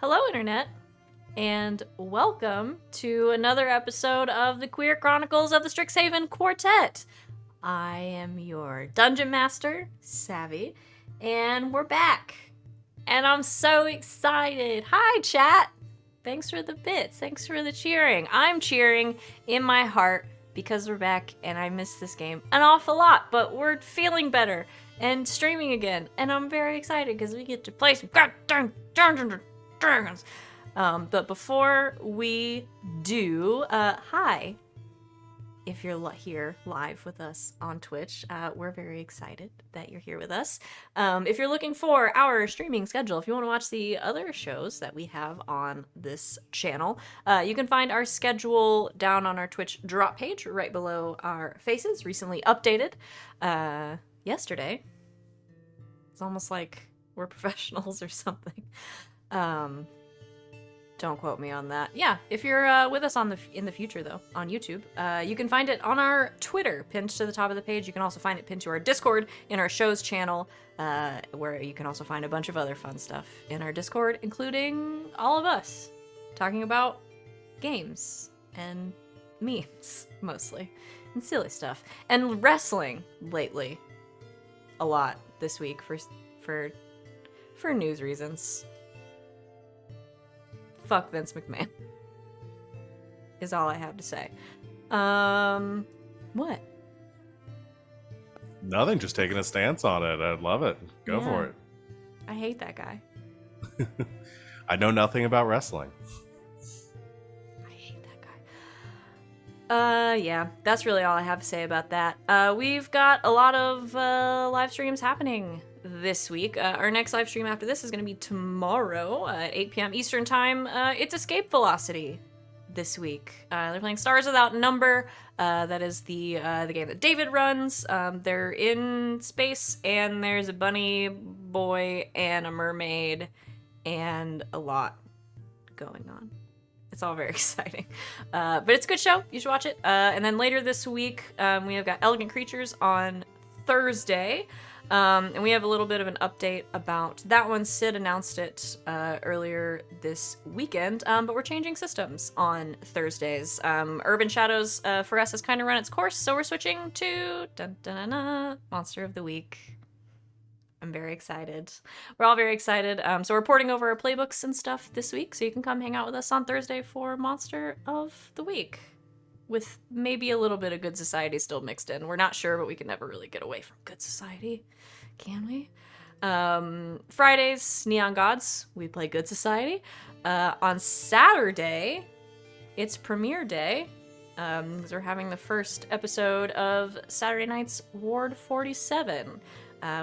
Hello, Internet, and welcome to another episode of the Queer Chronicles of the Strixhaven Quartet. I am your Dungeon Master, Savvy, and we're back. And I'm so excited. Hi, chat. Thanks for the bits. Thanks for the cheering. I'm cheering in my heart because we're back and I missed this game an awful lot, but we're feeling better and streaming again. And I'm very excited because we get to play some goddamn Dungeons and Dragons. But before we do, hi. If you're here live with us on Twitch, we're very excited that you're here with us. If you're looking for our streaming schedule, if you want to watch the other shows that we have on this channel, you can find our schedule down on our Twitch drop page right below our faces, recently updated yesterday. It's almost like we're professionals or something. Don't quote me on that. Yeah, if you're with us in the future, though, on YouTube, you can find it on our Twitter, pinned to the top of the page. You can also find it pinned to our Discord in our show's channel, where you can also find a bunch of other fun stuff in our Discord, including all of us talking about games and memes, mostly, and silly stuff, and wrestling lately, a lot this week for news reasons. Fuck Vince McMahon is all I have to say. What? Nothing, just taking a stance on it. I love it. Go for it. I hate that guy. I know nothing about wrestling. I hate that guy. Yeah, that's really all I have to say about that. We've got a lot of live streams happening this week. Our next live stream after this is going to be tomorrow at 8 p.m. Eastern Time. It's Escape Velocity this week. They're playing Stars Without Number. That is the game that David runs. They're in space, and there's a bunny boy and a mermaid and a lot going on. It's all very exciting. But it's a good show. You should watch it. And then later this week, we have got Elegant Creatures on Thursday. And we have a little bit of an update about that one. Sid announced it earlier this weekend, but we're changing systems on Thursdays. Urban Shadows for us has kind of run its course, so we're switching to Monster of the Week. I'm very excited. We're all very excited. So we're porting over our playbooks and stuff this week, so you can come hang out with us on Thursday for Monster of the Week, with maybe a little bit of Good Society still mixed in. We're not sure, but we can never really get away from Good Society, can we? Fridays, Neon Gods, we play Good Society. On Saturday, it's premiere day, because we're having the first episode of Saturday night's Ward 47,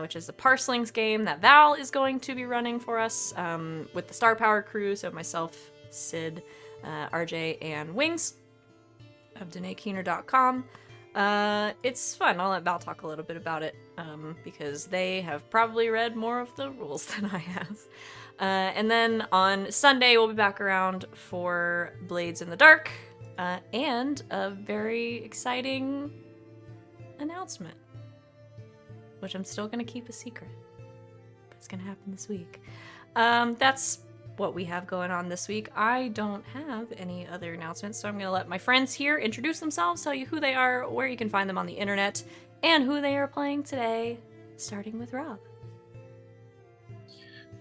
which is the Parslings game that Val is going to be running for us with the Star Power crew, so myself, Sid, RJ, and Wings of DanaeKeener.com. It's fun. I'll let Val talk a little bit about it because they have probably read more of the rules than I have. And then on Sunday, we'll be back around for Blades in the Dark and a very exciting announcement, which I'm still going to keep a secret, but it's going to happen this week. That's what we have going on this week. I don't have any other announcements, so I'm going to let my friends here introduce themselves, tell you who they are, where you can find them on the internet, and who they are playing today, starting with Rob.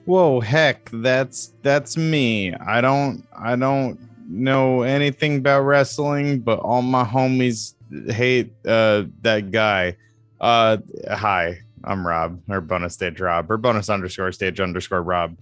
Whoa, heck, that's me. I don't know anything about wrestling, but all my homies hate that guy. Hi, I'm Rob, or bonus stage Rob, or bonus_stage_Rob.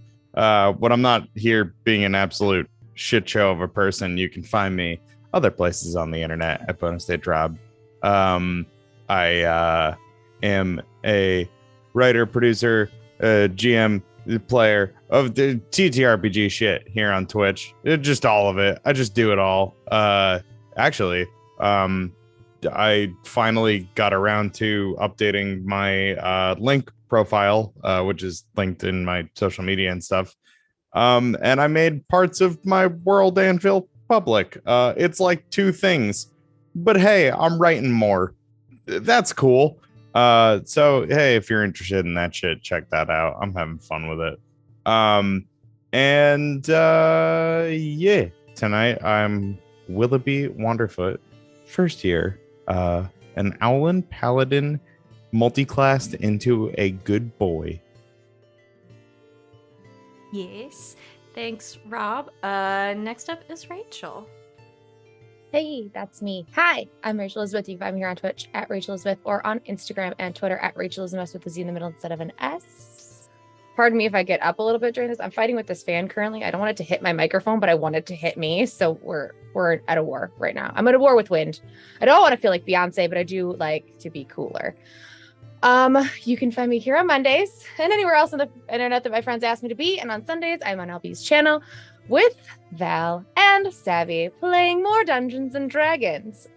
When I'm not here being an absolute shit show of a person, you can find me other places on the internet at Bonus Stage Rob. I am a writer, producer, GM, player of the TTRPG shit here on Twitch. Just all of it. I just do it all. Actually, I finally got around to updating my link profile, which is linked in my social media and stuff. And I made parts of my World Anvil public. It's like 2 things, but hey, I'm writing more. That's cool. So hey, if you're interested in that shit, check that out. I'm having fun with it. And yeah, tonight I'm Willoughby Wanderfoot, first year, an Owlin Paladin multi-classed into a good boy. Yes. Thanks, Rob. Next up is Rachel. Hey, that's me. Hi, I'm Rachel Elizabeth. You can find me here on Twitch at Rachel Elizabeth or on Instagram and Twitter at Rachel Elizabeth with a Z in the middle instead of an S. Pardon me if I get up a little bit during this. I'm fighting with this fan currently. I don't want it to hit my microphone, but I want it to hit me. So we're at a war right now. I'm at a war with wind. I don't want to feel like Beyonce, but I do like to be cooler. You can find me here on Mondays and anywhere else on the internet that my friends ask me to be. And on Sundays, I'm on LB's channel with Val and Savvy playing more Dungeons and Dragons.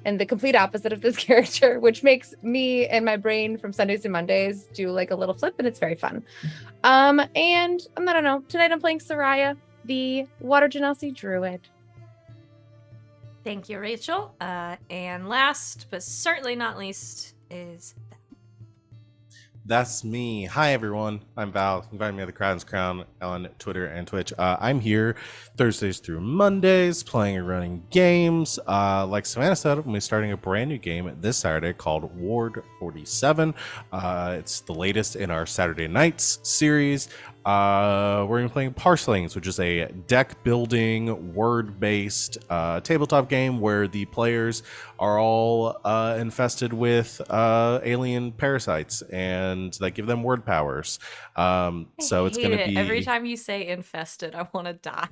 And the complete opposite of this character, which makes me and my brain from Sundays to Mondays do like a little flip, and it's very fun. And I don't know, tonight I'm playing Sereia, the Water Genasi Druid. Thank you, Rachel. And last, but certainly not least, is That's me. Hi, everyone. I'm Val. You can find me at the Crown's Crown on Twitter and Twitch. I'm here Thursdays through Mondays playing and running games. Like Savannah said, I'm starting a brand new game this Saturday called Ward 47. It's the latest in our Saturday Nights series. We're going to be playing Parcelings, which is a deck building, word based tabletop game where the players are all infested with alien parasites and that give them word powers. So it's going to be every time you say infested, I want to die.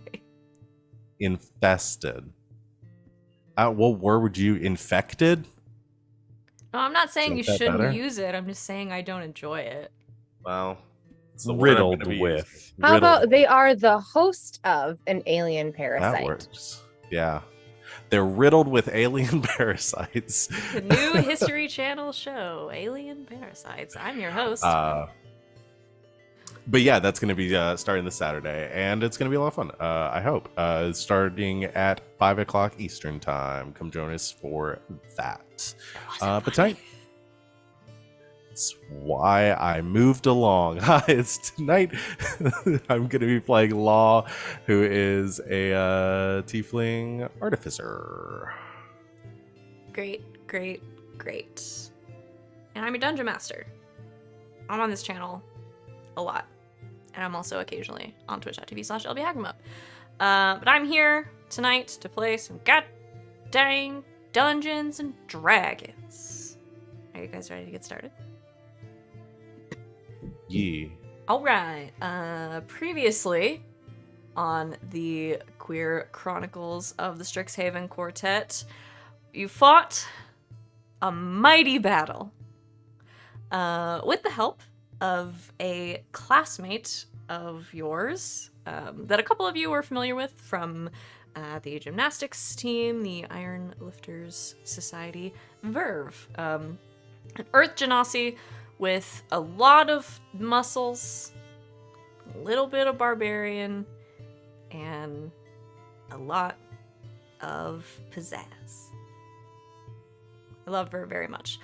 Infested. What word would you infected? No, I'm not saying you Is that shouldn't better? use it. I'm just saying I don't enjoy it. Well, it's the word I'm Riddled gonna be with. using. How about Riddled. they are the host of an alien That parasite? works. Yeah. They're riddled with alien parasites. The new History Channel show, Alien Parasites. I'm your host. But yeah, that's going to be starting this Saturday, and it's going to be a lot of fun. I hope. It's starting at 5 o'clock Eastern time. Come join us for that. But tonight, that's why I moved along. It's tonight. I'm going to be playing Law, who is a tiefling artificer. Great. And I'm a dungeon master. I'm on this channel a lot. And I'm also occasionally on twitch.tv/lbhagmup. But I'm here tonight to play some goddamn Dungeons and Dragons. Are you guys ready to get started? Yeah. All right. Previously on the Queer Chronicles of the Strixhaven Quartet, you fought a mighty battle with the help of a classmate of yours that a couple of you were familiar with from the gymnastics team, the Iron Lifters Society, Verve. An Earth Genasi with a lot of muscles, a little bit of barbarian, and a lot of pizzazz. I love her very much.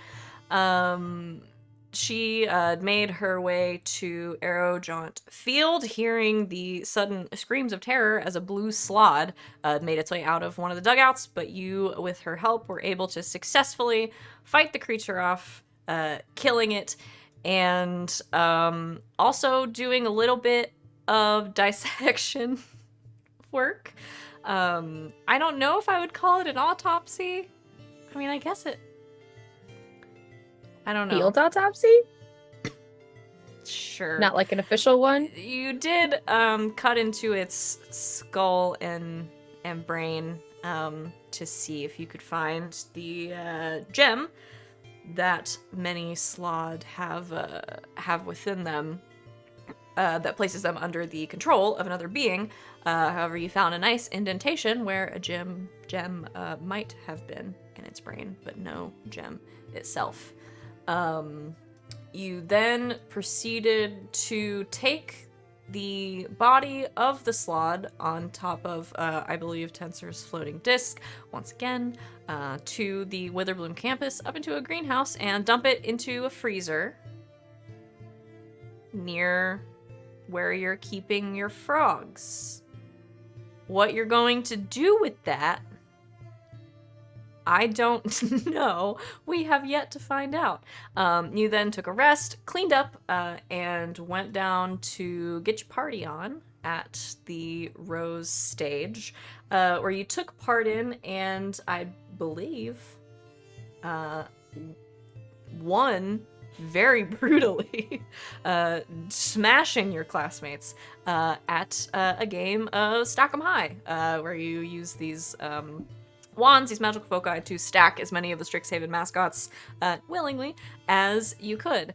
She made her way to Arrowjaunt Field, hearing the sudden screams of terror as a blue slod made its way out of one of the dugouts, but you, with her help, were able to successfully fight the creature off, killing it, and also doing a little bit of dissection work. I don't know if I would call it an autopsy. I mean, I guess it... I don't know. Field autopsy? Sure. Not like an official one? You did cut into its skull and brain to see if you could find the gem that many Slod have within them that places them under the control of another being. However, you found a nice indentation where a gem might have been in its brain, but no gem itself. You then proceeded to take the body of the Slod on top of, I believe, Tensor's floating disc, once again, to the Witherbloom campus, up into a greenhouse, and dump it into a freezer near where you're keeping your frogs. What you're going to do with that, I don't know. We have yet to find out. You then took a rest, cleaned up, and went down to get your party on at the Rose stage, where you took part in, and I believe won very brutally, smashing your classmates at a game of Stack 'em High, where you use these wands, these magical foci, to stack as many of the Strixhaven mascots willingly as you could.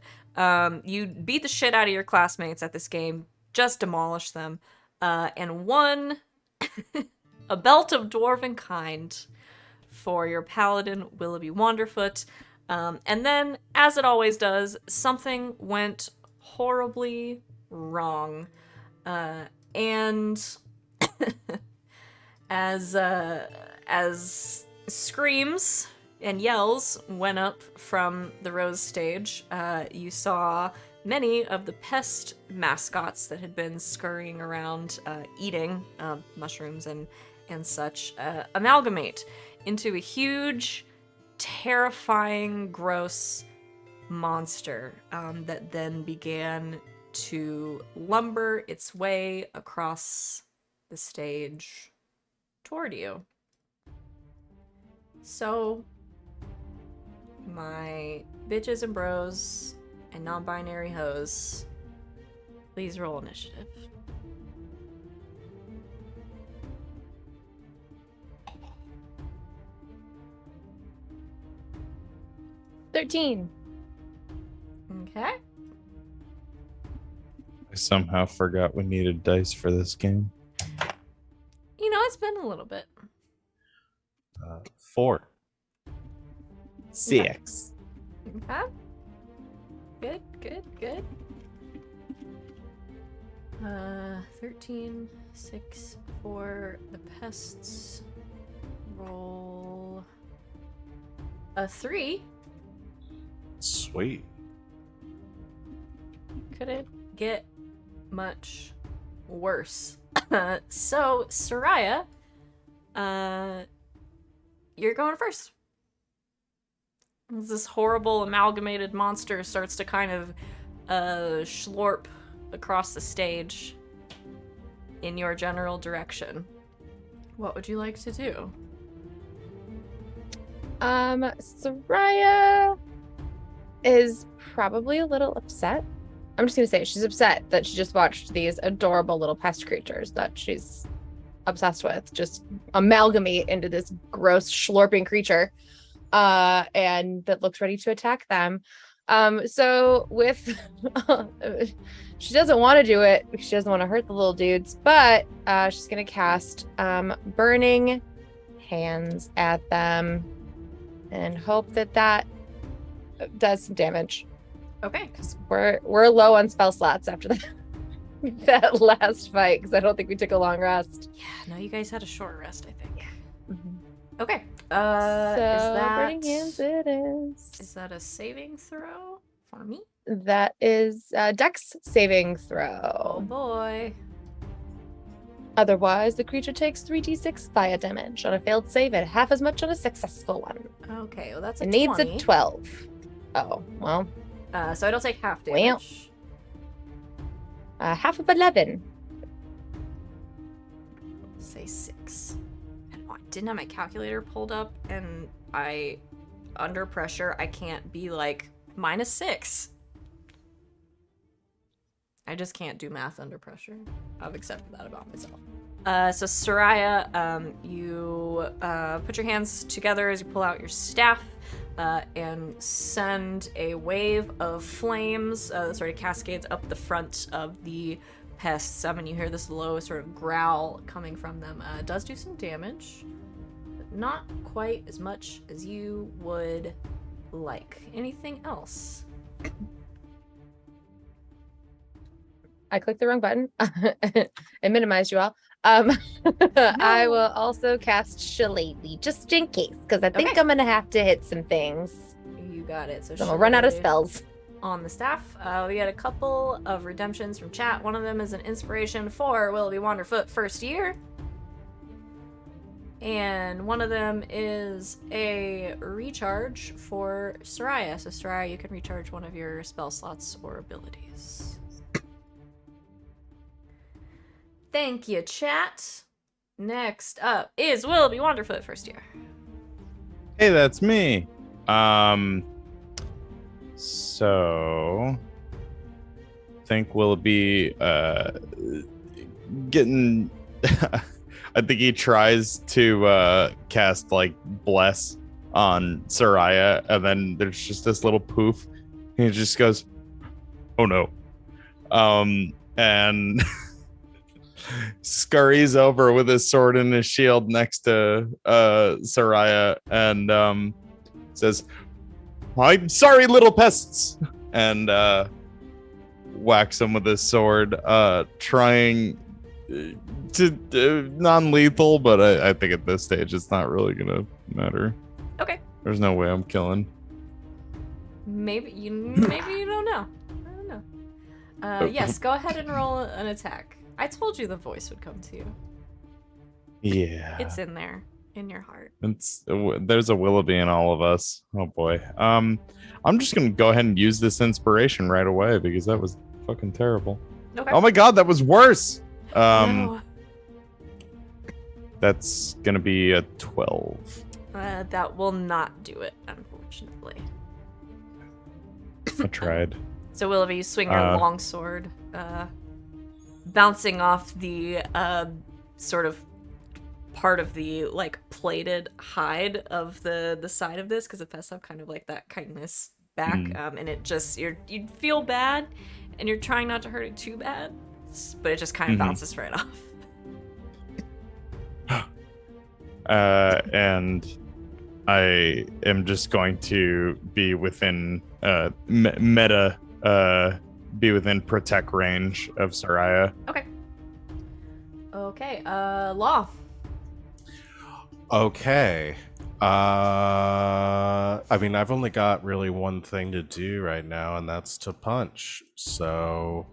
You beat the shit out of your classmates at this game, just demolished them, and won a belt of dwarven kind for your paladin, Willoughby Wanderfoot. And then, as it always does, something went horribly wrong. And as screams and yells went up from the Rose stage, you saw many of the pest mascots that had been scurrying around eating mushrooms and such amalgamate into a huge, terrifying, gross monster that then began to lumber its way across the stage toward you. So, my bitches and bros and non-binary hoes, please roll initiative. $13. Okay. I somehow forgot we needed dice for this game. You know, it's been a little bit. 4. 6. Okay. Good. 13, 6, 4. The pests roll a 3. Sweet. Couldn't get much worse. So, Sereia, you're going first. As this horrible amalgamated monster starts to kind of schlorp across the stage in your general direction. What would you like to do? Sereia is probably a little upset. I'm just gonna say she's upset that she just watched these adorable little pest creatures that she's obsessed with just amalgamate into this gross schlorping creature, and that looks ready to attack them. So with she doesn't want to do it because she doesn't want to hurt the little dudes, but she's gonna cast burning hands at them and hope that does some damage. Okay. Because we're low on spell slots after that last fight, because I don't think we took a long rest. Yeah, no, you guys had a short rest, I think. Mm-hmm. Okay. So Is that burning hands it is. Is that a saving throw for me? That is Dex saving Oh throw. boy. Otherwise, the creature takes 3d6 fire damage on a failed save and half as much on a successful one. Okay, well that's a It needs 20. a 12. Oh, well, So it'll take half Well. damage. half of 11. Say 6. And I didn't have my calculator pulled up, and under pressure, I can't be like -6. I just can't do math under pressure. I've accepted that about myself. So Sereia, you put your hands together as you pull out your staff and send a wave of flames that sort of cascades up the front of the pests. And you hear this low sort of growl coming from them. It does do some damage, but not quite as much as you would like. Anything else? I clicked the wrong button and minimized you all. I will also cast Shillelagh just in case, because I think Okay. I'm gonna have to hit some things. You got it. So I'm gonna run out of Shillelagh. spells. on the staff. We had a couple of redemptions from chat. One of them is an inspiration for Willoughby Wanderfoot first year. And one of them is a recharge for Sereia. So Sereia, you can recharge one of your spell slots or abilities. Thank you, chat. Next up is Willoughby Wanderfoot first year. Hey, that's me. So I think Willoughby getting I think he tries to cast like bless on Sereia, and then there's just this little poof, and he just goes, "Oh no," and scurries over with his sword and his shield next to Sereia, and says, "I'm sorry, little pests," and whacks him with his sword, trying to non-lethal, but I think at this stage it's not really gonna matter. Okay. There's no way I'm killing. Maybe you don't know. I don't know. Yes, go ahead and roll an attack. I told you the voice would come to you. Yeah. It's in there, in your heart. There's a Willoughby in all of us. Oh boy. I'm just gonna go ahead and use this inspiration right away because that was fucking terrible. Okay. Oh my god, that was worse. No. That's gonna be a 12. That will not do it, unfortunately. I tried. So Willoughby, you swing your longsword, bouncing off the sort of part of the like plated hide of the side of this, because it does have kind of like that chitinous back, and it just you feel bad, and you're trying not to hurt it too bad, but it just kind of bounces right off. And I am just going to be within meta be within protect range of Sereia. Okay, Law. Okay. I mean, I've only got really one thing to do right now, and that's to punch. So,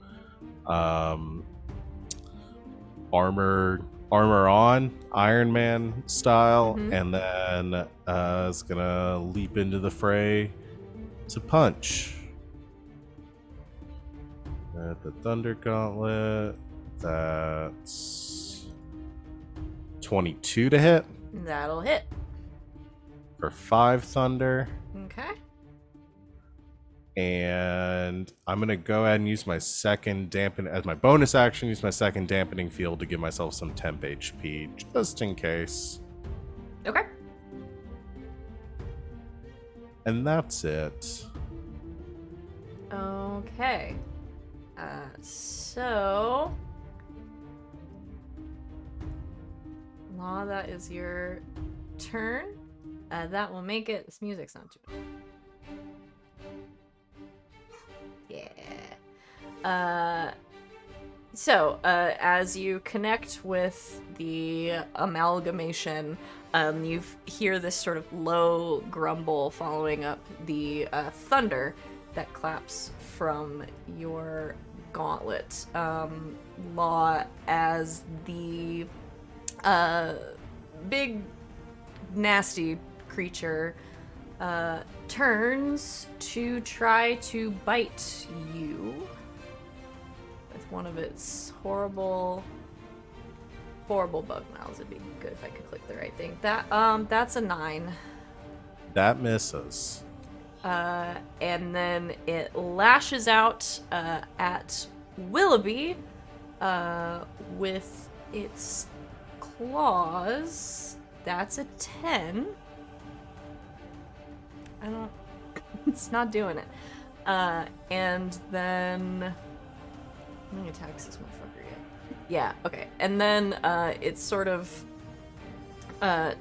armor on, Iron Man style, and then is gonna leap into the fray to punch. At the Thunder Gauntlet, that's 22 to hit. That'll hit. For 5 thunder. Okay. And I'm gonna go ahead and use my second as my bonus action, use my second dampening field to give myself some temp HP, just in case. Okay. And that's it. Okay. So Law, that is your turn. That will make it. This music's not too bad. Yeah. So, as you connect with the amalgamation, you hear this sort of low grumble following up the thunder that claps from your gauntlet. Law, as the big, nasty creature turns to try to bite you with one of its horrible bug mouths. It'd be good if I could click the right thing. That's a 9. That misses. And then it lashes out at Willoughby with its claws. That's a 10. It's not doing it. And then how many attacks this motherfucker get? Yeah, okay. And then it sort of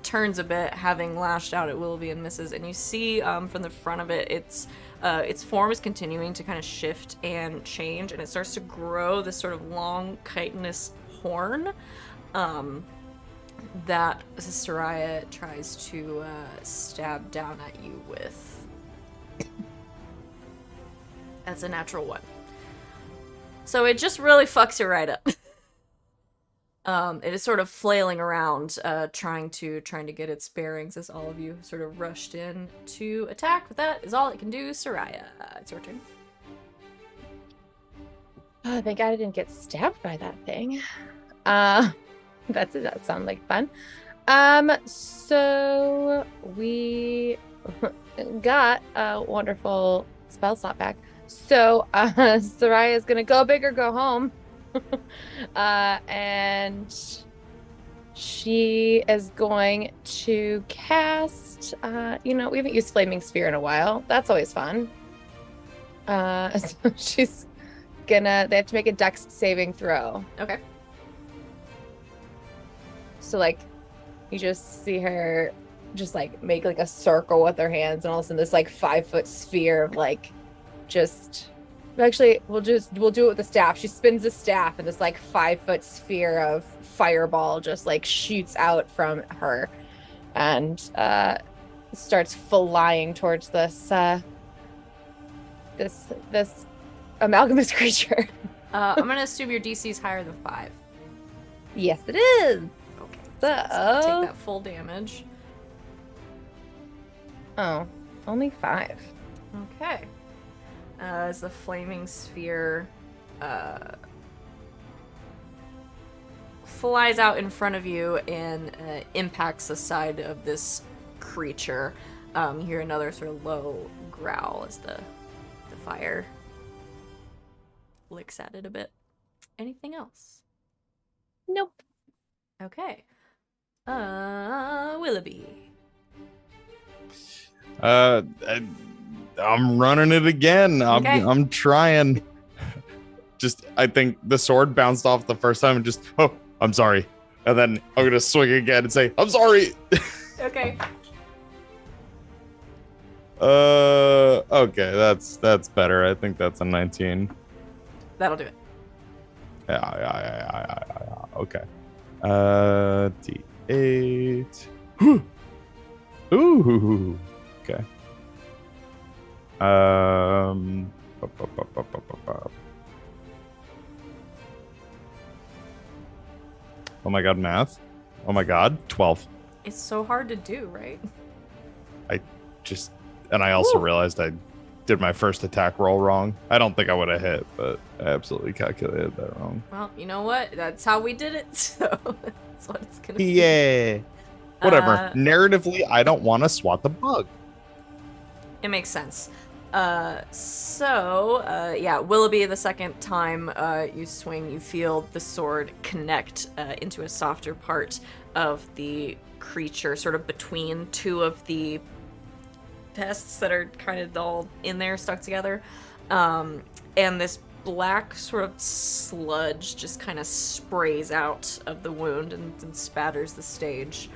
turns a bit, having lashed out at Willoughby, and misses. And you see from the front of it, its form is continuing to kind of shift and change, and it starts to grow this sort of long chitinous horn that Sereia tries to stab down at you with. That's a natural 1. So it just really fucks it right up. It is sort of flailing around, trying to get its bearings as all of you sort of rushed in to attack. But that is all it can do. Sereia, it's your turn. Oh, thank God I didn't get stabbed by that thing. That sounds like fun. So we got a wonderful spell slot back. So Sereia is gonna go big or go home. And she is going to cast we haven't used Flaming Sphere in a while. That's always fun. So she's they have to make a dex saving throw. Okay. So like you just see her just like make like a circle with her hands, and all of a sudden this like 5-foot sphere of like just actually we'll do it with the staff. She spins the staff and this like 5-foot sphere of fireball just like shoots out from her and starts flying towards this this amalgamous creature. I'm gonna assume your DC is higher than 5. Yes, it is. Okay. So it's gonna take that full damage. Oh, only 5. Okay. As the flaming sphere flies out in front of you and impacts the side of this creature, you hear another sort of low growl as the fire licks at it a bit. Anything else? Nope. Okay. Willoughby. I'm running it again. Okay. I'm trying. Just, I think the sword bounced off the first time and just, oh, I'm sorry. And then I'm going to swing again and say, I'm sorry. Okay. Okay, that's better. I think that's a 19. That'll do it. Yeah. Okay. D8. Ooh. Okay. Oh my god, math. Oh my god, 12. It's so hard to do, right? And I also realized I did my first attack roll wrong. I don't think I would have hit, but I absolutely calculated that wrong. Well, you know what? That's how we did it, so that's what it's gonna be. Yeah. Whatever. Narratively, I don't want to swat the bug. It makes sense. Willoughby, the second time you swing, you feel the sword connect into a softer part of the creature, sort of between two of the pests that are kind of all in there, stuck together. And this black sort of sludge just kind of sprays out of the wound and spatters the stage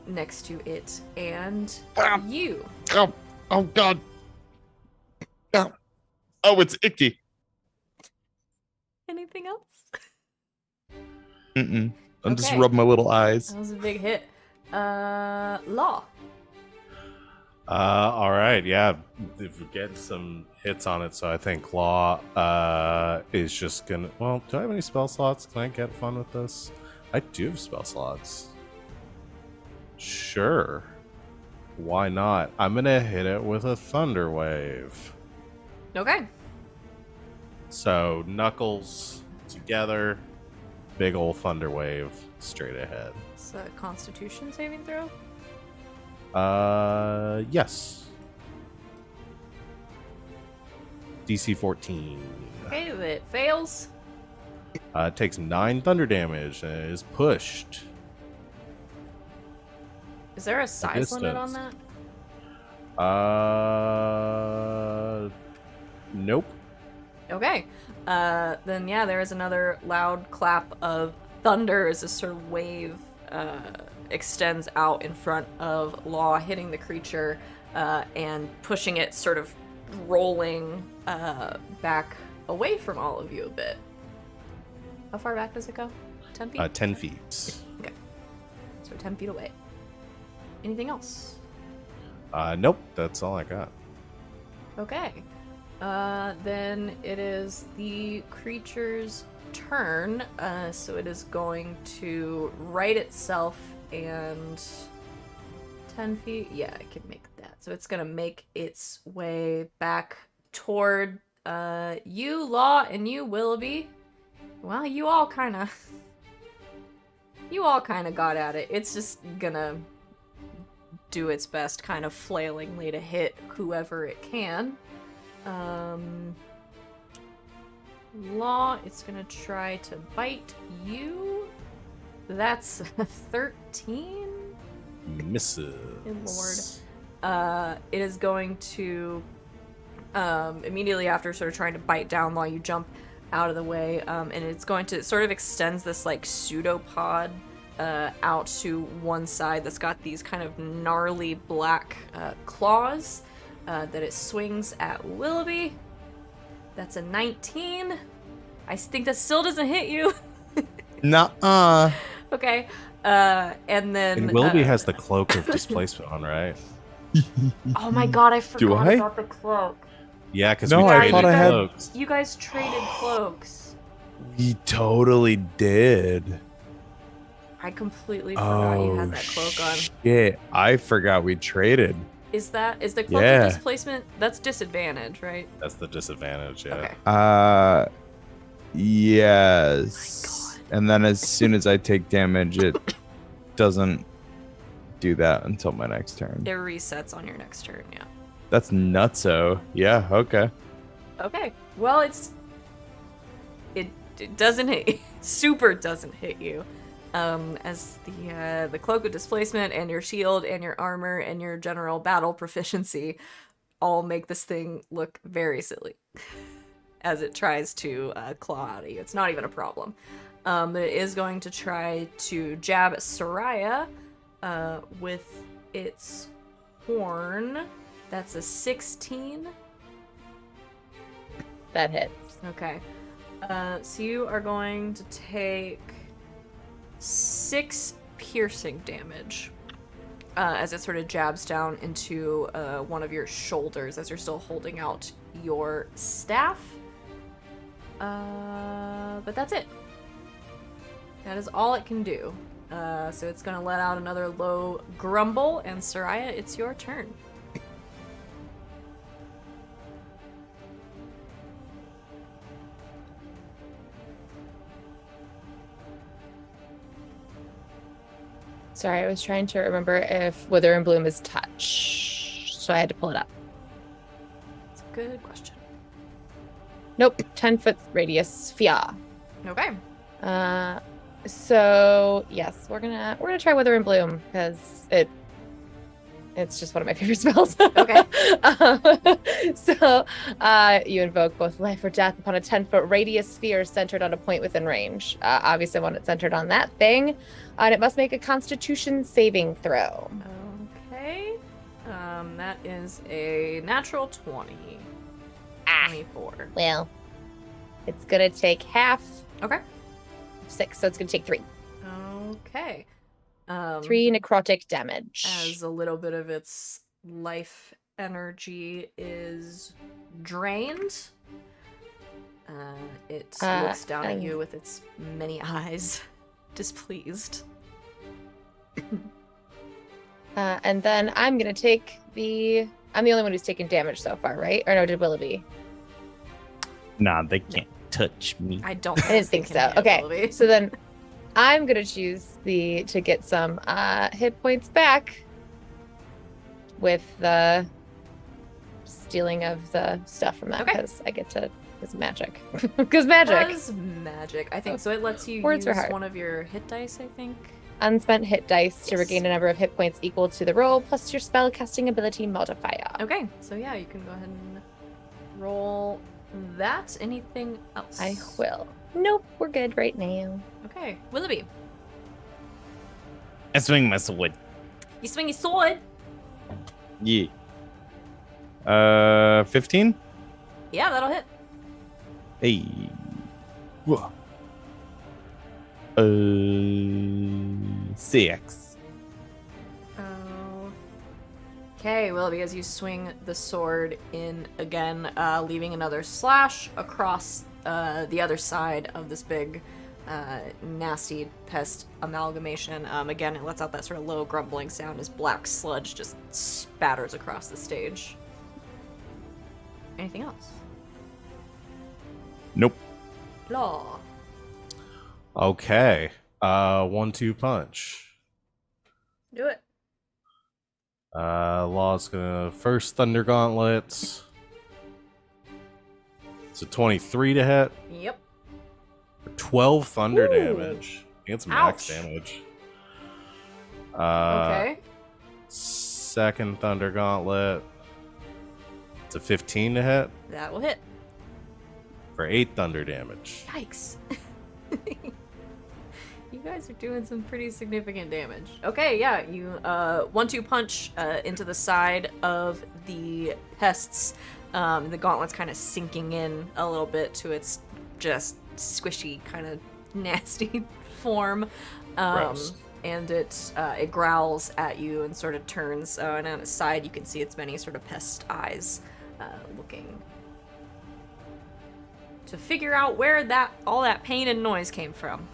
next to it. And you. Oh god. Oh, it's icky. Anything else? I'm just Okay. rubbing my little eyes. That was a big hit. Law. All right, yeah, if we get some hits on it, so I think Claw is just gonna. Well, do I have any spell slots? Can I get fun with this? I do have spell slots. Sure, why not? I'm gonna hit it with a Thunder Wave. Okay. So knuckles together, big ol' Thunder Wave straight ahead. It's a Constitution saving throw. Yes. DC 14. Okay, it fails. It takes 9 thunder damage and is pushed. Is there a size limit on distance. that? Nope. Okay. Then yeah, there is another loud clap of thunder as this sort of wave extends out in front of Law, hitting the creature and pushing it, sort of rolling back away from all of you a bit. How far back does it go? 10 feet? 10 feet. Okay. So 10 feet away. Anything else? Nope. That's all I got. Okay. Then it is the creature's turn. So it is going to right itself and 10 feet. Yeah, I can make that. So it's gonna make its way back toward you, Law, and you, Willoughby. Well, you all kind of got at it. It's just gonna do its best, kind of flailingly, to hit whoever it can. Law, it's gonna try to bite you. That's 13. Misses. Good lord. It is going to immediately after sort of trying to bite down Law, you jump out of the way, and it's going to sort of extends this like pseudopod out to one side that's got these kind of gnarly black claws that it swings at Willoughby. That's a 19. I think that still doesn't hit you. Nuh-uh. Okay. And then... And Willoughby has the cloak of displacement on, right? Oh my god, I forgot I? about the cloak. Yeah, because No, we I traded thought I had- cloaks. You guys traded cloaks. We totally did. I completely forgot you had that cloak on. Shit. I forgot we traded. Is the cloak Yeah. of displacement? That's disadvantage, right? That's the disadvantage, yeah. Okay. Yes. Oh my And then as soon as I take damage, it doesn't do that until my next turn. It resets on your next turn, yeah. That's nutso. Yeah, okay. Okay. Well, it doesn't hit you. Super doesn't hit you. As the cloak of displacement and your shield and your armor and your general battle proficiency all make this thing look very silly as it tries to claw out of you. It's not even a problem. But it is going to try to jab at Sereia with its horn. That's a 16. That hits. Okay. So you are going to take 6 piercing damage as it sort of jabs down into one of your shoulders as you're still holding out your staff. But that's it. That is all it can do. So it's going to let out another low grumble, and Sereia, it's your turn. Sorry, I was trying to remember if Wither and Bloom is touch, so I had to pull it up. It's a good question. Nope, 10-foot radius sphere. Okay. So yes, we're gonna try Wither and Bloom because it's just one of my favorite spells. Okay. So you invoke both life or death upon a 10-foot radius sphere centered on a point within range. Obviously, I want it centered on that thing, and it must make a Constitution saving throw. Okay. That is a natural 20. 24. Well, it's gonna take half Okay. 6, so it's gonna take 3. Okay. 3 necrotic damage. As a little bit of its life energy is drained, it looks down at and- you with its many eyes, displeased. And then I'm gonna take I'm the only one who's taken damage so far, right? Or no, did Willoughby? Nah, they can't touch me. I don't. I didn't think so. Okay, so then I'm gonna choose to get some hit points back with the stealing of the stuff from that Okay. because I get to it's magic. Because magic. That's magic. I think so. It lets you Words are use hard. one of your hit dice. I think. Unspent hit dice to Yes. regain a number of hit points equal to the roll plus your spell casting ability modifier. Okay, so yeah, you can go ahead and roll that. Anything else? I will. Nope, we're good right now. Okay, Willoughby, I swing my sword. you swing your sword. Yeah. 15? Yeah, that'll hit. Hey. Whoa. 6. Okay, Willoughby, as you swing the sword in again, leaving another slash across the other side of this big, nasty pest amalgamation. Again, it lets out that sort of low grumbling sound as black sludge just spatters across the stage. Anything else? Nope. Law. Okay. 1-2 punch. Do it. Law's gonna first Thunder Gauntlets. It's a 23 to hit. Yep. 12 thunder Ooh. damage. It's max Ouch. damage. Okay. Second Thunder Gauntlet. It's a 15 to hit That will hit. for 8 thunder damage. Yikes. You guys are doing some pretty significant damage. Okay, yeah, you 1-2 punch into the side of the pests. The gauntlet's kind of sinking in a little bit to its just squishy, kind of nasty form. Gross. And it growls at you and sort of turns. And on its side, you can see its many sort of pest eyes looking to figure out where all that pain and noise came from.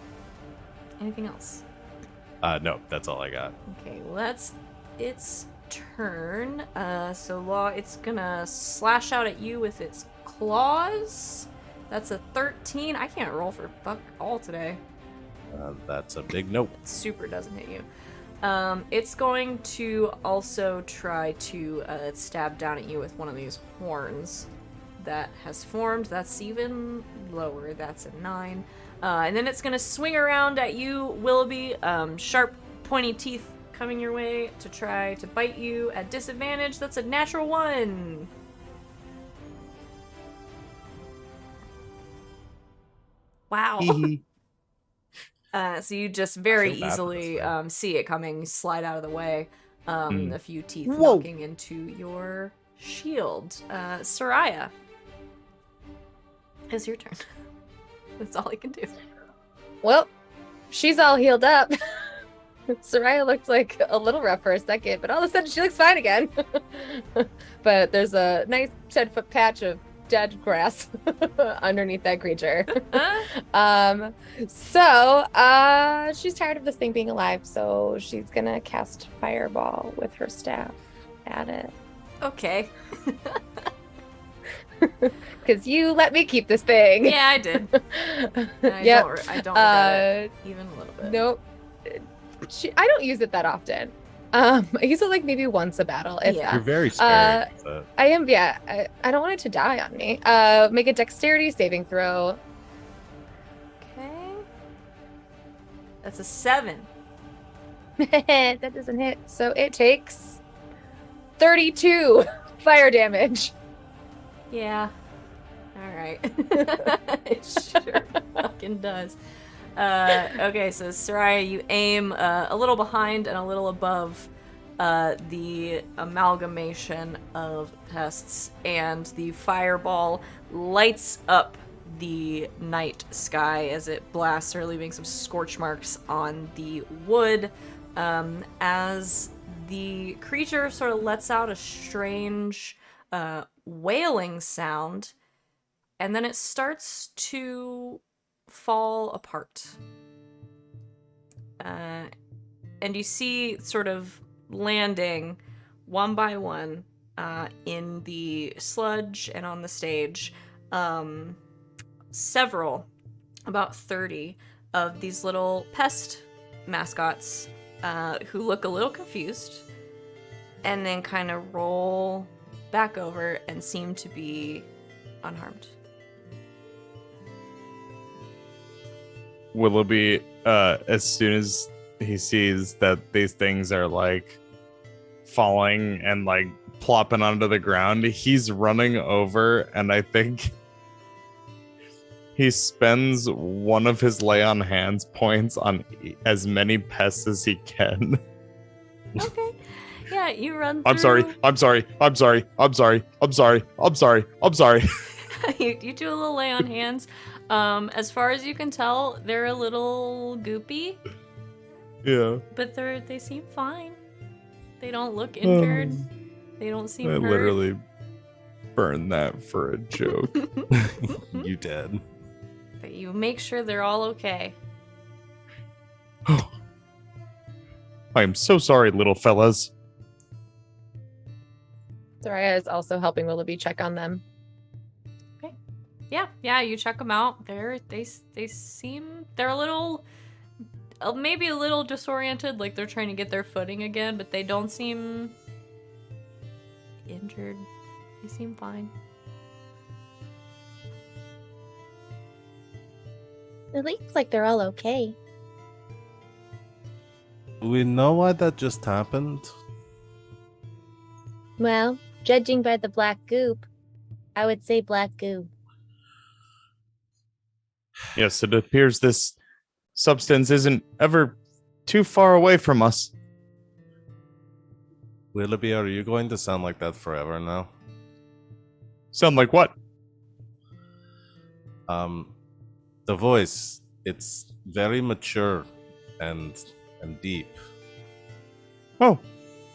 Anything else? No, that's all I got. Okay, well that's its turn. So Law, it's gonna slash out at you with its claws. That's a 13. I can't roll for fuck all today. That's a big nope. It super doesn't hit you. It's going to also try to stab down at you with one of these horns that has formed. That's even lower. That's a 9. And then it's going to swing around at you, Willoughby. Sharp, pointy teeth coming your way to try to bite you at disadvantage. That's a natural 1. Wow. So you just very I feel bad for this easily thing. see it coming, slide out of the way. A few teeth Whoa. knocking into your shield. Sereia, it's your turn. That's all I can do. Well, she's all healed up. Sereia looked like a little rough for a second, but all of a sudden she looks fine again. But there's a nice 10-foot patch of dead grass underneath that creature. So she's tired of this thing being alive, so she's gonna cast Fireball with her staff at it. Okay. Because you let me keep this thing. Yeah, I did. I Yep. don't regret it, Uh, even a little bit. Nope. I don't use it that often. I use it like maybe once a battle, if Yeah. that. You're very sparing with it. I am, yeah. I don't want it to die on me. Make a dexterity saving throw. Okay. That's a 7. That doesn't hit. So it takes 32 fire damage. Yeah. Alright. It sure fucking does. Okay, so Sereia, you aim a little behind and a little above the amalgamation of pests, and the fireball lights up the night sky as it blasts her, leaving some scorch marks on the wood. As the creature sort of lets out a strange wailing sound, and then it starts to fall apart. And you see sort of landing one by one in the sludge and on the stage several, about 30 of these little pest mascots who look a little confused and then kind of roll back over and seem to be unharmed. Willoughby, as soon as he sees that these things are like falling and like plopping onto the ground, he's running over, and I think he spends one of his lay on hands points on as many pests as he can. Okay. Yeah, you run through... I'm sorry. you do a little lay on hands. As far as you can tell, they're a little goopy, Yeah. but they seem fine. They don't look injured. They don't seem I hurt. literally burned that for a joke. You did. But you make sure they're all okay. I am so sorry, little fellas. Sereia is also helping Willoughby check on them. Yeah, you check them out. They seem they're a little, maybe a little disoriented, like they're trying to get their footing again, but they don't seem injured. They seem fine. It looks like they're all okay. We know why that just happened. Well, judging by the black goop, I would say black goo. Yes, it appears this substance isn't ever too far away from us. Willoughby, are you going to sound like that forever now? Sound like what? The voice, it's very mature and deep. Oh,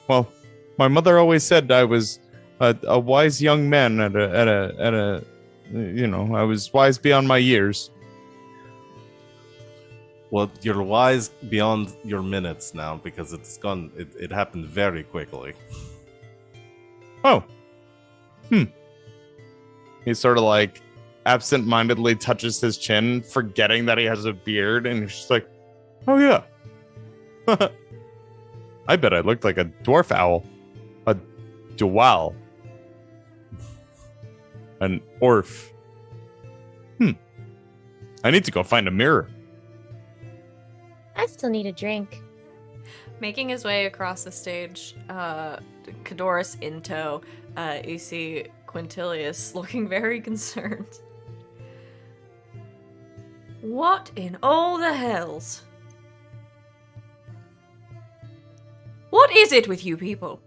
well, my mother always said I was a wise young man at a I was wise beyond my years. Well, you're wise beyond your minutes now because it's gone. It happened very quickly. Oh. He sort of like absent-mindedly touches his chin, forgetting that he has a beard, and he's just like, oh yeah. I bet I looked like a dwarf owl. A dual. An orf. I need to go find a mirror. I still need a drink. Making his way across the stage, Cadorus in tow, you see Quintilius looking very concerned. What in all the hells? What is it with you people?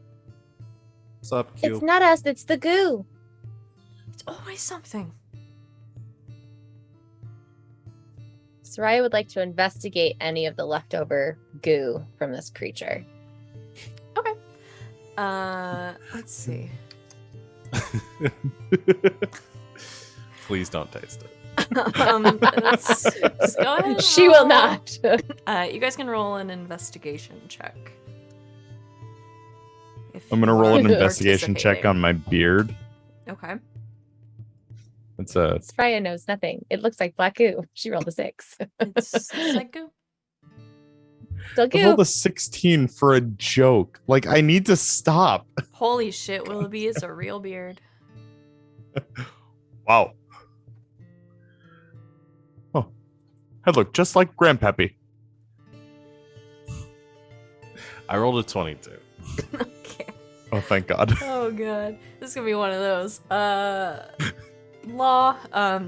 What's up, Q? It's not us, it's the goo. It's always something. Sereia would like to investigate any of the leftover goo from this creature. Okay. Let's see. Please don't taste it. Let's just go ahead. and She will roll. not. You guys can roll an investigation check. If I'm gonna you roll are an investigation check participating. on my beard. Okay. It's a Sereia knows nothing. It looks like black goo. She rolled a 6. It's like goo. Still I goo. rolled a 16 for a joke. Like, I need to stop. Holy shit, Willoughby, it's a real beard. Wow. Oh, I look just like Grandpappy. I rolled a 22. Okay. Oh, thank God. Oh god. This is gonna be one of those. Law,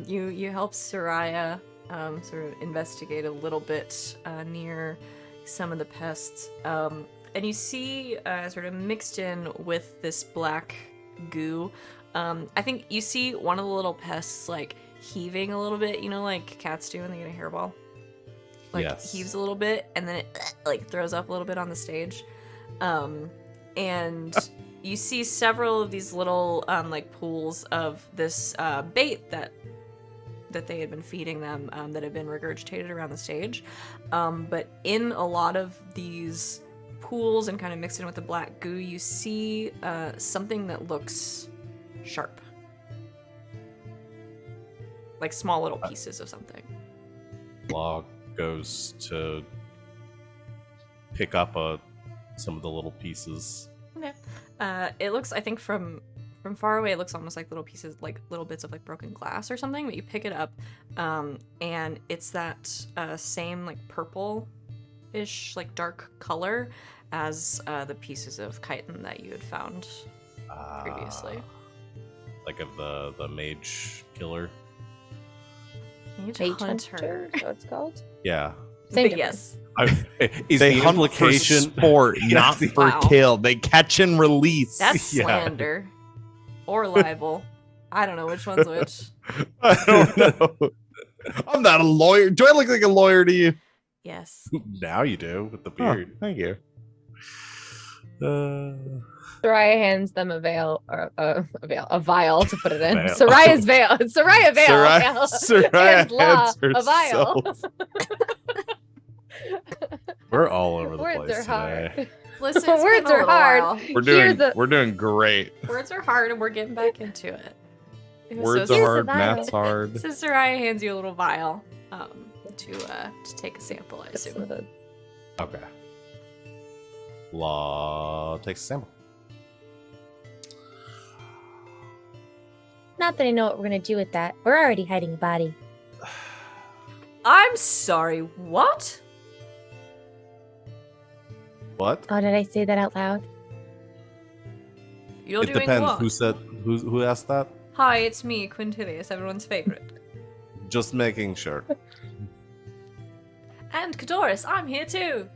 you help Sereia sort of investigate a little bit near some of the pests. And you see sort of mixed in with this black goo. I think you see one of the little pests like heaving a little bit, you know, like cats do when they get a hairball. Like Yes. heaves a little bit and then it like throws up a little bit on the stage. And you see several of these little like pools of this bait that they had been feeding them that had been regurgitated around the stage. But in a lot of these pools and kind of mixed in with the black goo, you see something that looks sharp. Like small little pieces of something. Law goes to pick up some of the little pieces. Okay. It looks, I think from far away, it looks almost like little pieces, like little bits of like broken glass or something, but you pick it up, and it's that same like purple-ish, like dark color as the pieces of chitin that you had found previously. Like of the mage killer. Mage Mage Hunter. Hunter, is that what it's called? Yeah. Same But difference. yes. Is They the hunt for implication sport, not for Wow. kill. They catch and release. That's Yeah. slander. Or libel. I don't know which one's which. I don't know. I'm not a lawyer. Do I look like a lawyer to you? Yes. Now you do with the Huh, beard. thank you. Sereia hands them a veil or a vial to put it in. Veil. Sereia's veil. Sereia veil. Sereia Hands Law hands a vial. herself. We're all over the Words place are today. hard. Listen, it's Words been a are little hard. while. We're doing great. Words are hard, and we're getting back into it. Words so, are Here's hard, the vial. math's hard. So Sereia hands you a little vial to take a sample, I assume. Okay. Law takes a sample. Not that I know what we're gonna do with that. We're already hiding a body. I'm sorry, what? What? Oh, did I say that out loud? You're It doing depends. what? Who asked that? Hi, it's me, Quintilius, everyone's favorite. Just making sure. And Cadoris, I'm here too.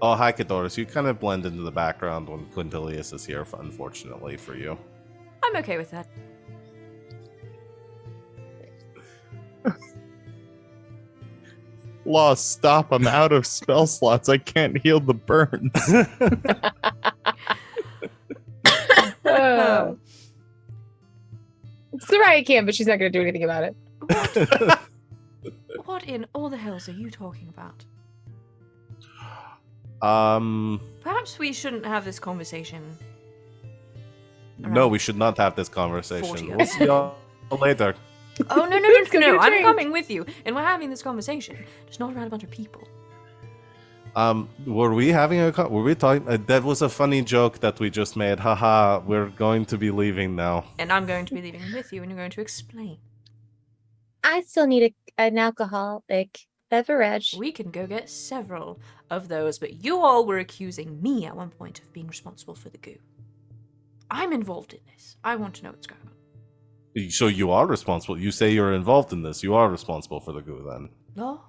Oh, hi, Kadoris. You kind of blend into the background when Quintilius is here, unfortunately for you. I'm okay with that. Law, stop. I'm out of spell slots. I can't heal the burns. Oh. Sereia can, but she's not gonna do anything about it. What in all the hells are you talking about? Perhaps we shouldn't have this conversation. No, we should not have this conversation. 40 We'll see y'all later. Oh, no, Let's go get a I'm drink. coming with you, and we're having this conversation. Just not around a bunch of people. Were we having were we talking? That was a funny joke that we just made. Haha, we're going to be leaving now. And I'm going to be leaving with you, and you're going to explain. I still need an alcoholic beverage. We can go get several of those, but you all were accusing me at one point of being responsible for the goo. I'm involved in this. I want to know what's going on. So you are responsible. You say you're involved in this. You are responsible for the goo, then. No?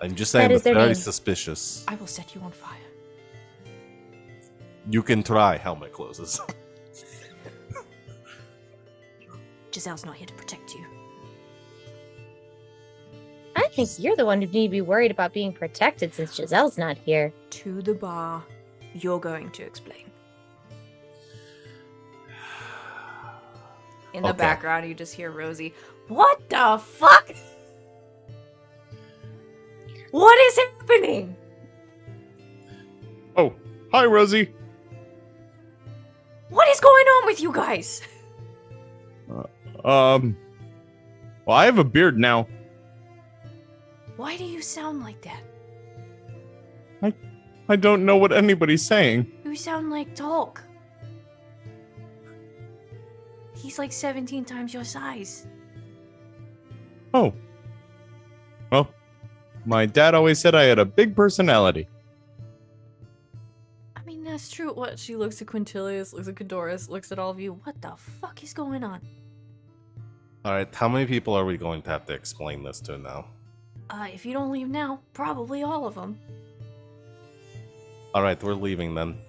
I'm just saying That is that's their very name. suspicious. I will set you on fire. You can try. Helmet closes. Giselle's not here to protect you. I think you're the one who need to be worried about being protected since Giselle's not here. To the bar. You're going to explain. In the Okay. background, you just hear Rosie. What the fuck? What is happening? Oh, hi, Rosie. What is going on with you guys? Well, I have a beard now. Why do you sound like that? I don't know what anybody's saying. You sound like Tolk. He's like 17 times your size. Oh. Well, my dad always said I had a big personality. I mean, that's true. What? She looks at Quintilius, looks at Cadoris, looks at all of you. What the fuck is going on? All right. How many people are we going to have to explain this to now? If you don't leave now, probably all of them. All right, we're leaving then.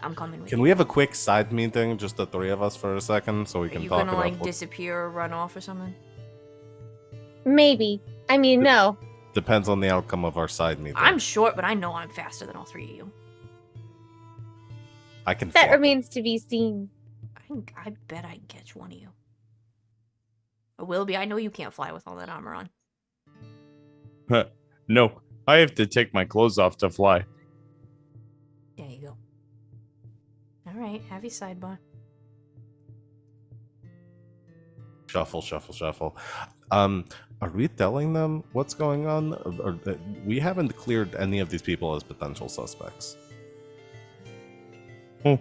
I'm coming with Can you. we have a quick side meeting, just the three of us, for a second, so we Are can you talk gonna about like what disappear or run off or something? Maybe. I mean, no. depends on the outcome of our side meeting. I'm short, but I know I'm faster than all three of you. I can. That fly. remains to be seen. I bet I can catch one of you. Willoughby, I know you can't fly with all that armor on. No, I have to take my clothes off to fly. There you go. Alright, have your sidebar. Shuffle, shuffle, shuffle. Are we telling them what's going on? We haven't cleared any of these people as potential suspects. Oh,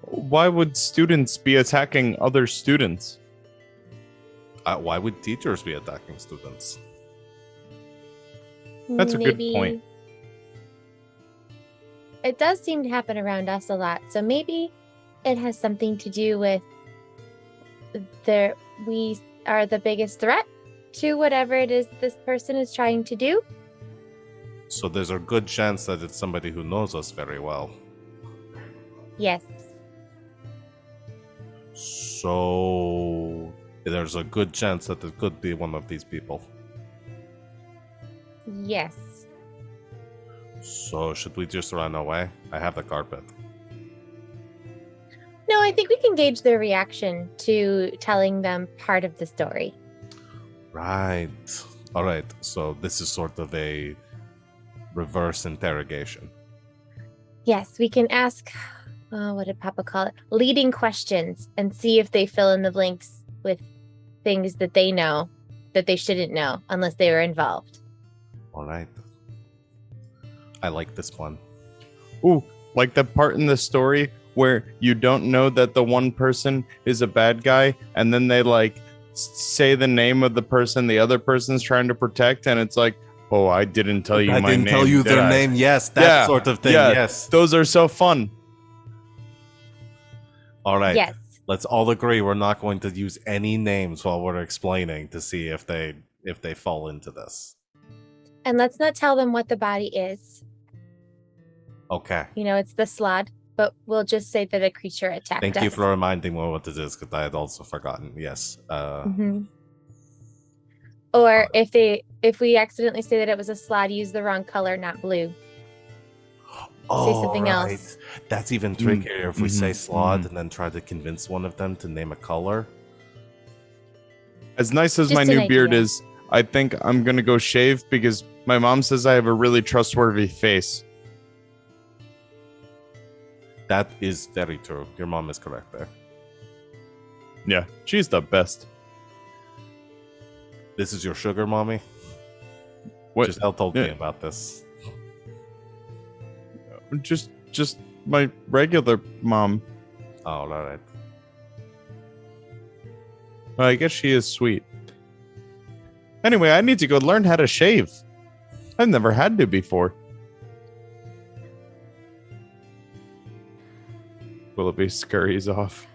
why would students be attacking other students? Why would teachers be attacking students? That's a good point. It does seem to happen around us a lot, so maybe it has something to do with we are the biggest threat to whatever it is this person is trying to do. So there's a good chance that it's somebody who knows us very well. Yes. So there's a good chance that it could be one of these people. Yes. So should we just run away? I have the carpet. No, I think we can gauge their reaction to telling them part of the story. Right. All right. So this is sort of a reverse interrogation. Yes, we can ask, what did Papa call it? Leading questions and see if they fill in the blanks with things that they know that they shouldn't know unless they were involved. All right. I like this one. Ooh, like the part in the story where you don't know that the one person is a bad guy, and then they like say the name of the person the other person's trying to protect, and it's like, oh, I didn't tell you my name. I didn't tell you did their I? name. Yes, that Yeah, sort of thing. yeah, Yes. Those are so fun. All right. Yes. Let's all agree we're not going to use any names while we're explaining to see if they fall into this. And let's not tell them what the body is. Okay. You know, it's the slod, but we'll just say that a creature attacked us. Thank you for reminding me what it is, because I had also forgotten. Yes. Mhm. Or if we accidentally say that it was a slod, use the wrong color, not blue. Say something else. That's even trickier if we say slod mhm. and then try to convince one of them to name a color. As nice as Just my an new beard idea. is, I think I'm gonna go shave because my mom says I have a really trustworthy face. That is very true. Your mom is correct there. Yeah, she's the best. This is your sugar mommy? What? Giselle told me Yeah. about this. Just my regular mom. Oh, all right. Well, I guess she is sweet. Anyway, I need to go learn how to shave. I've never had to before. Willoughby scurries off.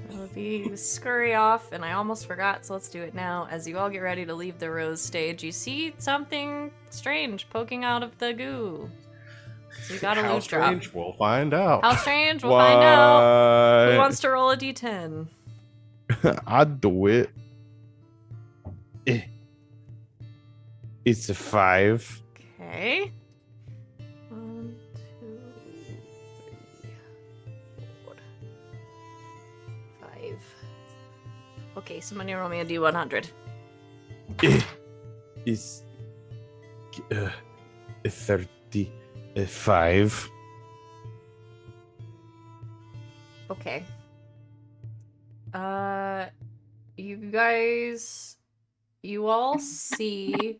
Willoughby scurry off, and I almost forgot, so let's do it now. As you all get ready to leave the rose stage, you see something strange poking out of the goo. So you got a How loot drop. strange? We'll find out. How strange? We'll find out. Who What? wants to roll a d10? I'd do it. It's a 5. Okay. 1, 2, 3, 4, 5. Okay, somebody roll me a d100. It's 35. Okay. You guys, you all see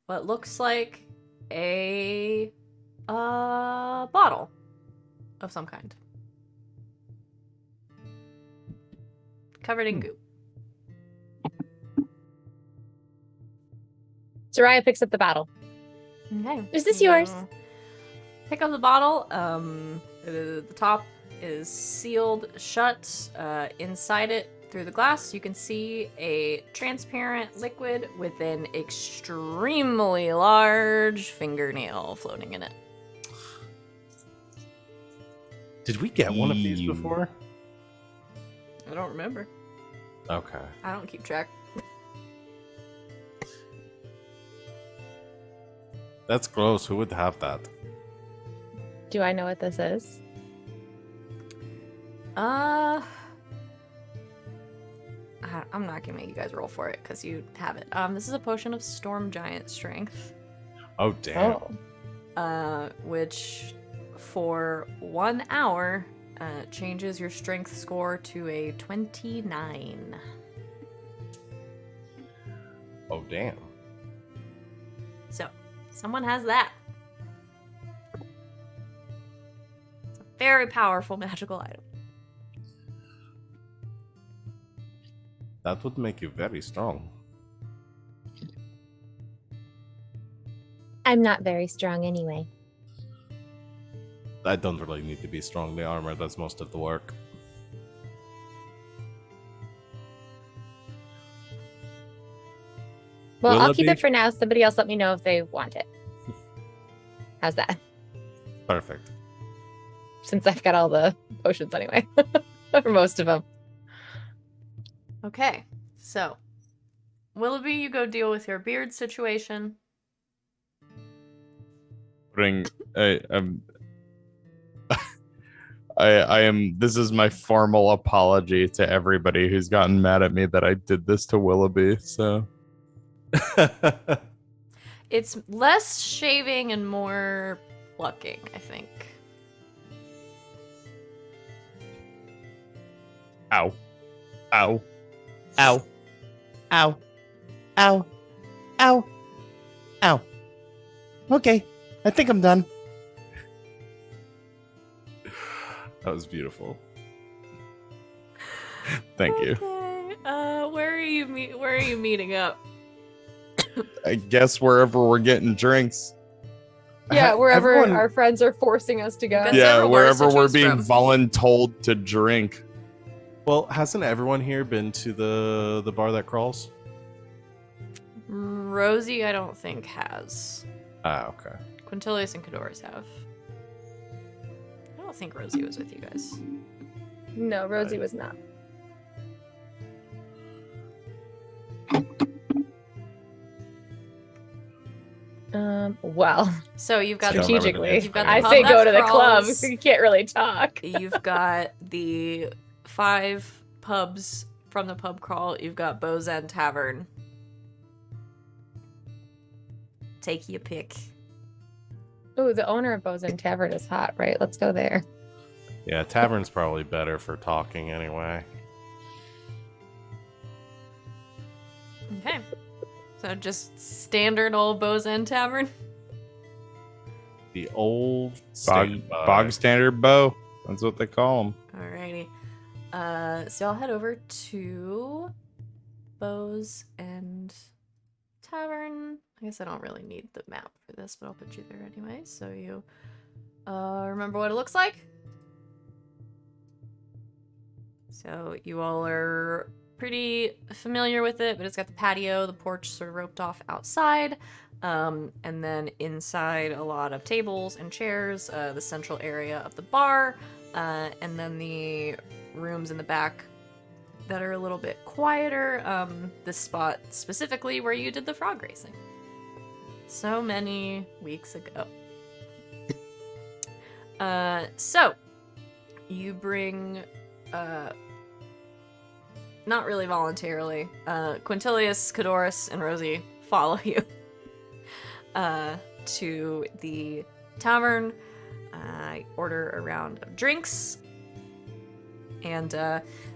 what looks like a bottle of some kind, covered in goo. Sereia picks up the bottle. Okay. Is this yours? Pick up the bottle. The top is sealed shut. Inside it, through the glass, you can see a transparent liquid with an extremely large fingernail floating in it. Did we get one of these Ew. before? I don't remember. Okay. I don't keep track. That's gross. Who would have that? Do I know what this is? I'm not gonna make you guys roll for it because you have it. This is a potion of Storm Giant Strength. Oh, damn. Which for 1 hour changes your strength score to a 29. Oh, damn. So, someone has that. It's a very powerful magical item. That would make you very strong. I'm not very strong anyway. I don't really need to be strong. The armor does most of the work. Well, I'll keep Willoughby? it for now. Somebody else let me know if they want it. How's that? Perfect. Since I've got all the potions anyway. Or most of them. Okay, so Willoughby, you go deal with your beard situation. putting I am this is my formal apology to everybody who's gotten mad at me that I did this to Willoughby. So It's less shaving and more plucking, I think. ow. Ow. Ow. Ow. Ow. Ow. Ow. Okay. I think I'm done. That was beautiful. Thank you. Okay. Where are you meeting up? I guess wherever we're getting drinks. Yeah, wherever Everyone- our friends are forcing us to go. That's Yeah, everywhere wherever to we're choose being from. voluntold to drink. Well, hasn't everyone here been to the bar that crawls? Rosie, I don't think has. Ah, okay. Quintilius and Cadorus have. I don't think Rosie was with you guys. No, Rosie was not. Well, So you've got strategically, you've got the I pub say that go to the club. crawls. You can't really talk. You've got the 5 pubs from the pub crawl. You've got Beau's End Tavern. Take your pick. Oh, the owner of Bosun Tavern is hot, right? Let's go there. Yeah, tavern's probably better for talking anyway. Okay. So just standard old Beau's End Tavern. The old Bog, state bog standard bow. That's what they call them. Alrighty. So I'll head over to Beau's End Tavern. I guess I don't really need the map for this, but I'll put you there anyway, so you remember what it looks like. So you all are pretty familiar with it, but it's got the patio, the porch sort of roped off outside, and then inside a lot of tables and chairs, the central area of the bar, and then the rooms in the back that are a little bit quieter. This spot specifically where you did the frog racing so many weeks ago. So you bring not really voluntarily, Quintilius, Cadorus, and Rosie follow you to the tavern. Order a round of drinks, and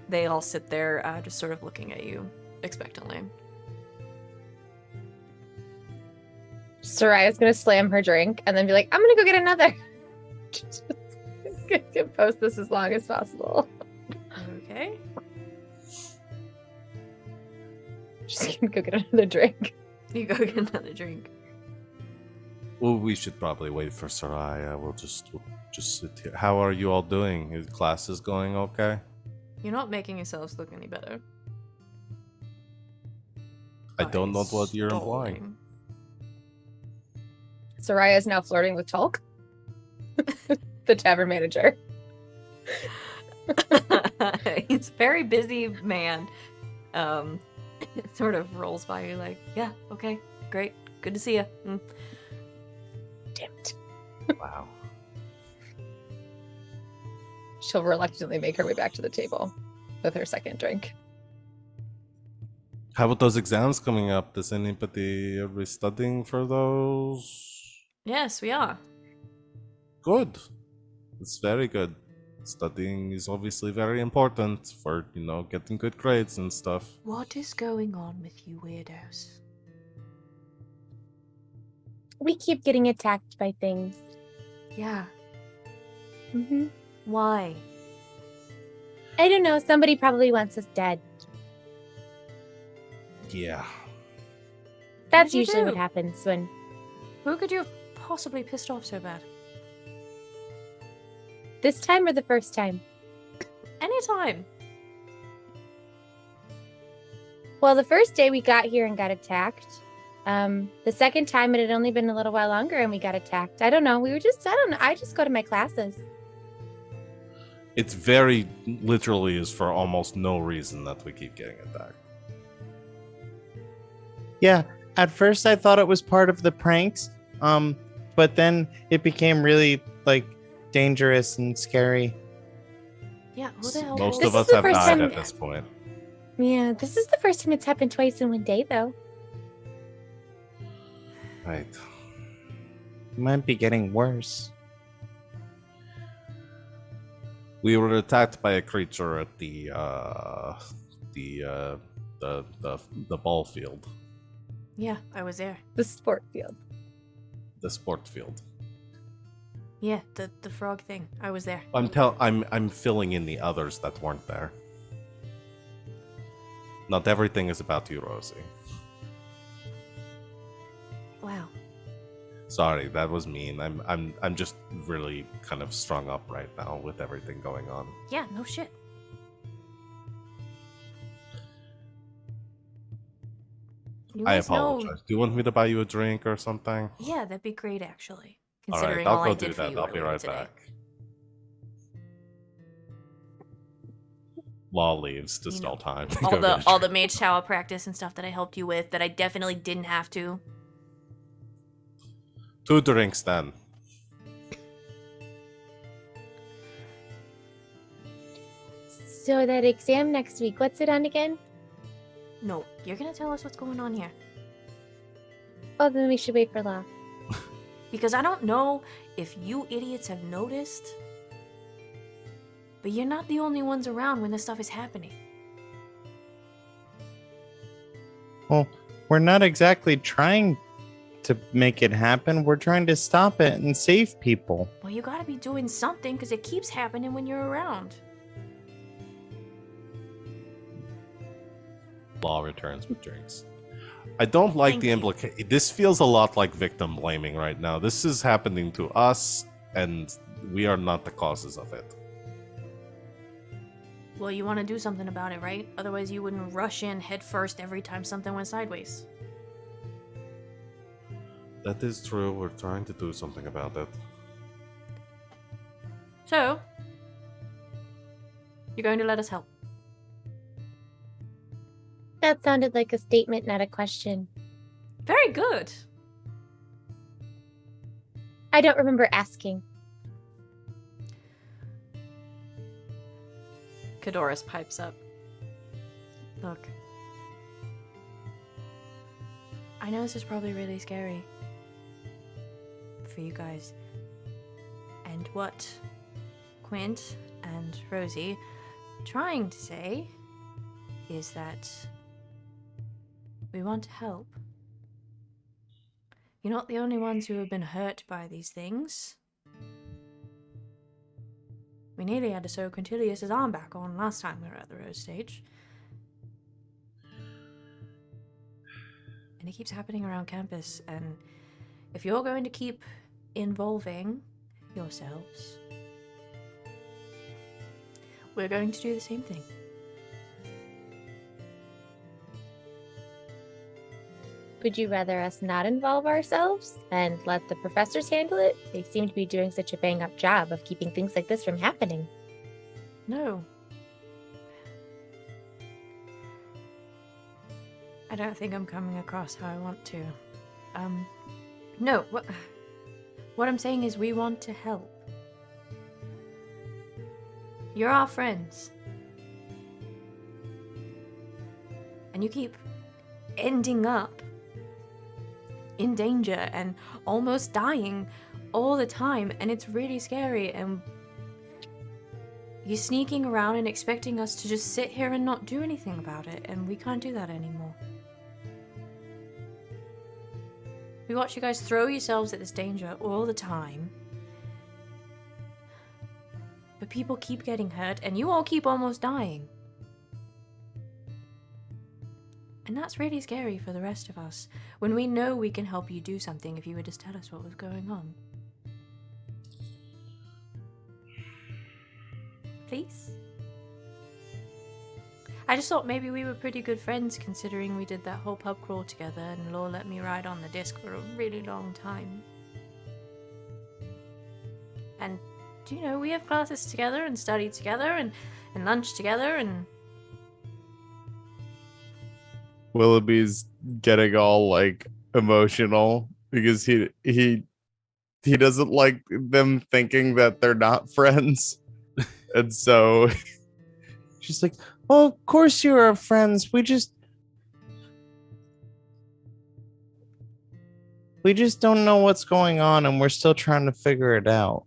they all sit there just sort of looking at you expectantly. Sereia's gonna slam her drink and then be like, I'm gonna go get another. Post this as long as possible. Okay. Just gonna go get another drink. You go get another drink. Well, we should probably wait for Sereia. We'll just sit here. How are you all doing? Is classes going okay? You're not making yourselves look any better. I don't know what you're implying. Sereia is now flirting with Tulk, the tavern manager. He's a very busy man. Sort of rolls by you like, yeah, okay, great, good to see you. Damn it. Wow. She'll reluctantly make her way back to the table with her second drink. How about those exams coming up? Does anybody be studying for those? Yes, we are. Good. It's very good. Studying is obviously very important for, getting good grades and stuff. What is going on with you weirdos? We keep getting attacked by things. Yeah, Mm-hmm. why? I don't know. Somebody probably wants us dead. Yeah. That's you usually do? what happens when Who could you have possibly pissed off so bad? this time or the first time. Anytime. Well, the first day we got here and got attacked. The second time it had only been a little while longer and we got attacked. I don't know. I don't know. I just go to my classes. It's very literally is for almost no reason that we keep getting attacked. Yeah, at first I thought it was part of the pranks. but then it became really like dangerous and scary. Yeah, who the hell? Most This of is us the have first died time- at this point. Yeah, this is the first time it's happened twice in one day, though. Right. It might be getting worse. We were attacked by a creature at the ball field, Yeah, I was there. The sport field. the sport field. Yeah, the frog thing. I was there. I'm filling in the others that weren't there. Not everything is about you, Rosie. Wow. Sorry, that was mean. I'm just really kind of strung up right now with everything going on. Yeah, no shit. You I guys know- apologize. Do you want me to buy you a drink or something? Yeah, that'd be great, actually. All right, Considering I'll all go I do did for that. you I'll be earlier right today. back. Law leaves to You stall know, time. all Go the get a all drink. the mage tower practice and stuff that I helped you with that I definitely didn't have to. 2 drinks then. So that exam next week, what's it on again? No, you're gonna tell us what's going on here. Oh, then we should wait for law. Because I don't know if you idiots have noticed, but you're not the only ones around when this stuff is happening. Well, we're not exactly trying to make it happen. We're trying to stop it and save people. Well, you gotta be doing something because it keeps happening when you're around. Law returns with drinks. I don't like Thank the you. implication. This feels a lot like victim blaming right now. This is happening to us, and we are not the causes of it. Well, you want to do something about it, right? Otherwise, you wouldn't rush in head first every time something went sideways. That is true. We're trying to do something about it. So, you're going to let us help. That sounded like a statement, not a question. Very good. I don't remember asking. Cadoris pipes up. Look. I know this is probably really scary for you guys. And what Quint and Rosie are trying to say is that we want to help. You're not the only ones who have been hurt by these things. We nearly had to sew Quintilius' arm back on last time we were at the rose stage. And it keeps happening around campus, and if you're going to keep involving yourselves, we're going to do the same thing. Would you rather us not involve ourselves and let the professors handle it? They seem to be doing such a bang-up job of keeping things like this from happening. No. I don't think I'm coming across how I want to. No, what I'm saying is we want to help. You're our friends. And you keep ending up in danger and almost dying all the time, and it's really scary, and you're sneaking around and expecting us to just sit here and not do anything about it, and we can't do that anymore. We watch you guys throw yourselves at this danger all the time, but people keep getting hurt, and you all keep almost dying. And that's really scary for the rest of us, when we know we can help you do something if you would just tell us what was going on. Please? I just thought maybe we were pretty good friends considering we did that whole pub crawl together and Law let me ride on the disc for a really long time. And, you know, we have classes together and study together and lunch together and... Willoughby's getting all like emotional because he he doesn't like them thinking that they're not friends. And so she's like, "Oh, of course you are friends. We just don't know what's going on, and we're still trying to figure it out."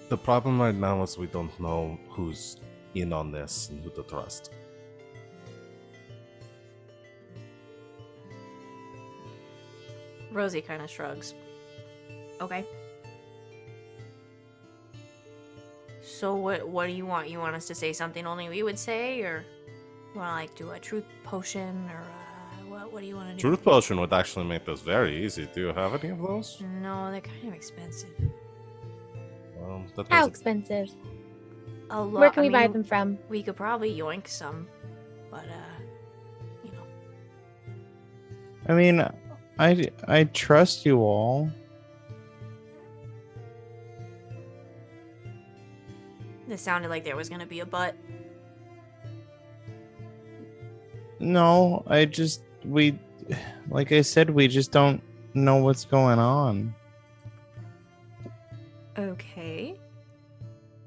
The problem right now is we don't know who's in on this and who to trust. Rosie kind of shrugs. Okay. So what do you want? You want us to say something only we would say, or you want to like do a truth potion, or what do you want to do? Truth potion would actually make this very easy. Do you have any of those? No, they're kind of expensive. Well, that How doesn't- expensive? A lot. Where can we I buy mean, them from? We could probably yoink some, but you know. I mean, I trust you all. This sounded like there was gonna be a but. No, like I said, we just don't know what's going on. Okay.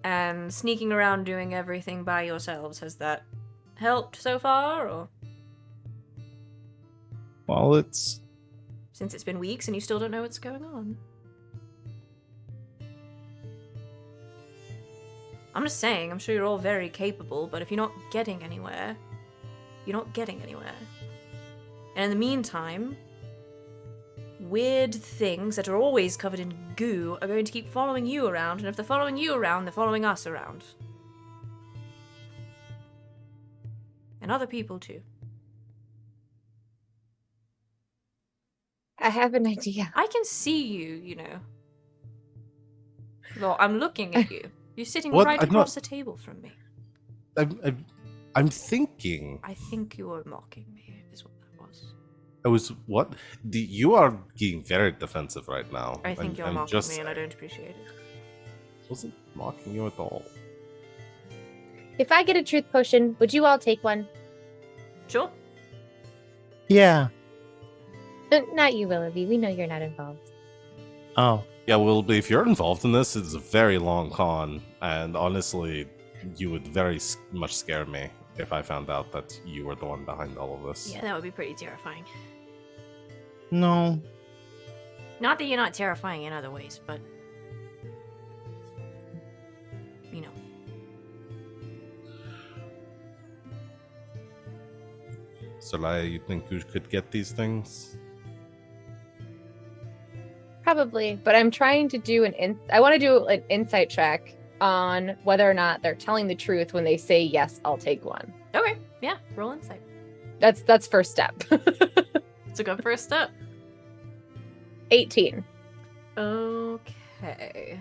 And sneaking around doing everything by yourselves, has that helped so far, or Well, it's since it's been weeks and you still don't know what's going on? I'm just saying, I'm sure you're all very capable, but if you're not getting anywhere, you're not getting anywhere. And in the meantime, weird things that are always covered in goo are going to keep following you around, and if they're following you around, they're following us around. And other people too. I have an idea. I can see you, you know. Well, I'm looking at you. You're sitting What? right I'm across not- the table from me. I'm thinking. I think you were mocking me, is what that was. I was what? You are getting very defensive right now. I think you're I'm mocking just me and I saying. don't appreciate it. I wasn't mocking you at all. If I get a truth potion, would you all take one? Sure. yeah. Not you, Willoughby. We know you're not involved. Oh, Yeah, Willoughby, if you're involved in this, it's a very long con, and honestly, you would very much scare me if I found out that you were the one behind all of this. Yeah, that would be pretty terrifying. no. Not that you're not terrifying in other ways, but you know. Sereia, you think you could get these things? Probably, but I'm trying to do I want to do an insight check on whether or not they're telling the truth when they say yes, I'll take one. Okay, yeah, roll insight. That's first step. It's a good first step. 18. Okay.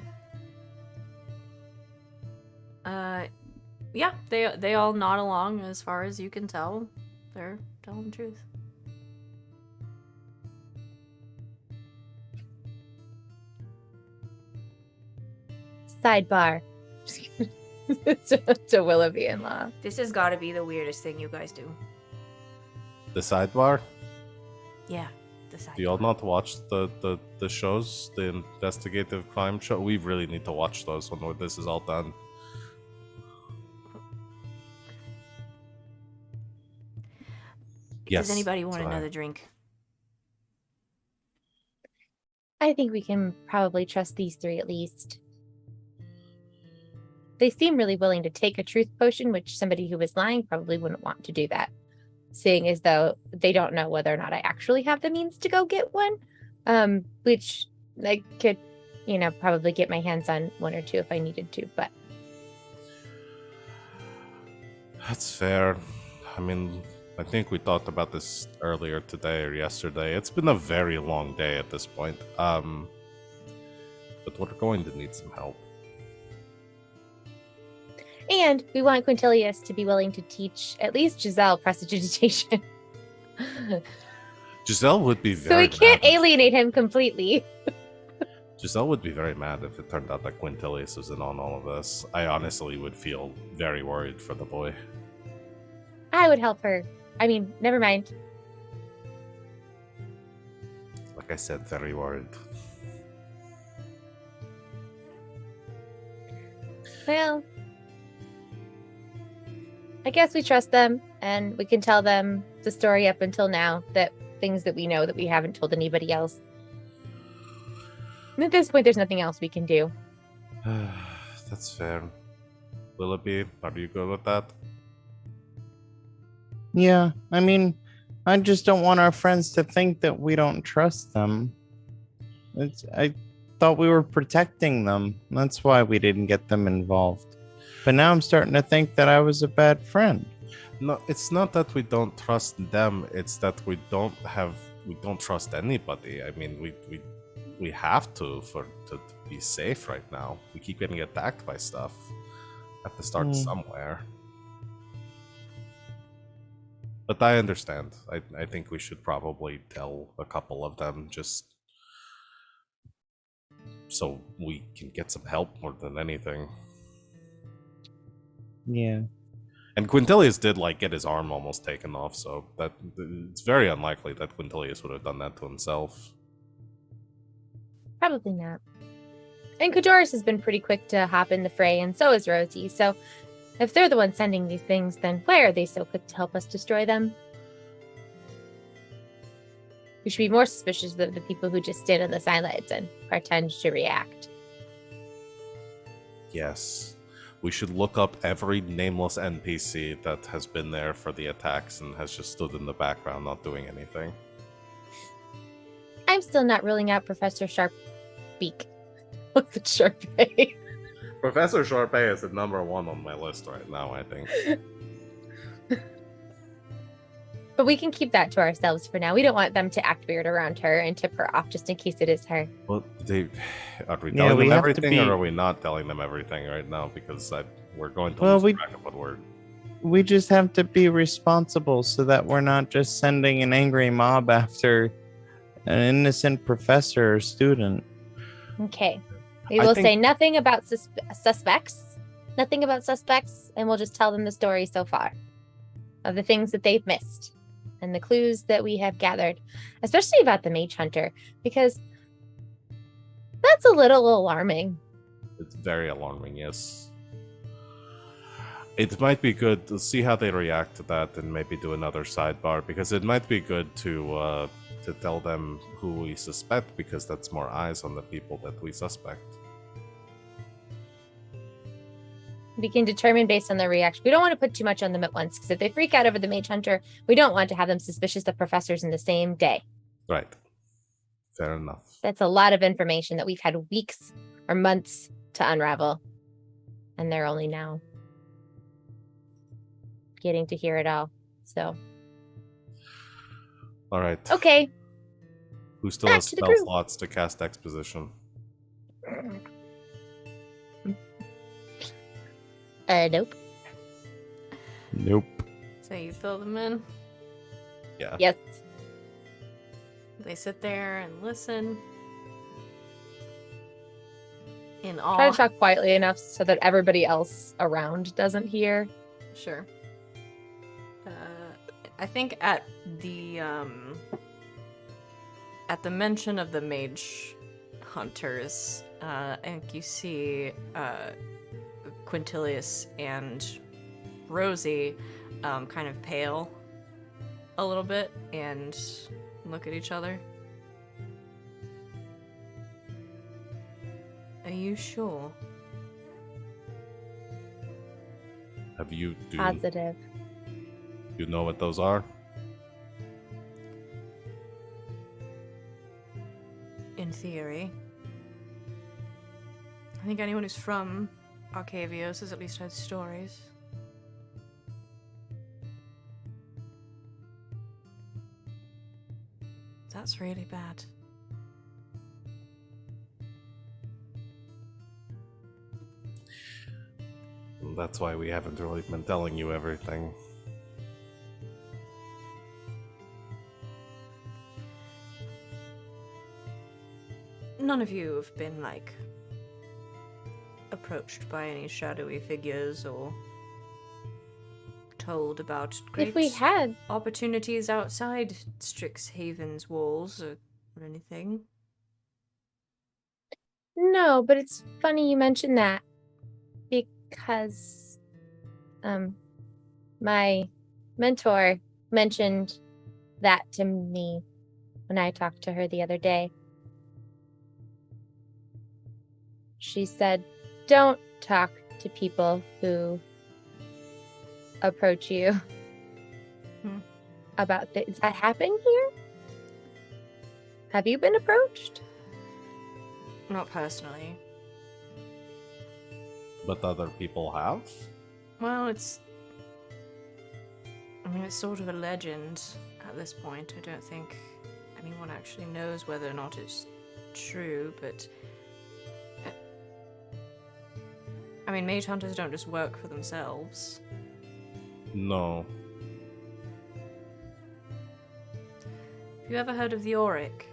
Yeah, they all nod along as far as you can tell. They're telling the truth. Sidebar. to Willoughby in law. This has got to be the weirdest thing you guys do. The sidebar? Yeah, the side. Do y'all not watch the shows, the investigative crime show? We really need to watch those when this is all done. Yes. Does anybody want Sereia. another drink? I think we can probably trust these three at least. They seem really willing to take a truth potion, which somebody who was lying probably wouldn't want to do that, seeing as though they don't know whether or not I actually have the means to go get one, which I could, probably get my hands on one or two if I needed to, but That's fair. I mean, I think we talked about this earlier today or yesterday. It's been a very long day at this point. But we're going to need some help. and we want Quintilius to be willing to teach at least Giselle prestidigitation. Giselle would be So very we can't mad. alienate him completely. Giselle would be very mad if it turned out that Quintilius was in on all of this. I honestly would feel very worried for the boy. I would help her. I mean, never mind. Like I said, very worried. Well, I guess we trust them, and we can tell them the story up until now, that things that we know that we haven't told anybody else. And at this point, there's nothing else we can do. That's fair. Willoughby, are you good with that? Yeah, I mean, I just don't want our friends to think that we don't trust them. I thought we were protecting them. That's why we didn't get them involved. But now I'm starting to think that I was a bad friend. No, it's not that we don't trust them. It's that we don't trust anybody. I mean, we have to be safe right now. We keep getting attacked by stuff. Have to start somewhere. But I understand. I think we should probably tell a couple of them just so we can get some help more than anything. Yeah. And Quintilius did get his arm almost taken off, so that it's very unlikely that Quintilius would have done that to himself. Probably not. And Kadoris has been pretty quick to hop in the fray, and so is Rosie. So if they're the ones sending these things, then why are they so quick to help us destroy them? We should be more suspicious of the people who just stand on the sidelines and pretend to react. Yes. We should look up every nameless NPC that has been there for the attacks and has just stood in the background not doing anything. I'm still not ruling out Professor Sharpbeak. What's it, Sharpay? Professor Sharpay is the number one on my list right now, I think. But we can keep that to ourselves for now. We don't want them to act weird around her and tip her off just in case it is her. Well, are we Yeah, telling we them have to everything, be- or are we not telling them everything right now? Because we're going to Well, lose we- track of what we're... We just have to be responsible so that we're not just sending an angry mob after an innocent professor or student. Okay. We I will think- say nothing about suspects. Nothing about suspects, and we'll just tell them the story so far of the things that they've missed and the clues that we have gathered, especially about the mage hunter, because that's a little alarming. It's very alarming, yes. It might be good to see how they react to that and maybe do another sidebar, because it might be good to tell them who we suspect, because that's more eyes on the people that we suspect. We can determine based on their reaction. We don't want to put too much on them at once, because if they freak out over the mage hunter, we don't want to have them suspicious of professors in the same day. Right. Fair enough. That's a lot of information that we've had weeks or months to unravel, and they're only now getting to hear it all. So, All right. okay. Who still Back has to the spell crew. slots to cast exposition? Nope. Nope. So you fill them in. Yeah. Yes. They sit there and listen. In Try awe. to talk quietly enough so that everybody else around doesn't hear. Sure. I think at the mention of the mage hunters, I think you see Quintilius and Rosie kind of pale a little bit and look at each other. Are you sure? Have you Positive. you know what those are? In theory. I think anyone who's from Arcavios has at least heard stories. That's really bad. That's why we haven't really been telling you everything. None of you have been, like, approached by any shadowy figures or told about great If we had, opportunities outside Strixhaven's walls, or or anything. No, but it's funny you mentioned that because my mentor mentioned that to me when I talked to her the other day. She said, don't talk to people who approach you about things. Does that happen here? Have you been approached? Not personally. But other people have? Well, it's sort of a legend at this point. I don't think anyone actually knows whether or not it's true, but mage hunters don't just work for themselves. No. Have you ever heard of the Auric?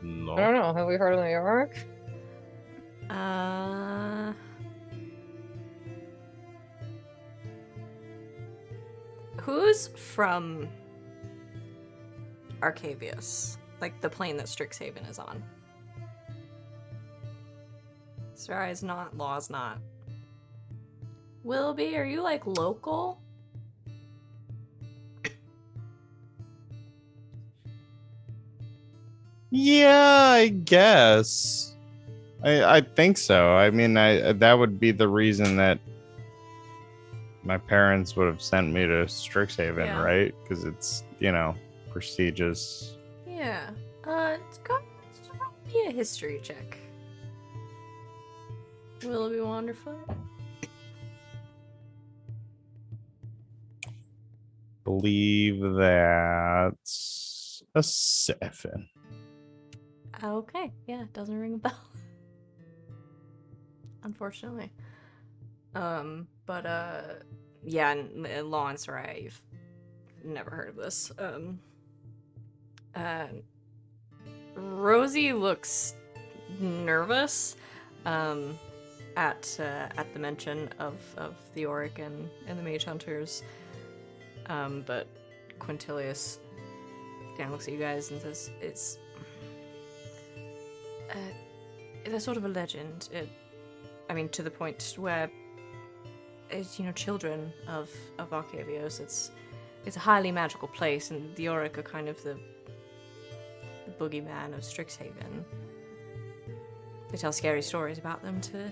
No. I don't know. Have we heard of New York? Who's from Arcavius? Like the plane that Strixhaven is on. Seraia's not, Law's not. Willoughby, are you like local? Yeah, I guess. I think so. I mean, that would be the reason that my parents would have sent me to Strixhaven, Yeah. right? Because it's, prestigious. Yeah. It's got to be a history check. Willoughby Wanderfoot. Believe that's a 7. Okay, yeah, it doesn't ring a bell. Unfortunately. Yeah, and Law and Sereia, you've never heard of this. Rosie looks nervous, at the mention of the Auric and the Mage Hunters. But Quintilius looks at you guys and says, it's sort of a legend. To the point where it's, children of Arcavios. It's a highly magical place, and the Auric are kind of the boogeyman of Strixhaven. They tell scary stories about them to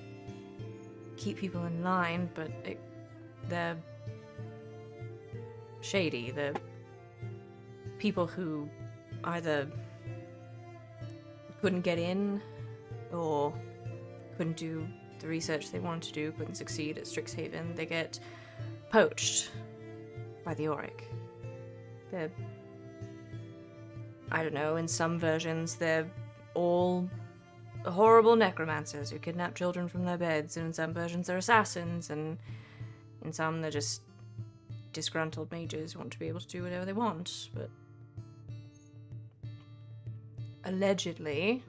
keep people in line, but they're shady. They're people who either couldn't get in or couldn't do the research they wanted to do, couldn't succeed at Strixhaven. They get poached by the Auric. They're, I don't know, in some versions they're all horrible necromancers who kidnap children from their beds, and in some versions they're assassins, and in some they're just disgruntled mages who want to be able to do whatever they want. But allegedly,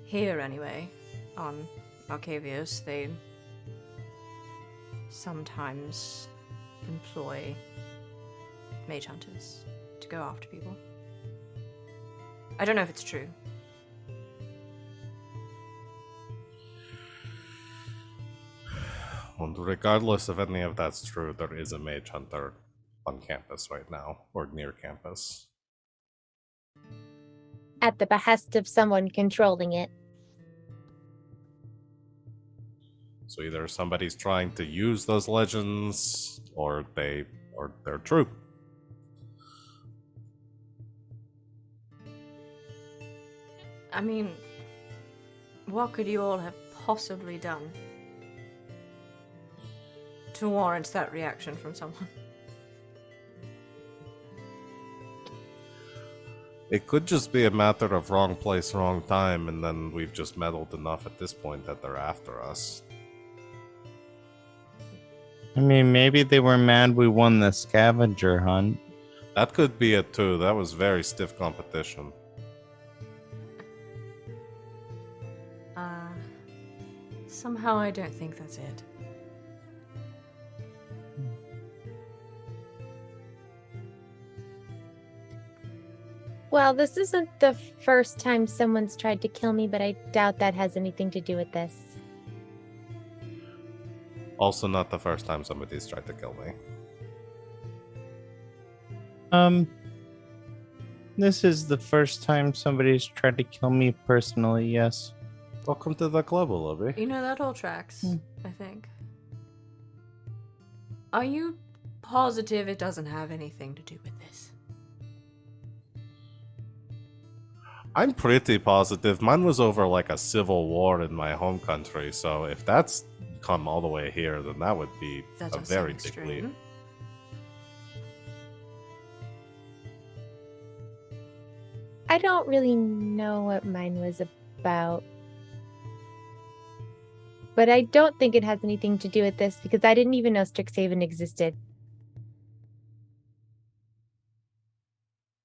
here anyway, on Arcavios, they sometimes employ mage hunters to go after people. I don't know if it's true. Well, regardless if any of that's true, there is a mage hunter on campus right now, or near campus. At the behest of someone controlling it. So either somebody's trying to use those legends, or they're true. What could you all have possibly done to warrant that reaction from someone? It could just be a matter of wrong place, wrong time, and then we've just meddled enough at this point that they're after us. Maybe they were mad we won the scavenger hunt. That could be it too. That was very stiff competition. Somehow I don't think that's it. Well, this isn't the first time someone's tried to kill me, but I doubt that has anything to do with this. Also, not the first time somebody's tried to kill me. This is the first time somebody's tried to kill me personally, yes. Welcome to the club, Willoughby. You know, that all tracks, I think. Are you positive it doesn't have anything to do with this? I'm pretty positive. Mine was over like a civil war in my home country, so if that's come all the way here, then that would be That a does very seem big leap. extreme. I don't really know what mine was about. But I don't think it has anything to do with this because I didn't even know Strixhaven existed.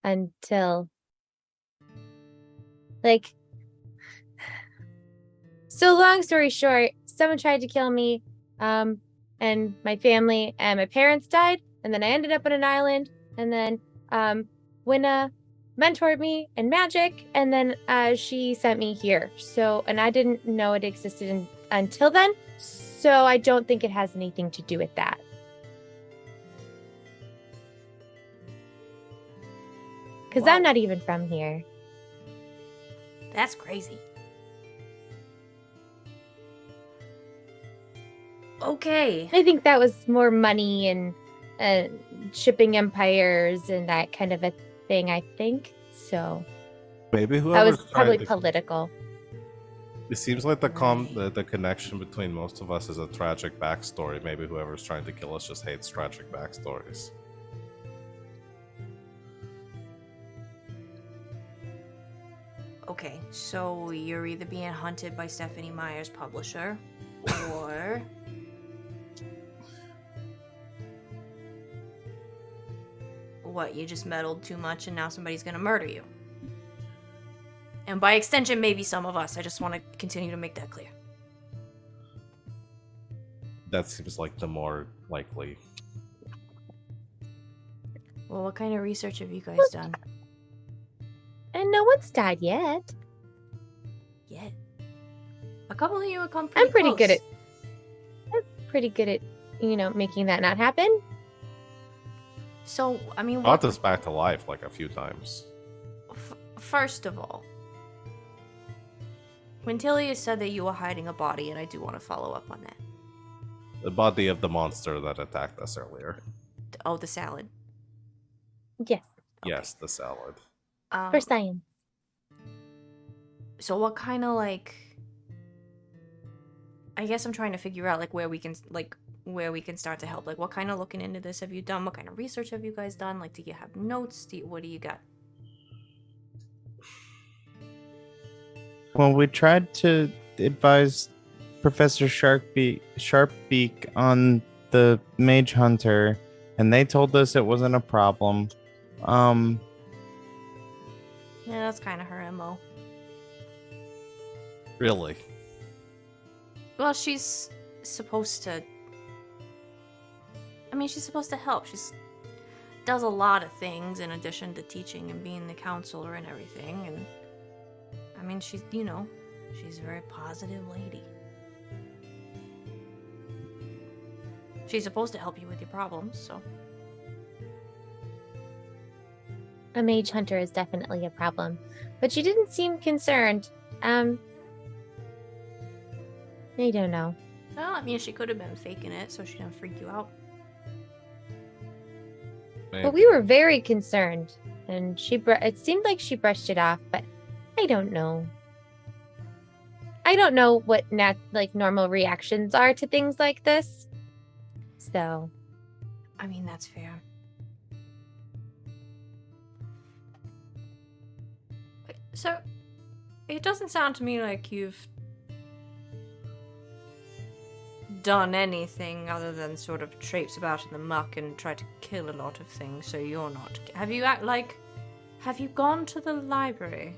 Until... So long story short, someone tried to kill me, and my family, and my parents died, and then I ended up on an island, and then, Winna mentored me in magic, and then she sent me here. So, and I didn't know it existed until then, so I don't think it has anything to do with that. Because Wow. I'm not even from here. That's crazy. Okay. I think that was more money and shipping empires and that kind of a thing, I think. So Maybe that whoever's was probably trying to... political. It seems like Right. the connection between most of us is a tragic backstory. Maybe whoever's trying to kill us just hates tragic backstories. Okay, so you're either being hunted by Stephanie Meyer's publisher, or... What, you just meddled too much and now somebody's gonna murder you? And by extension, maybe some of us. I just want to continue to make that clear. That seems like the more likely. Well, what kind of research have you guys done? And no one's died yet. Yet. A couple of you have come pretty I'm pretty good close. at making that not happen. So, I mean, Brought us back to life like a few times. First of all, Quintilius said that you were hiding a body, and I do want to follow up on that. The body of the monster that attacked us earlier. Oh, the salad. Yes, Okay. Yes, the salad. for science. So what kind of I guess I'm trying to figure out where we can start to help. What kind of looking into this have you done? What kind of research have you guys done? Do you have notes? What do you got? Well, we tried to advise Professor Sharpbeak on the Mage Hunter, and they told us it wasn't a problem. Yeah, that's kind of her MO. Really? Well, she's supposed to... she's supposed to help. Does a lot of things in addition to teaching and being the counselor and everything. And, she's, she's a very positive lady. She's supposed to help you with your problems, so... A mage hunter is definitely a problem, but she didn't seem concerned. I don't know. Well, she could have been faking it so she didn't freak you out. But we were very concerned, and it seemed like she brushed it off, but I don't know. I don't know what normal reactions are to things like this. So, That's fair. So, it doesn't sound to me like you've done anything other than sort of traipse about in the muck and try to kill a lot of things, so you're not... Have you gone to the library?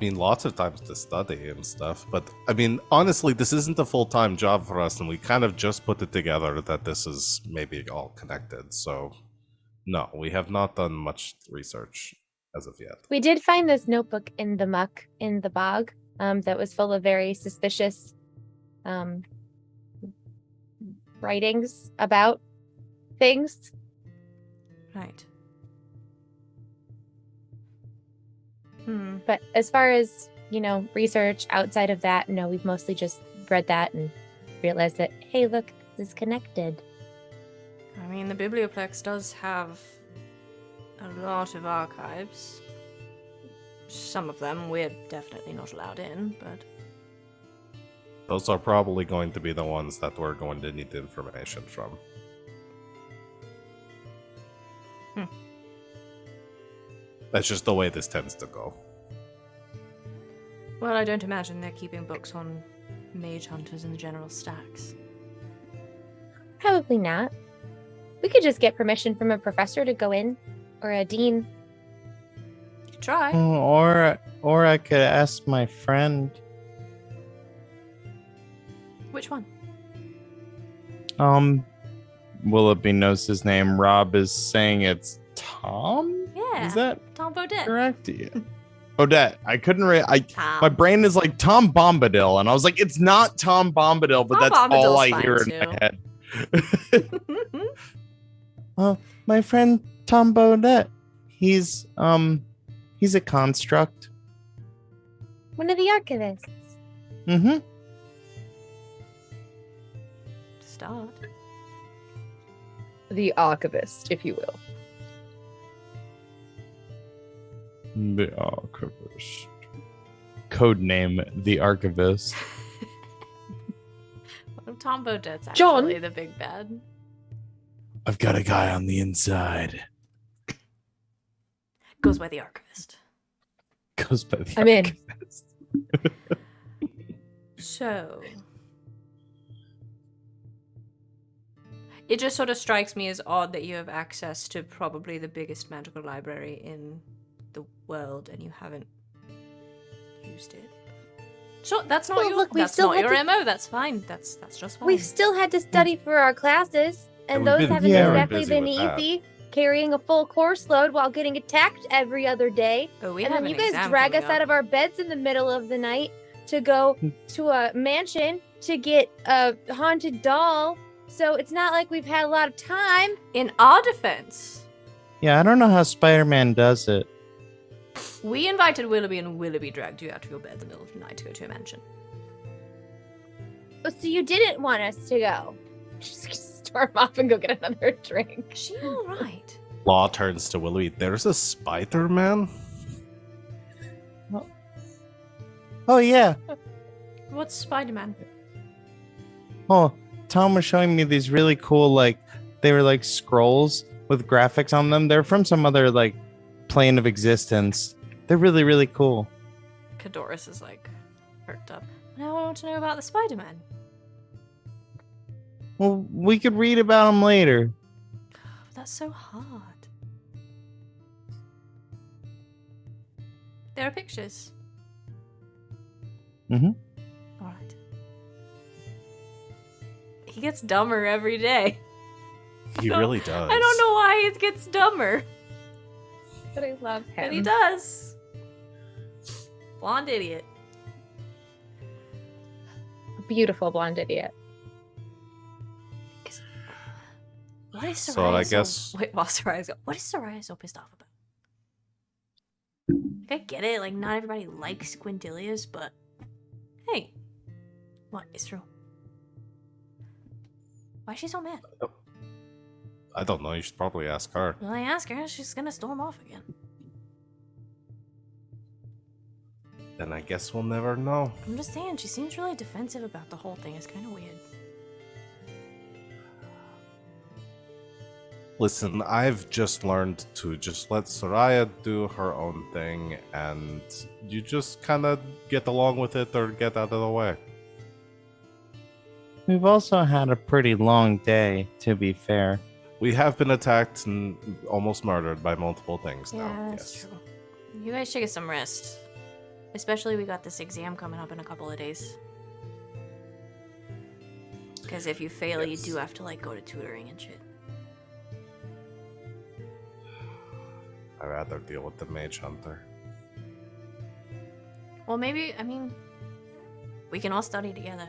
Lots of times to study and stuff, but honestly, this isn't a full-time job for us, and we kind of just put it together that this is maybe all connected, so No, we have not done much research as of yet. We did find this notebook in the muck in the bog that was full of very suspicious writings about things. Right. But as far as, research outside of that, no, we've mostly just read that and realized that, hey, look, this is connected. I mean, the Biblioplex does have a lot of archives. Some of them we're definitely not allowed in, but... Those are probably going to be the ones that we're going to need the information from. That's just the way this tends to go. Well, I don't imagine they're keeping books on mage hunters in the general stacks. Probably not. We could just get permission from a professor to go in, or a dean. You could try. Or I could ask my friend. Which one? Willoughby knows his name. Rob is saying it's Tom? Yeah. Is that Tom Baudet. correct? Yeah. Odette. I couldn't Tom. my brain is like Tom Bombadil, and I was like, it's not Tom Bombadil, but Tom that's all Bombadil's I hear fine, in my head. My friend Tom Baudet. He's a construct. One of the archivists. Mm-hmm. Start. The archivist, if you will. The archivist. Codename the archivist. Well, Tom Baudet's John? actually the big bad. I've got a guy on the inside. Goes by the archivist. Goes by the I'm in. archivist. So... It just sort of strikes me as odd that you have access to probably the biggest magical library in the world and you haven't used it. Sure, that's not Well, your look, we've that's still not had your to- MO. That's fine. That's just fine. We've still had to study for our classes, and And we've those been haven't very exactly busy been with that. easy. Carrying a full course load while getting attacked every other day. Oh, we And have then you an guys exam drag us coming out up. of our beds in the middle of the night to go to a mansion to get a haunted doll. So it's not like we've had a lot of time. In our defense, Yeah, I don't know how Spider-Man does it. we invited Willoughby and Willoughby dragged you out of your bed in the middle of the night to go to a mansion. Oh, so you didn't want us to go. Just storm off and go get another drink. Is she alright? Law turns to Willoughby. There's a Spider-Man? Oh yeah. What's Spider-Man? Oh, Tom was showing me these really cool, they were like scrolls with graphics on them. They're from some other plane of existence. They're really, really cool. Cadoris is perked up. Now I want to know about the Spider-Man. Well, we could read about them later. That's so hard. There are pictures. Mhm. Alright. He gets dumber every day. He really does. I don't know why he gets dumber, But I love him. but he does. Blonde idiot. Beautiful blonde idiot. What is Sereia So I so- guess- Wait, while Sereia's go, what is Sereia so pissed off about? I get it, not everybody likes Quintilius, but hey, what is true? Why is she so mad? I don't know. You should probably ask her. Well, I ask her, she's gonna storm off again. Then I guess we'll never know. I'm just saying, she seems really defensive about the whole thing. It's kind of weird. Listen, I've just learned to just let Sereia do her own thing, and you just kind of get along with it or get out of the way. We've also had a pretty long day, to be fair. We have been attacked and almost murdered by multiple things now. Yeah, that's Yes. true. You guys should get some rest. Especially we got this exam coming up in a couple of days. Because if you fail, Yes. you do have to go to tutoring and shit. I'd rather deal with the mage hunter. Well, maybe, I mean, we can all study together.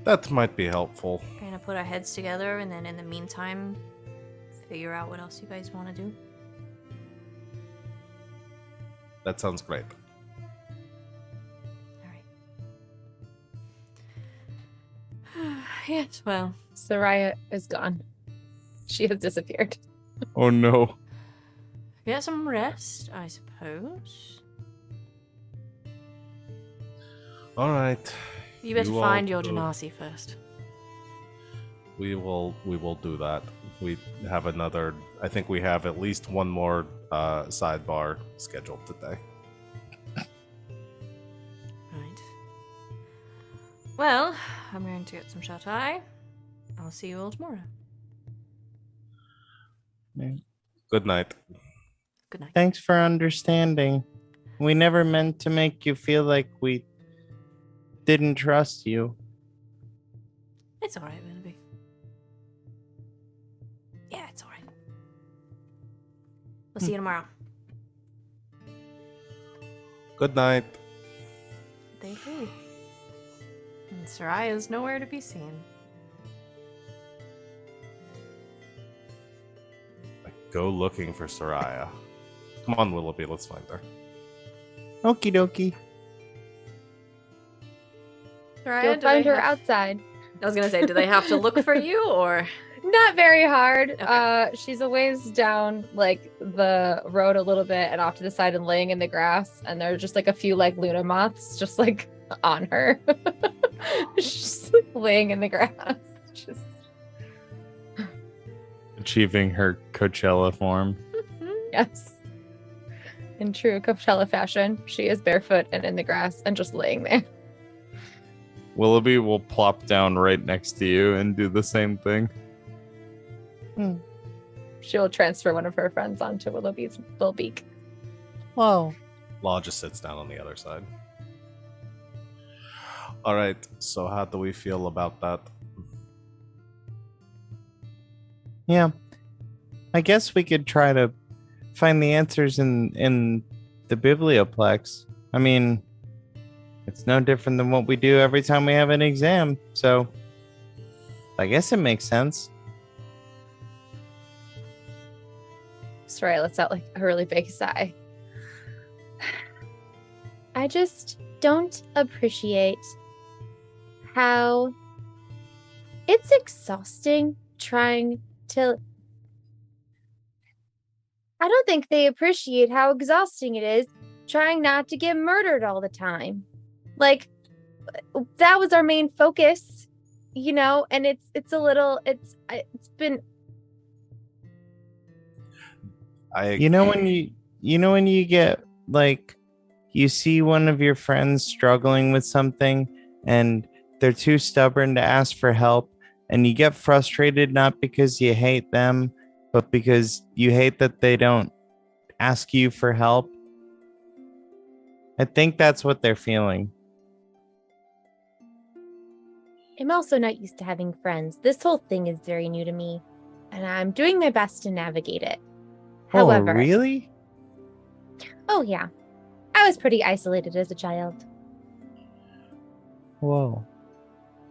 That might be helpful. Kind of put our heads together, and then in the meantime, figure out what else you guys want to do. That sounds great. All right. Yes, well, Sereia is gone. She has disappeared. Oh no. get some rest, I suppose. All right. You better You find all your go. Genasi first. We will do that. We have another. I think we have at least one more sidebar scheduled today. Right. Well, I'm going to get some shut-eye. I'll see you all tomorrow. Good night. Good night. Thanks for understanding. We never meant to make you feel like we didn't trust you. It's alright, Willoughby. Yeah, it's alright. We'll see you tomorrow. Good night. They do. And Sereia's nowhere to be seen. Go looking for Sereia. Come on, Willoughby. Let's find her. Okie dokie. Sereia, You'll do find they her have- outside. I was gonna say, do they have to look for you, or? Not very hard. Okay. She's a ways down like the road a little bit and off to the side and laying in the grass, and there are just like a few like Luna moths just like on her. She's just like laying in the grass. Just Achieving her Coachella form. yes. In true Coachella fashion, she is barefoot and in the grass and just laying there. Willoughby will plop down right next to you and do the same thing. She'll transfer one of her friends onto Willoughby's little beak. Whoa. Law just sits down on the other side. All right. So how do we feel about that? Yeah. I guess we could try to find the answers in the biblioplex. I mean, it's no different than what we do every time we have an exam, so I guess it makes sense. Sereia lets out like a really big sigh. I just don't appreciate how it's exhausting trying to. I don't think they appreciate how exhausting it is trying not to get murdered all the time. Like, that was our main focus, you know, and it's a little, it's been. You know when you get like you see one of your friends struggling with something and they're too stubborn to ask for help, and you get frustrated not because you hate them, but because you hate that they don't ask you for help. I think that's what they're feeling. I'm also not used to having friends. This whole thing is very new to me, and I'm doing my best to navigate it. However, Oh, really? Oh, yeah. I was pretty isolated as a child. Whoa.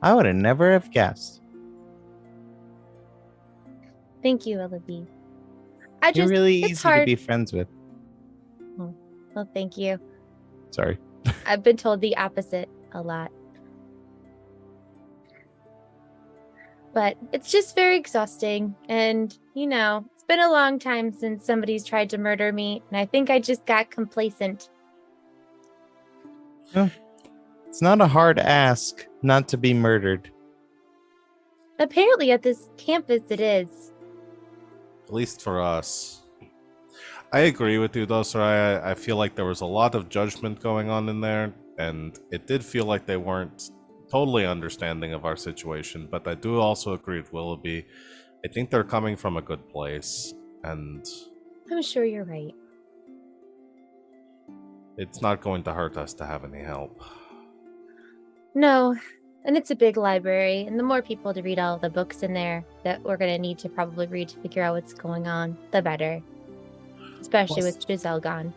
I would have never have guessed. Thank you, Willoughby. You're really it's easy hard. to be friends with. Well, thank you. Sorry. I've been told the opposite a lot. But it's just very exhausting. And, you know, it's been a long time since somebody's tried to murder me. And I think I just got complacent. It's not a hard ask not to be murdered. Apparently at this campus it is. At least for us. I agree with you though, Sereia. I feel like there was a lot of judgment going on in there, and it did feel like they weren't totally understanding of our situation, but I do also agree with Willoughby. I think they're coming from a good place, and I'm sure you're right. it's not going to hurt us to have any help. No, And it's a big library, and the more people to read all the books in there that we're going to need to probably read to figure out what's going on, the better. Especially Plus- with Giselle gone.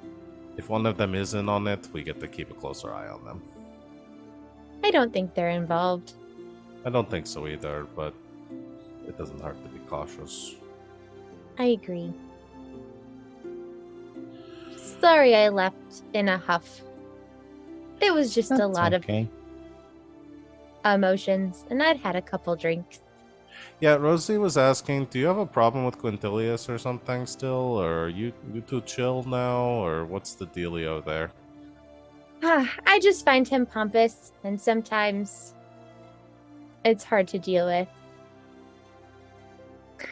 If one of them isn't on it, we get to keep a closer eye on them. I don't think they're involved. I don't think so either, but it doesn't hurt to be cautious. I agree. Sorry I left in a huff. It was just a lot of emotions, and I'd had a couple drinks. Yeah, Rosie was asking, do you have a problem with Quintilius or something still? Or are you too chill now? Or what's the dealio there? I just find him pompous, and sometimes it's hard to deal with.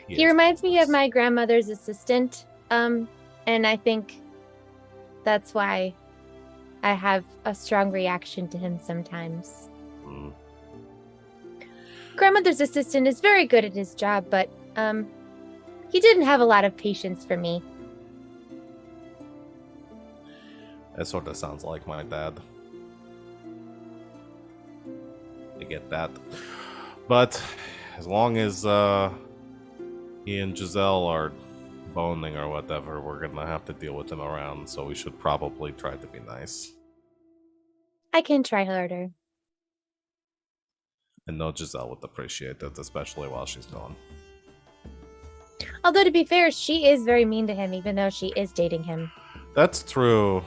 He reminds me of my grandmother's assistant, and I think that's why I have a strong reaction to him sometimes. Mm. Grandmother's assistant is very good at his job, but he didn't have a lot of patience for me. That sort of sounds like my dad. I get that. But as long as he and Giselle are boning or whatever, we're gonna have to deal with him around, so we should probably try to be nice. I can try harder. And know Giselle would appreciate it, especially while she's gone. Although, to be fair, she is very mean to him, even though she is dating him. That's true.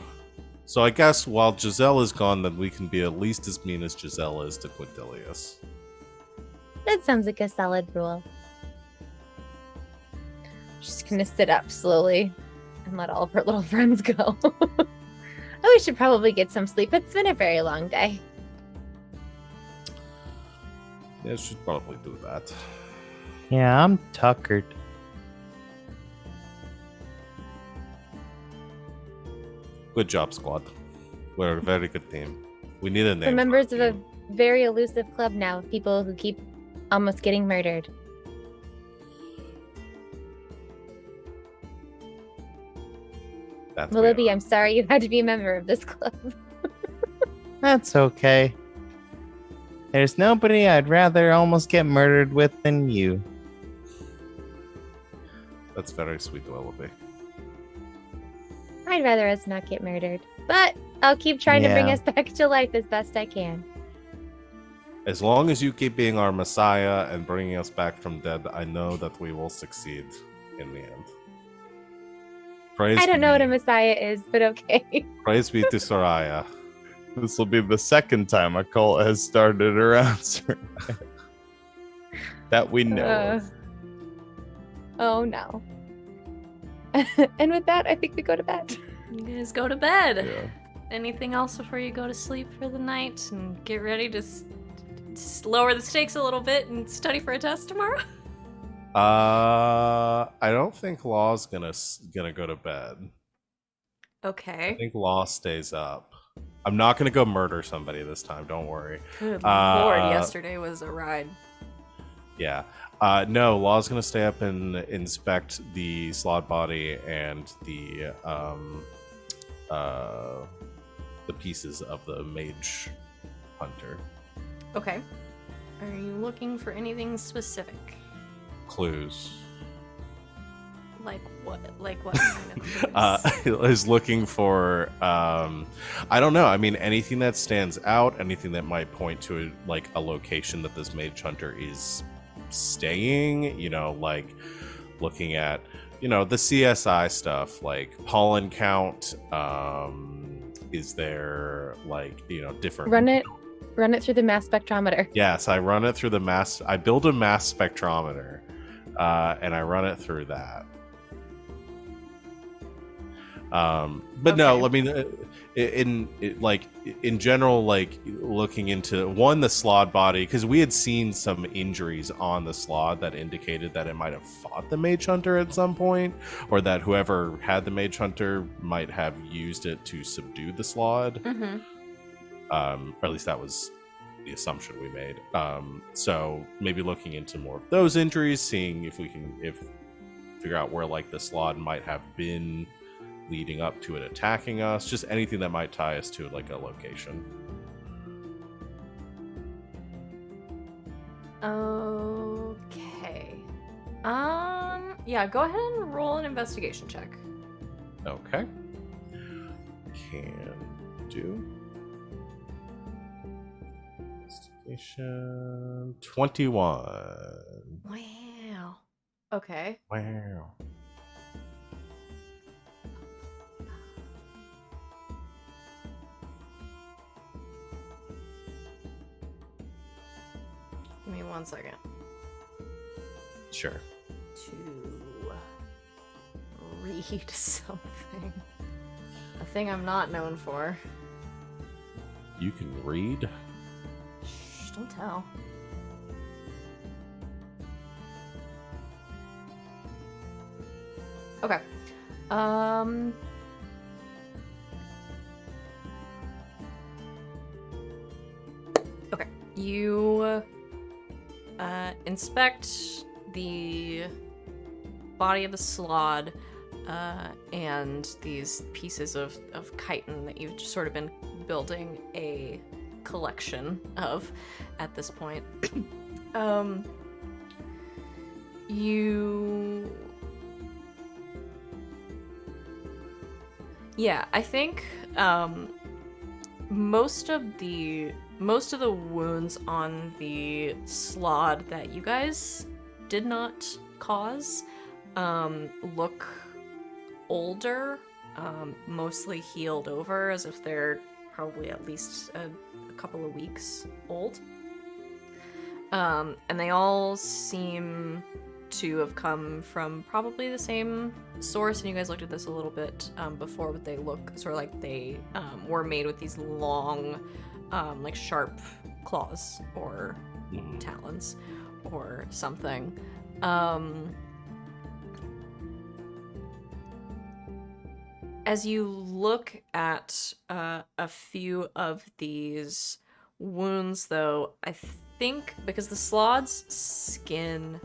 So I guess while Giselle is gone, then we can be at least as mean as Giselle is to Quintilius. That sounds like a solid rule. She's gonna sit up slowly and let all of her little friends go. Oh, we should probably get some sleep. It's been a very long day. Yeah, should probably do that. Yeah, I'm tuckered. Good job, squad. We're a very good team. We need a name. We're members of a very elusive club now, people who keep almost getting murdered. That's Willoughby, I'm sorry you had to be a member of this club. That's okay. There's nobody I'd rather almost get murdered with than you. That's very sweet, Willoughby. I'd rather us not get murdered, but I'll keep trying to bring Yeah. us back to life as best I can. As long as you keep being our messiah and bringing us back from dead, I know that we will succeed in the end. Praise I don't know be- what a messiah is, but okay. Praise be to Sereia. This will be the second time a cult has started around Sereia. That we know of. Oh no. And with that, I think we go to bed. You guys go to bed. Yeah. Anything else before you go to sleep for the night and get ready to lower the stakes a little bit and study for a test tomorrow? I don't think Law's gonna go to bed. I Okay. think Law stays up. I'm not gonna go murder somebody this time. Don't worry. Good Uh, lord, yesterday was a ride. Yeah. No, Law's gonna stay up and inspect the slot body and the pieces of the mage hunter. Okay. Are you looking for anything specific? Clues. Like what? Like what kind of clues? Is looking for I don't know. I mean, anything that stands out, anything that might point to a location that this mage hunter is staying, like looking at the CSI stuff, like pollen count, is there different Run it through the mass spectrometer. Yes, I run it through I build a mass spectrometer, and I run it through that. But no, I mean, in general, looking into the slod body, because we had seen some injuries on the slod that indicated that it might have fought the mage hunter at some point, or that whoever had the mage hunter might have used it to subdue the slod. Mm-hmm. Or at least that was the assumption we made. So maybe looking into more of those injuries, seeing if we can figure out where the slod might have been leading up to it attacking us, just anything that might tie us to a location. Okay. Yeah, go ahead and roll an investigation check. Okay. Can do. Investigation 21. Wow. Okay. Wow. Give me 1 second Sure. to read something. A thing I'm not known for. You can read? Shh, don't tell. Okay. Okay. You inspect the body of the slod and these pieces of chitin that you've just sort of been building a collection of at this point. Yeah, I think most of the wounds on the slod that you guys did not cause look older, mostly healed over, as if they're probably at least a couple of weeks old. And they all seem to have come from probably the same source, and you guys looked at this a little bit before, but they look sort of like they were made with these long, like sharp claws or talons or something. As you look at a few of these wounds, though, I think because the slod's skin,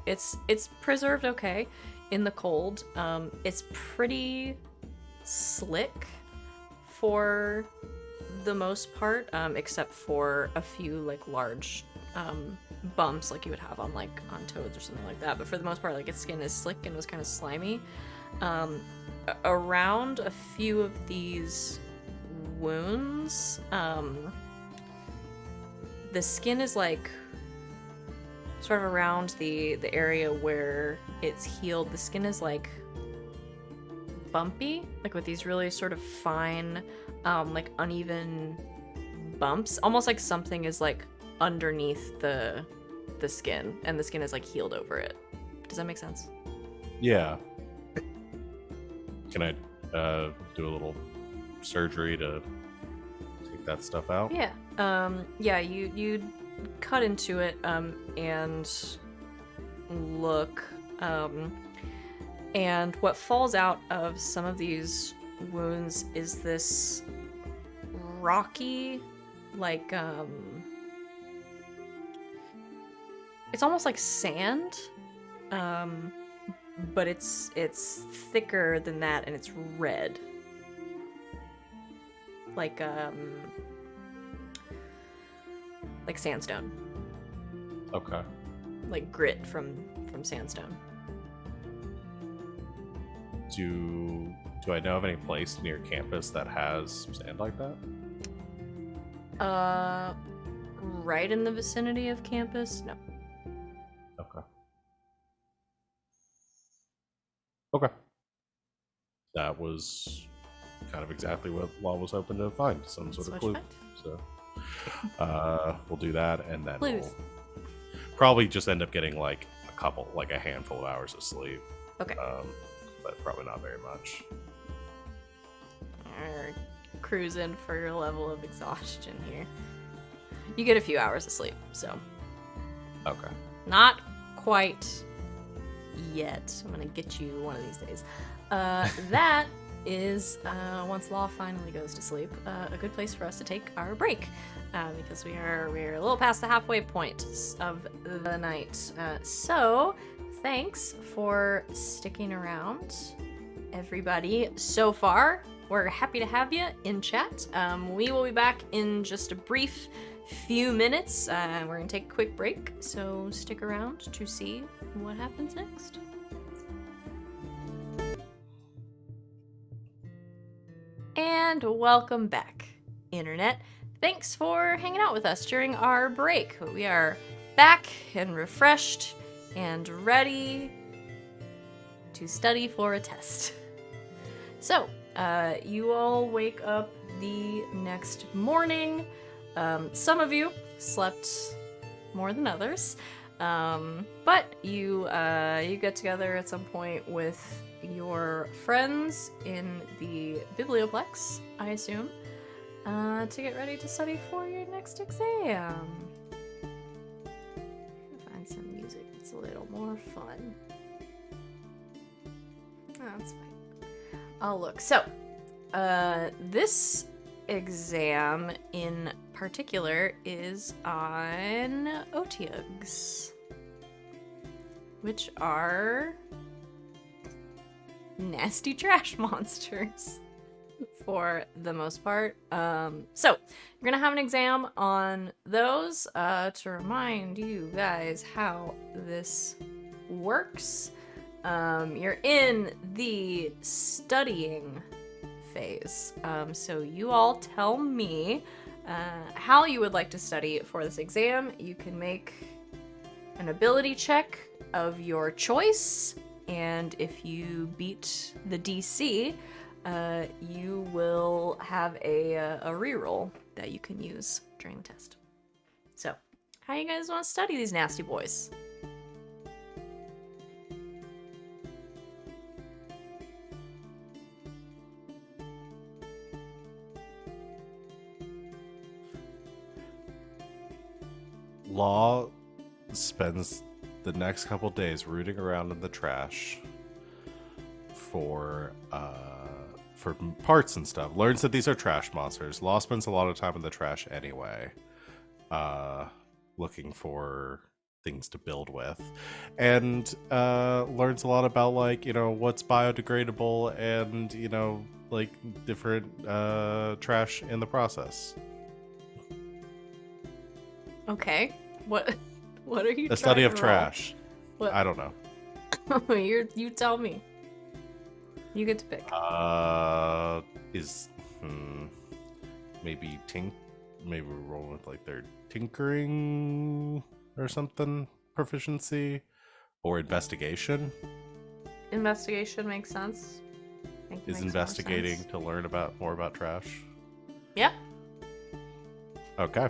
it's preserved okay in the cold. It's pretty slick for the most part, except for a few like large bumps like you would have on toads or something like that. But for the most part, like its skin is slick and was kind of slimy. Around a few of these wounds, the skin is like sort of around the area where it's healed. The skin is like bumpy, like with these really sort of fine, like uneven bumps, almost like something is like underneath the skin, and the skin is like healed over it. Does that make sense? Yeah. Can I do a little surgery to take that stuff out? Yeah. Yeah, you cut into it and look, and what falls out of some of these wounds is this rocky, like it's almost like sand, but it's thicker than that, and it's red, like sandstone. Okay. Like grit from sandstone. Do I know of any place near campus that has sand like that? Right in the vicinity of campus? No. Okay. Okay. That was kind of exactly what Law was hoping to find, some sort of clue. So we'll do that, and then we'll probably just end up getting like a handful of hours of sleep. Okay. But probably not very much. Cruising for your level of exhaustion here. You get a few hours of sleep, so. Okay. Not quite yet. I'm gonna get you one of these days. That is, once Law finally goes to sleep, a good place for us to take our break, because we're a little past the halfway point of the night. So, thanks for sticking around, everybody. So far, we're happy to have you in chat. We will be back in just a brief few minutes. We're going to take a quick break, so stick around to see what happens next. And welcome back, Internet. Thanks for hanging out with us during our break. We are back and refreshed and ready to study for a test. So, you all wake up the next morning. Some of you slept more than others, but you get together at some point with your friends in the biblioplex, I assume, to get ready to study for your next exam. Find some music that's a little more fun. Oh, that's fine. I'll look. So, this exam in particular is on Otyughs, which are nasty trash monsters for the most part. So you're gonna have an exam on those to remind you guys how this works. You're in the studying phase. So you all tell me how you would like to study for this exam. You can make an ability check of your choice, and if you beat the DC, you will have a reroll that you can use during the test. So, how you guys want to study these nasty boys? Law spends the next couple days rooting around in the trash for parts and stuff. Learns that these are trash monsters. Law spends a lot of time in the trash anyway, looking for things to build with, and learns a lot about, like, you know, what's biodegradable and, you know, like different trash in the process. Okay. What are you? A study of trying to roll? trash. What? I don't know. You tell me. You get to pick. Maybe maybe we're rolling with like their tinkering or something proficiency, or investigation. Investigation makes sense. Is investigating to learn more about trash? Yeah. Okay.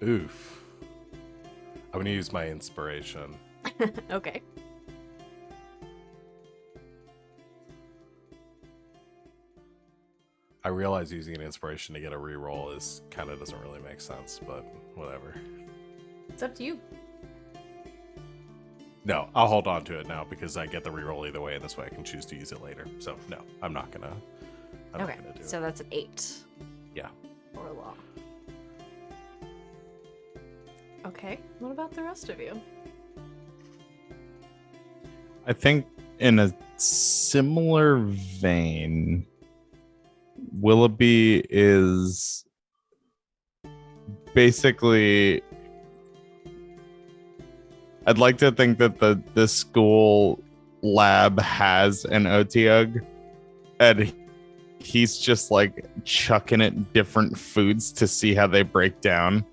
Oof. I'm gonna use my inspiration. Okay. I realize using an inspiration to get a reroll is kind of doesn't really make sense, but whatever. It's up to you. No, I'll hold on to it now because I get the reroll either way, and this way I can choose to use it later. So no, I'm not gonna do So it. that's an 8. Yeah. For law. Okay. What about the rest of you? I think in a similar vein, Willoughby is basically, I'd like to think that the school lab has an Otyugh, and he's just like chucking it different foods to see how they break down.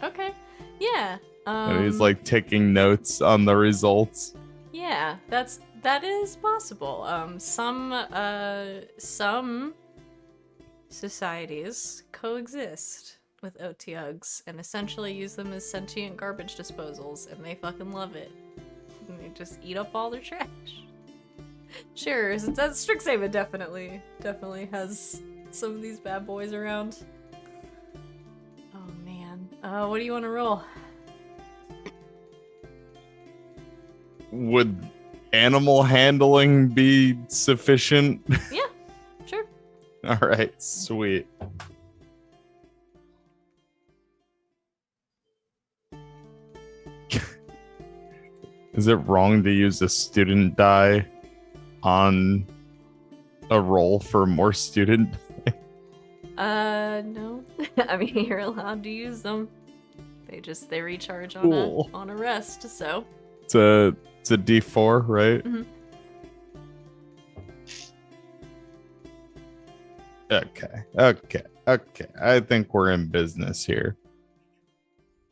Okay. Yeah. And he's like taking notes on the results. Yeah, that is possible. Some societies coexist with Otyughs and essentially use them as sentient garbage disposals, and they fucking love it. And they just eat up all their trash. Sure, that's Strixhaven definitely has some of these bad boys around. Oh man, what do you want to roll? Would animal handling be sufficient? Yeah, sure. All right, sweet. Is it wrong to use a student die? on a roll for more student? No. I mean, you're allowed to use them. They recharge on Cool. on a rest, so. It's a D4, right? Mhm. Okay. I think we're in business here.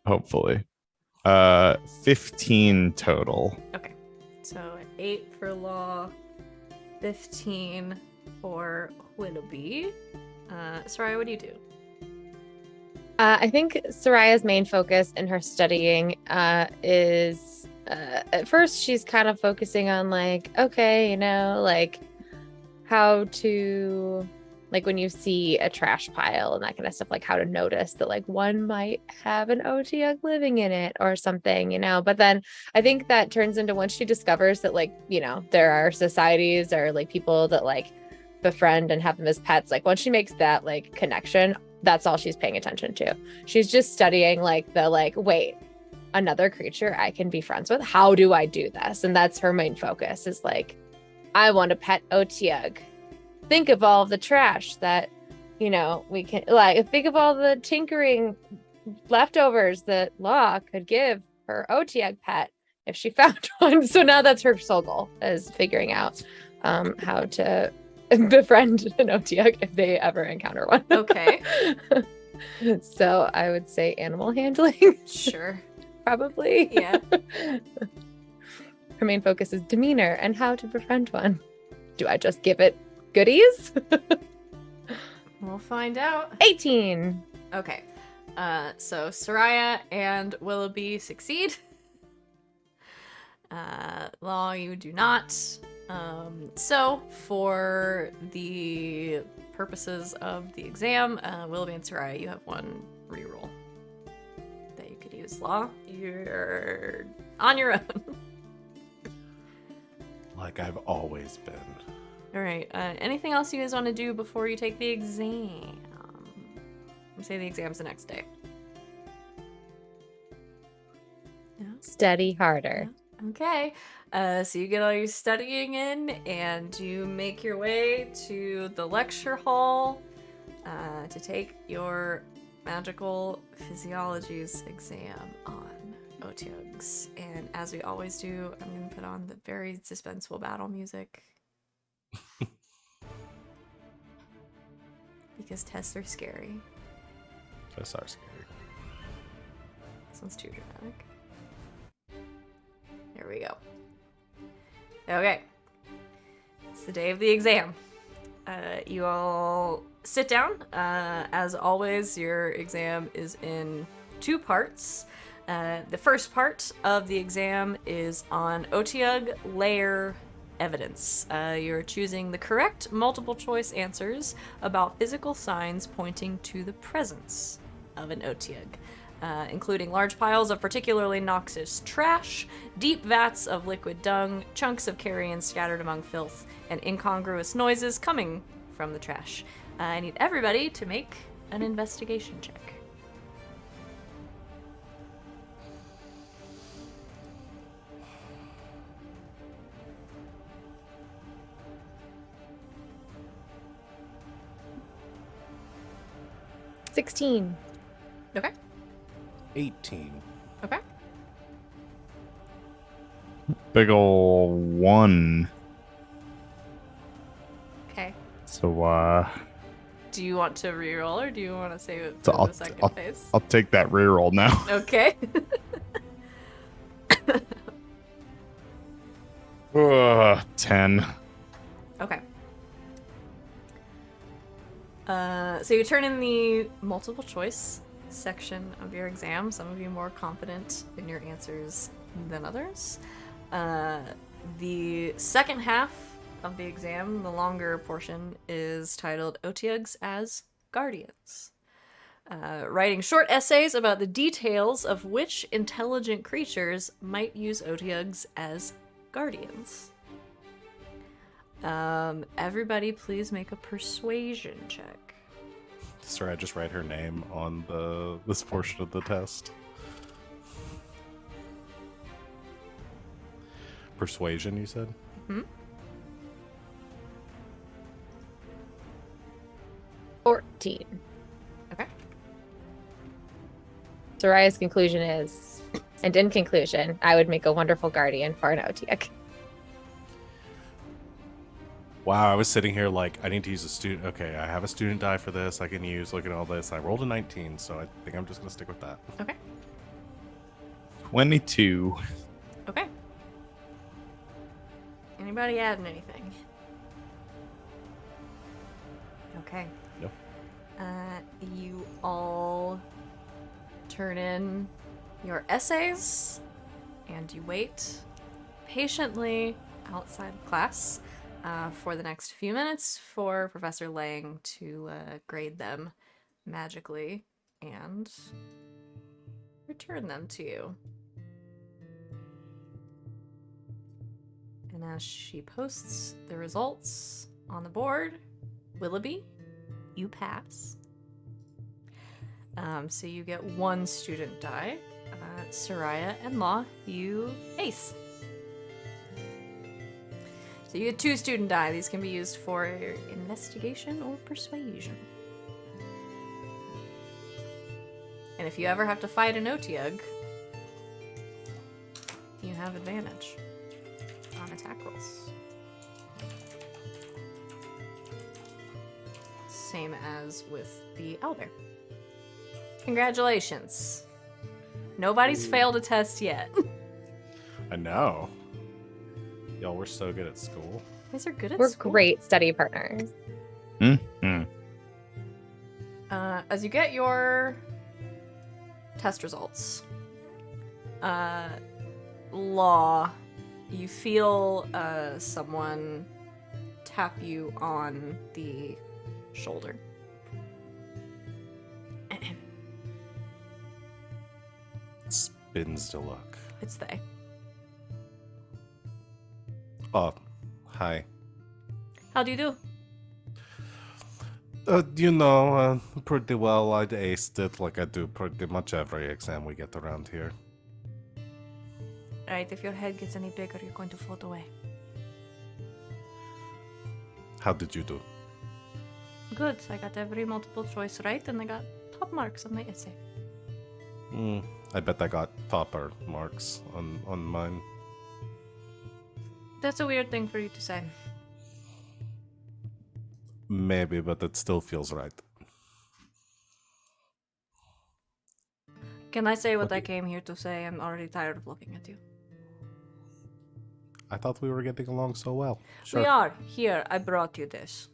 Hopefully. 15 total. Okay. So 8 for Law, 15 for Willoughby. Sereia, what do you do? I think Sereia's main focus in her studying is at first she's kind of focusing on like, okay, like how to, like when you see a trash pile and that kind of stuff, like how to notice that like one might have an OTUG living in it or something, But then I think that turns into once she discovers that like, there are societies or like people that like befriend and have them as pets, like once she makes that like connection, that's all she's paying attention to. She's just studying like the like, wait, another creature I can be friends with? How do I do this? And that's her main focus is like, I want a pet OTUG. Think of all the trash that, we can like think of all the tinkering leftovers that Law could give her OTUG pet if she found one. So now that's her sole goal is figuring out how to befriend an OTUG if they ever encounter one. Okay. So I would say animal handling. Sure. Probably. Yeah. Her main focus is demeanor and how to befriend one. Do I just give it goodies? We'll find out. 18. Okay. So Sereia and Willoughby succeed. Law, you do not. So for the purposes of the exam, Willoughby and Sereia, you have one reroll that you could use. Law, you're on your own. Like I've always been. All right. Anything else you guys want to do before you take the exam? We say the exam's the next day. No? Study harder. Okay. So you get all your studying in and you make your way to the lecture hall to take your magical physiologies exam on OTUGs. And as we always do, I'm going to put on the very suspenseful battle music. Because tests are scary. Tests are scary. This one's too dramatic. Here we go. Okay. It's the day of the exam. You all sit down. As always, your exam is in 2 parts. The first part of the exam is on OTUG layer evidence. You're choosing the correct multiple choice answers about physical signs pointing to the presence of an OTUG. Including large piles of particularly noxious trash, deep vats of liquid dung, chunks of carrion scattered among filth, and incongruous noises coming from the trash. I need everybody to make an investigation check. $16. Okay. 18. Okay. Big ol' 1. Okay. So Do you want to reroll or do you want to save it So for the second phase? I'll take that reroll now. Okay. 10. Okay. So you turn in the multiple choice section of your exam. Some of you more confident in your answers than others. The second half of the exam, the longer portion, is titled OTUGs as Guardians. Writing short essays about the details of which intelligent creatures might use OTUGs as guardians. Everybody please make a persuasion check. Sorry, I just write her name on this portion of the test. Persuasion, you said? Hmm? 14. Okay. Sereia's conclusion is, and in conclusion, I would make a wonderful guardian for an OTX. Wow, I was sitting here like, I need to use a student. Okay, I have a student die for this I can use. Look at all this. I rolled a 19, so I think I'm just going to stick with that. Okay. 22. Okay. Anybody adding anything? Okay. Yep. You all turn in your essays, and you wait patiently outside of class for the next few minutes for Professor Lang to grade them magically and return them to you. And as she posts the results on the board, Willoughby, you pass. So you get 1 student die. Sereia and Law, you ace. So you get 2 student die. These can be used for investigation or persuasion. And if you ever have to fight an Otiug, you have advantage on attack rolls. Same as with the Owlbear. Congratulations. Nobody's failed a test yet. I know. Y'all were so good at school. You guys are good at We're school. great study partners. Mm-hmm. As you get your test results, Law, you feel someone tap you on the shoulder. Spins to look. It's they. Oh, hi. How do you do? Pretty well. I'd aced it like I do pretty much every exam we get around here. Alright, if your head gets any bigger, you're going to float away. How did you do? Good. I got every multiple choice right, and I got top marks on my essay. I bet I got topper marks on mine. That's a weird thing for you to say. Maybe, but it still feels right. Can I say what What I do- came here to say? I'm already tired of looking at you. I thought we were getting along so well. Sure. We are. Here, I brought you this.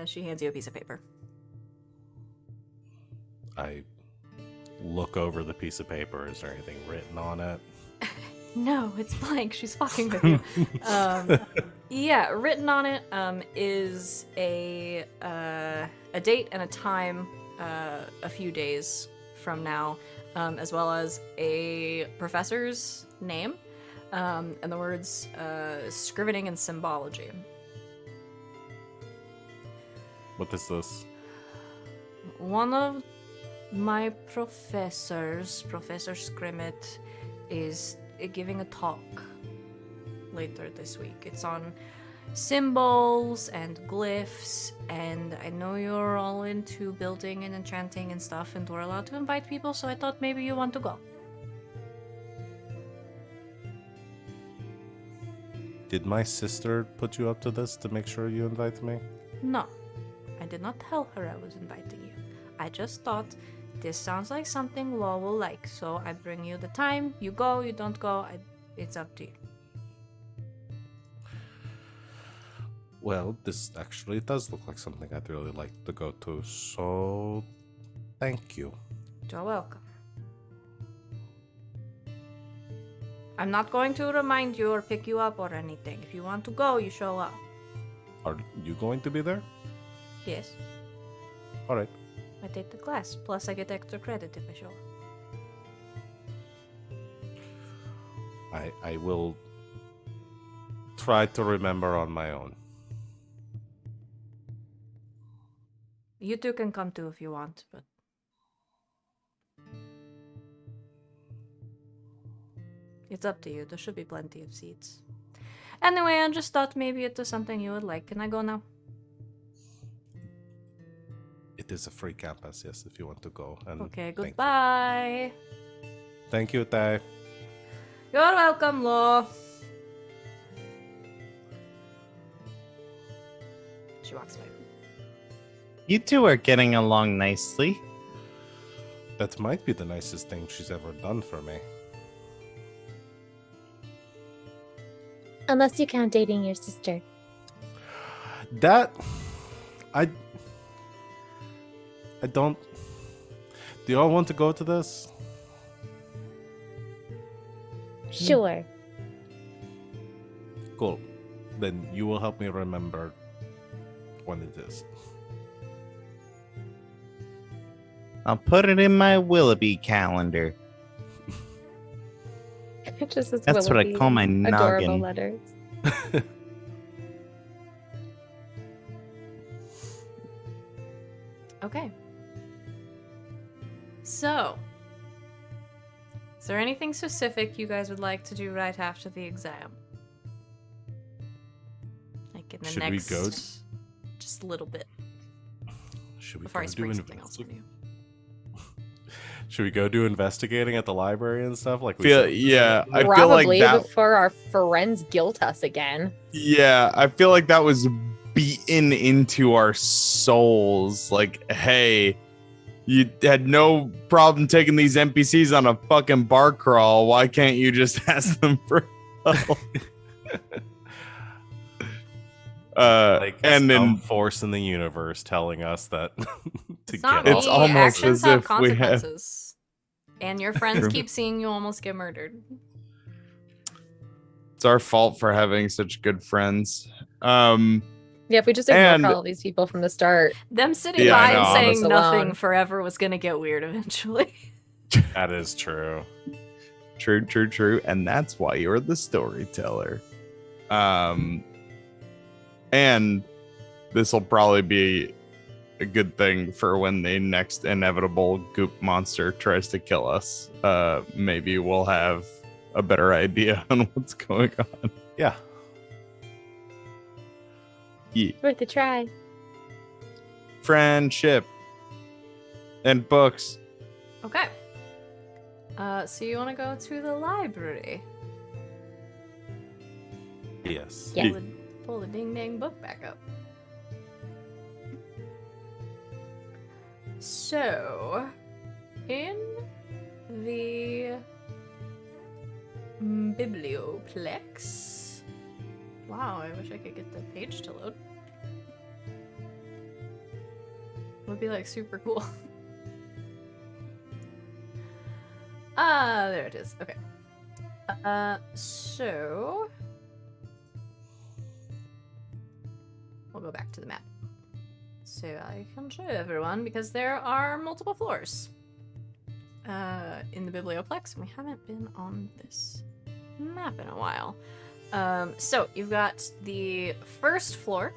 She hands you a piece of paper. I look over the piece of paper. Is there anything written on it? No, it's blank. She's fucking with you. Yeah, written on it is a date and a time a few days from now, as well as a professor's name and the words scrivening and symbology. What is this? One of my professors, Professor Scrimmet, is giving a talk later this week. It's on symbols and glyphs, and I know you're all into building and enchanting and stuff, and we're allowed to invite people, so I thought maybe you want to go. Did my sister put you up to this to make sure you invite me? No, I did not tell her I was inviting you. I just thought this sounds like something Law will like, so I bring you the time. You go, you don't go, it's up to you. Well, this actually does look like something I'd really like to go to, so thank you. You're welcome. I'm not going to remind you or pick you up or anything. If you want to go, you show up. Are you going to be there? Yes, All right. I take the class. Plus, I get extra credit if I show up. I will try to remember on my own. You two can come too if you want, but... It's up to you. There should be plenty of seats. Anyway, I just thought maybe it was something you would like. Can I go now? It is a free campus, yes, if you want to go. And Okay, thank you. goodbye. Thank you, Tay. You're welcome, Law. She walks away. You two are getting along nicely. That might be the nicest thing she's ever done for me. Unless you count dating your sister. That I don't. Do y'all want to go to this? Sure. Cool. Then you will help me remember when it is. I'll put it in my Willoughby calendar. It just says That's what I Willoughby call my in adorable noggin. letters. Okay. So, is there anything specific you guys would like to do right after the exam? Like in the Should we next, go? just a little bit Should we before I go do spring something else on you. Should we go do investigating at the library and stuff? Like we Feel, said? yeah, I feel Probably like that. before our friends guilt us again. Yeah, I feel like that was beaten into our souls. Like, hey, you had no problem taking these NPCs on a fucking bar crawl. Why can't you just ask them for help? Like and some then force in the universe telling us that to It's not get me. It's out. almost Actions as have if we have- consequences. And your friends True. keep seeing you almost get murdered. it's our fault for having such good friends. Yeah, if we just And- ignored all of these people from the start. Them sitting Yeah, I by know, and I'm saying just nothing alone. forever was gonna get weird eventually. That is true. True. And that's why you're the storyteller. And this will probably be a good thing for when the next inevitable goop monster tries to kill us. Maybe we'll have a better idea on what's going on. Yeah. Yeah. Worth a try. Friendship and books. Okay. So you want to go to the library? Yes. Yes. Pull the ding dang book back up. So, in the biblioplex. Wow, I wish I could get the page to load. Would be like super cool. There it is. Okay. So we'll go back to the map. So I can show everyone because there are multiple floors in the biblioplex, and we haven't been on this map in a while. So you've got the first floor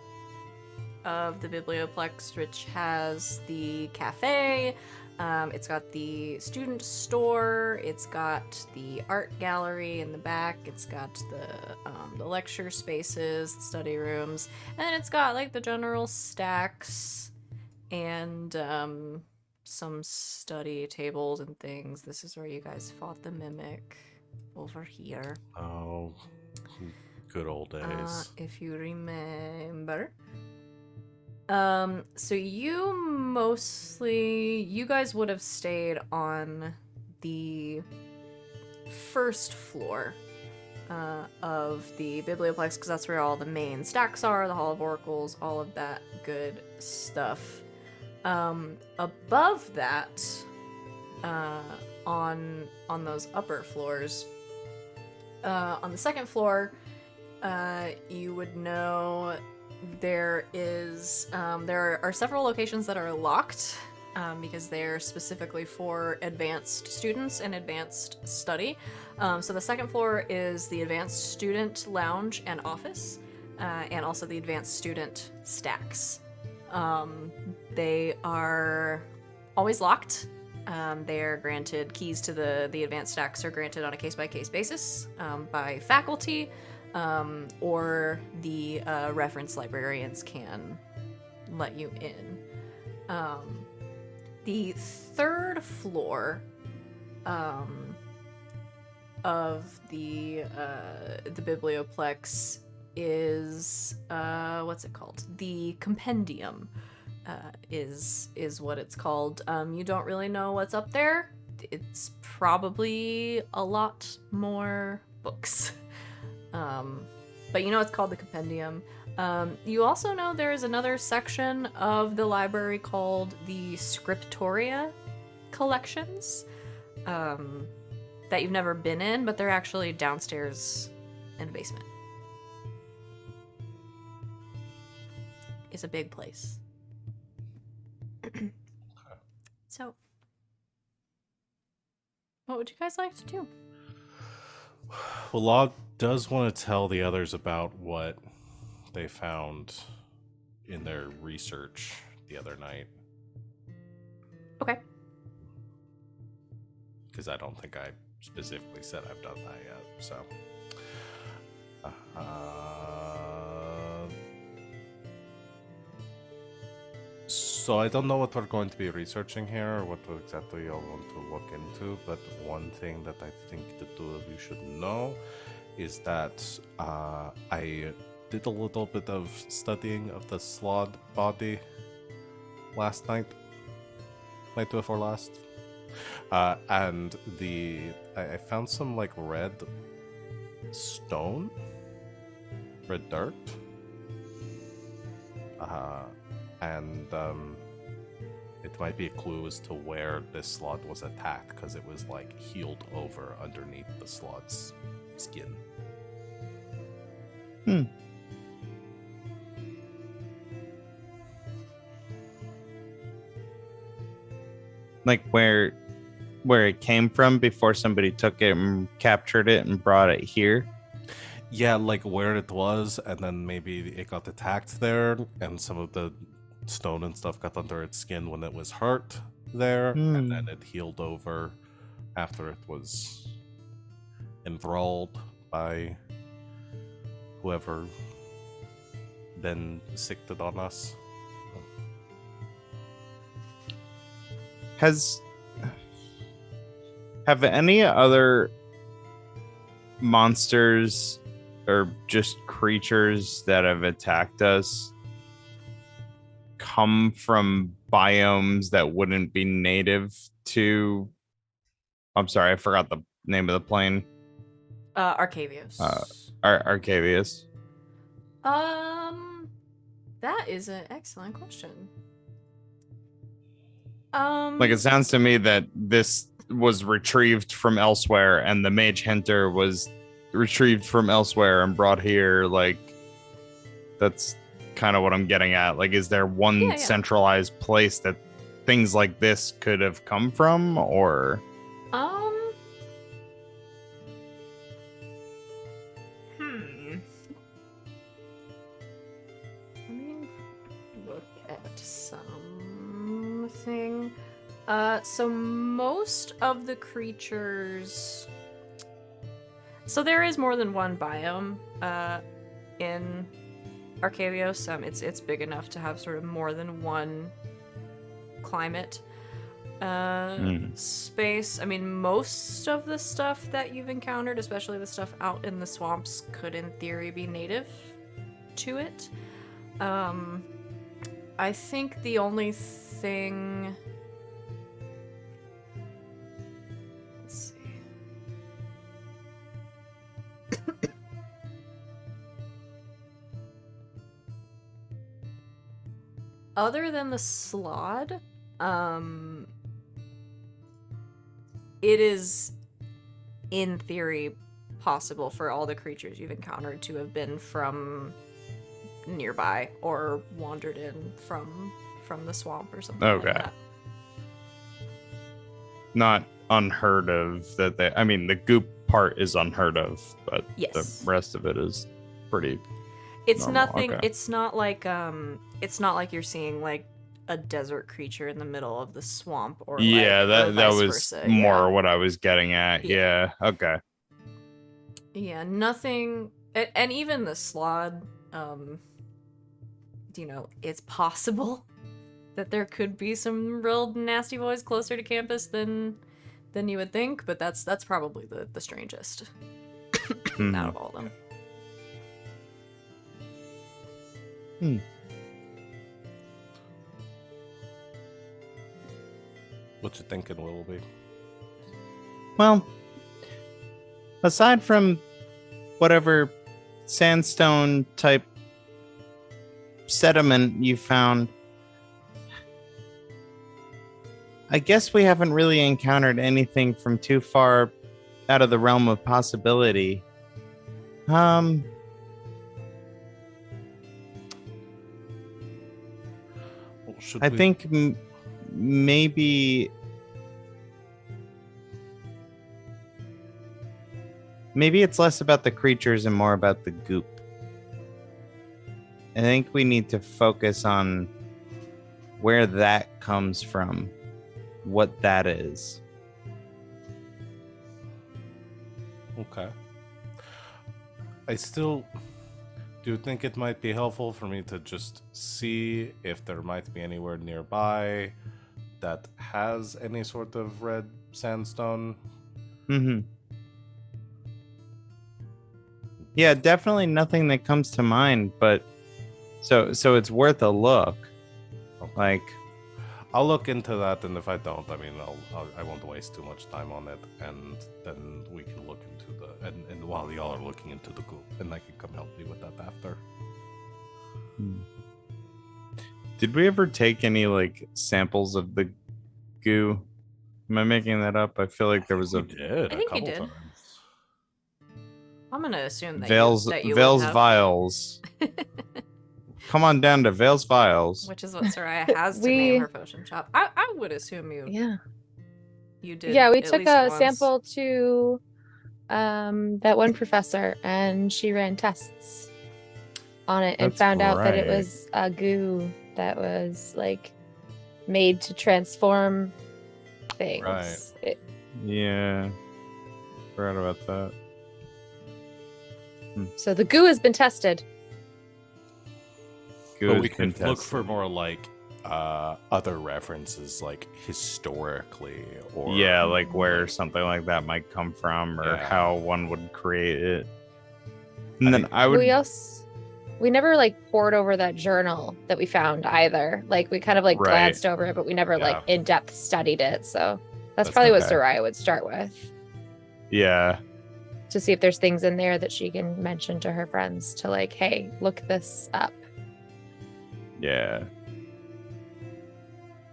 of the biblioplex, which has the cafe. It's got the student store. It's got the art gallery in the back. It's got the lecture spaces, the study rooms, and then it's got like the general stacks and some study tables and things. This is where you guys fought the mimic over here. Oh, good old days. If you remember. So you guys would have stayed on the first floor of the biblioplex because that's where all the main stacks are, the Hall of Oracles, all of that good stuff. Above that, on those upper floors, on the second floor, you would know there are several locations that are locked because they're specifically for advanced students and advanced study. So the second floor is the advanced student lounge and office, and also the advanced student stacks. They are always locked. They are granted keys to the advanced stacks are granted on a case-by-case basis by faculty. Or the reference librarians can let you in. The third floor of the biblioplex is what's it called? The compendium is what it's called. You don't really know what's up there. It's probably a lot more books. But you know it's called the compendium. You also know there is another section of the library called the Scriptoria collections that you've never been in, but they're actually downstairs in the basement. It's a big place. So, what would you guys like to do? Well, Log does want to tell the others about what they found in their research the other night. Okay. Because I don't think I specifically said I've done that yet, so. So I don't know what we're going to be researching here, or what exactly you'll want to look into, but one thing that I think the two of you should know is that I did a little bit of studying of the Slod body last night before last. And I found some like red stone, red dirt, and it might be a clue as to where this slot was attacked, because it was like healed over underneath the slot's skin. Like where it came from before somebody took it and captured it and brought it here. Yeah, like where it was, and then maybe it got attacked there, and some of the stone and stuff got under its skin when it was hurt there, and then it healed over after it was enthralled by whoever then sicked it on us. Have any other monsters or just creatures that have attacked us come from biomes that wouldn't be native to... I'm sorry, I forgot the name of the plane. Arcavius. Arcavius. That is an excellent question. Like, it sounds to me that this was retrieved from elsewhere, and the Mage Hunter was retrieved from elsewhere and brought here. Like, that's kind of what I'm getting at. Like, is there one centralized place that things like this could have come from, or? Let me look at something. So most of the creatures... So there is more than one biome in Arcavios. It's big enough to have sort of more than one climate space. I mean, most of the stuff that you've encountered, especially the stuff out in the swamps, could in theory be native to it. I think the only thing... Let's see. Other than the Slod, it is, in theory, possible for all the creatures you've encountered to have been from nearby or wandered in from the swamp or something like that. Not unheard of that they... I mean, the goop part is unheard of, but the rest of it is pretty... It's normal. nothing. Okay. It's not like you're seeing like a desert creature in the middle of the swamp, or that was versa. more what I was getting at. Yeah. Okay. Yeah, nothing, and even the Slod, it's possible that there could be some real nasty boys closer to campus than you would think, but that's probably the strangest out of all of them. What you thinking, Willoughby? Well, aside from whatever sandstone type sediment you found, I guess we haven't really encountered anything from too far out of the realm of possibility. I think maybe it's less about the creatures and more about the goop. I think we need to focus on where that comes from, what that is. Okay. I still do think it might be helpful for me to just see if there might be anywhere nearby that has any sort of red sandstone. Mm-hmm. Yeah, definitely nothing that comes to mind, but so it's worth a look. Okay. Like, I'll look into that, and if I don't, I mean, I won't waste too much time on it, and then we can look into and while y'all are looking into the goo, and I can come help you with that after. Did we ever take any like samples of the goo? Am I making that up? I feel like there was I think we did. Times. I'm gonna assume that Vale's you Vale's would have. Vials. Come on down to Vale's Vials. Which is what Sereia has to name her potion shop. I would assume you did. Yeah, we took a sample to that one professor, and she ran tests on it and found out that it was a goo that was like made to transform things. Right. Yeah. Forgot about that. So the goo has been tested. But we could look for more like other references, like historically, or like where something like that might come from, or how one would create it. And then we never like poured over that journal that we found either. Like we kind of like glanced over it, but we never like in depth studied it. So that's probably what Sereia would start with. Yeah. To see if there's things in there that she can mention to her friends to like, hey, look this up. Yeah.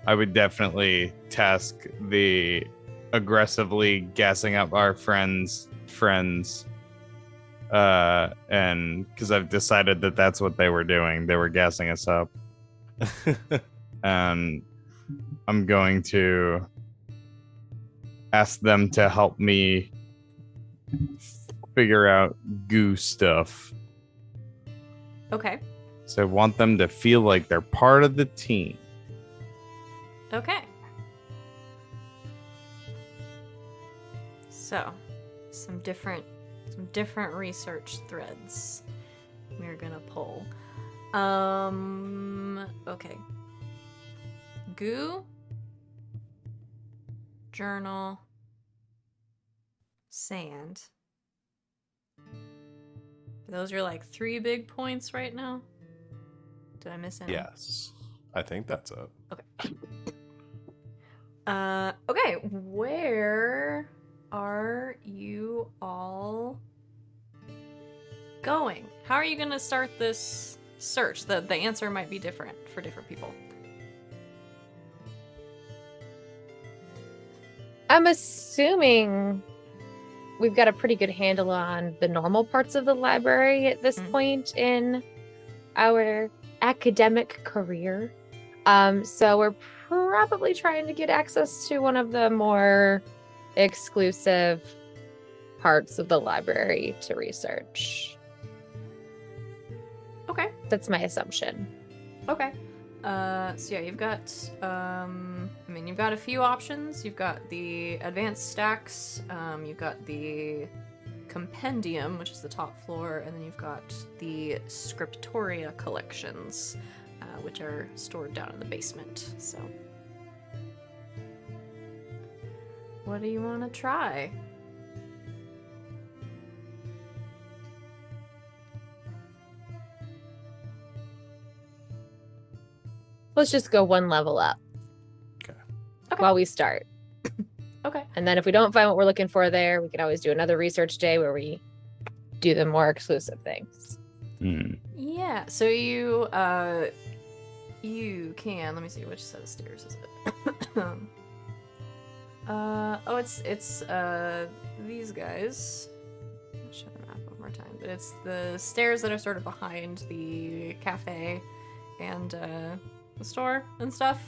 I would definitely task the aggressively gassing up our friends, and because I've decided that that's what they were doing. They were gassing us up. And I'm going to ask them to help me figure out goo stuff. Okay. So I want them to feel like they're part of the team. Okay. So, some different research threads we're gonna pull. Okay. Goo, journal, sand. Those are like 3 big points right now. Did I miss any? Yes, I think that's it. Okay. Okay, where are you all going? How are you gonna start this search? The answer might be different for different people. I'm assuming we've got a pretty good handle on the normal parts of the library at this point in our academic career. So we're probably trying to get access to one of the more exclusive parts of the library to research. Okay. That's my assumption. Okay. So yeah, you've got you've got a few options. You've got the advanced stacks, you've got the compendium, which is the top floor, and then you've got the scriptoria collections. which are stored down in the basement. So, what do you want to try? Let's just go one level up. Okay. While we start. Okay. And then if we don't find what we're looking for there, we could always do another research day where we do the more exclusive things. Yeah. So you can, let me see, which set of stairs is it? It's these guys. I'll show the map one more time, but it's the stairs that are sort of behind the cafe and the store and stuff.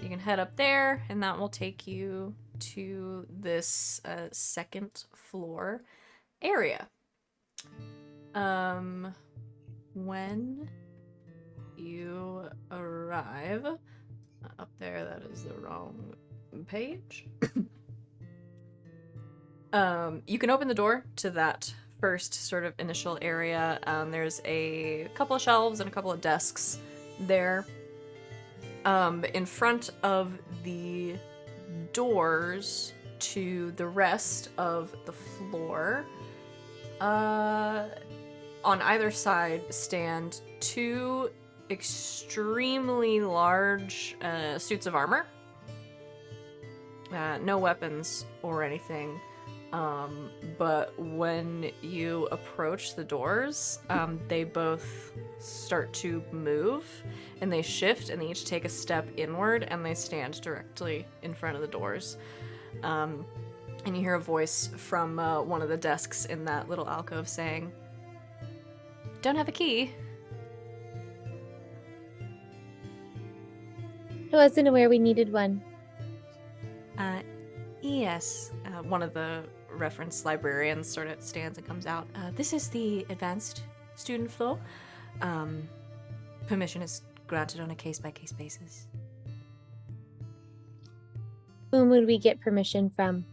You can head up there, and that will take you to this second floor area. When you arrive up there, that is the wrong page. You can open the door to that first sort of initial area. There's a couple of shelves and a couple of desks there. In front of the doors to the rest of the floor, on either side stand two extremely large suits of armor. No weapons or anything. But when you approach the doors, they both start to move, and they shift, and they each take a step inward, and they stand directly in front of the doors. And you hear a voice from one of the desks in that little alcove saying, "Don't have a key." I wasn't aware we needed one. Yes. One of the reference librarians sort of stands and comes out. This is the advanced student floor. Permission is granted on a case-by-case basis. Whom would we get permission from?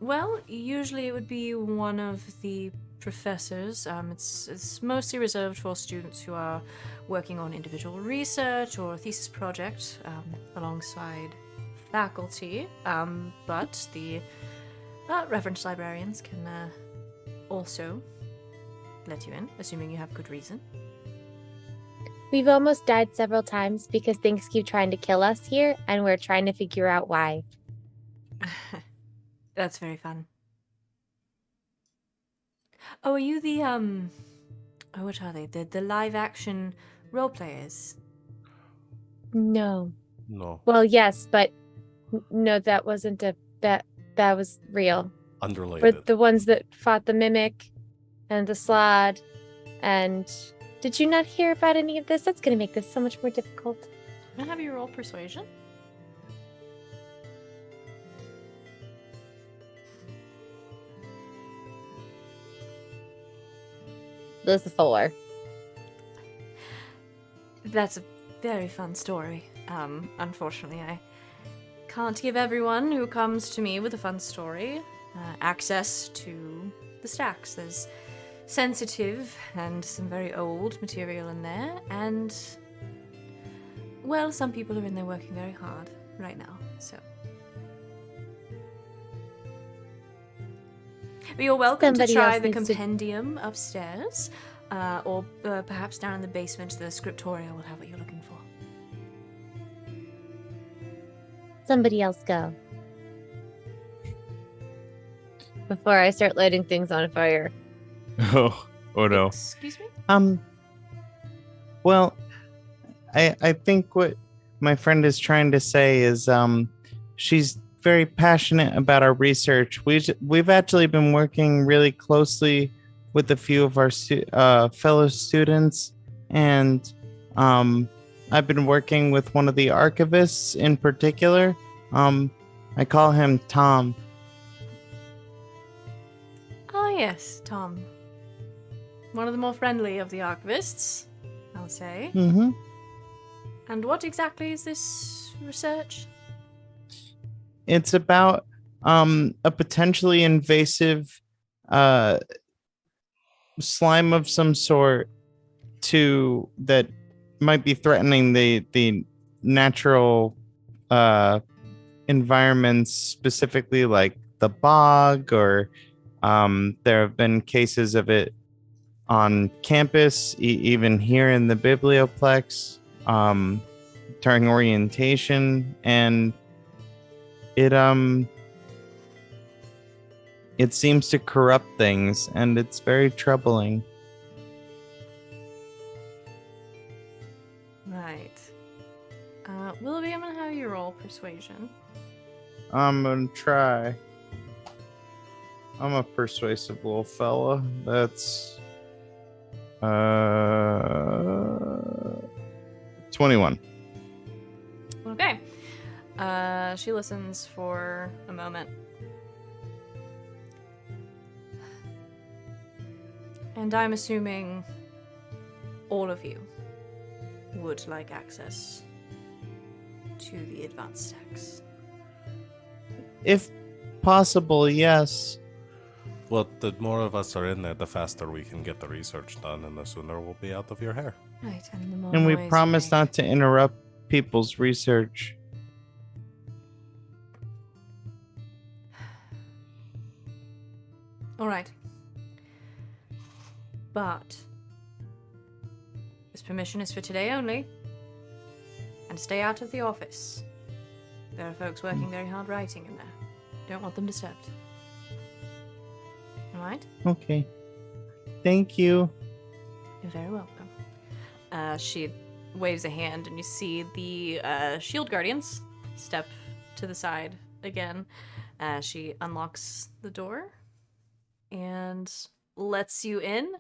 Well, usually it would be one of the professors. It's mostly reserved for students who are working on individual research or thesis project alongside faculty. But the reference librarians can also let you in, assuming you have good reason. We've almost died several times because things keep trying to kill us here, and we're trying to figure out why. That's very fun. Oh, are you the what are they? The live action role players? No. No. Well, yes, but no, that wasn't that was real. Unrelated. We're the ones that fought the mimic and the slod. And did you not hear about any of this? That's going to make this so much more difficult. Can I have you roll persuasion? This is 4. That's a very fun story. Unfortunately, I can't give everyone who comes to me with a fun story access to the stacks. There's sensitive and some very old material in there, and, well, some people are in there working very hard right now, so. But you're welcome Somebody to try else the needs to- compendium upstairs, or perhaps down in the basement, the scriptoria will have what you're looking for. Somebody else go. Before I start lighting things on fire. Oh no. Excuse me? Well, I think what my friend is trying to say is she's very passionate about our research. We've actually been working really closely with a few of our fellow students, and I've been working with one of the archivists in particular. I call him Tom. Oh yes, Tom. One of the more friendly of the archivists, I'll say. Mm-hmm. And what exactly is this research? It's about a potentially invasive slime of some sort that might be threatening the natural environments, specifically like the bog, or there have been cases of it on campus, even here in the biblioplex, during orientation, and it seems to corrupt things, and it's very troubling. Right. Willoughby, I'm gonna have you roll persuasion. I'm gonna try. I'm a persuasive little fella. That's 21. Okay. She listens for a moment. And I'm assuming all of you would like access to the advanced stacks. If possible, yes. Well, the more of us are in there, the faster we can get the research done, and the sooner we'll be out of your hair. Right, and the more And we noise you promise make. not to interrupt people's research. All right. But this permission is for today only. And stay out of the office. There are folks working very hard writing in there. Don't want them disturbed. All right? Okay. Thank you. You're very welcome. She waves a hand, and you see the shield guardians step to the side again. She unlocks the door and lets you in.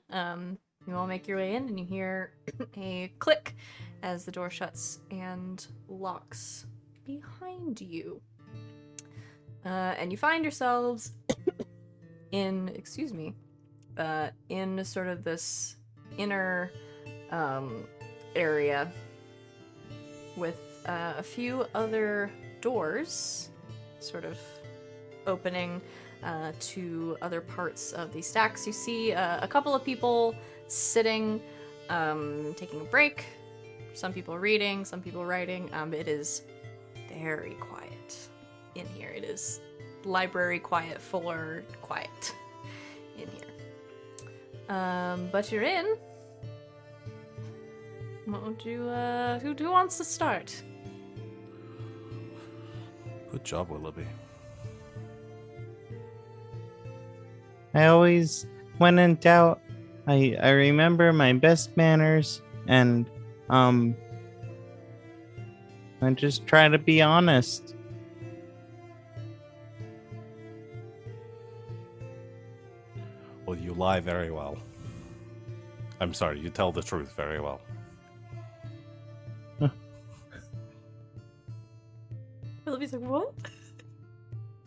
You all make your way in, and you hear a click as the door shuts and locks behind you. And you find yourselves in sort of this inner area with a few other doors sort of opening to other parts of the stacks. You see a couple of people sitting, taking a break. Some people reading, some people writing. It is very quiet in here. It is library quiet, fuller quiet in here. But you're in. What would you, who wants to start? Good job, Willoughby. I always, when in doubt, I remember my best manners, and I just try to be honest. Well, you lie very well. I'm sorry, you tell the truth very well. Willoughby's like, what?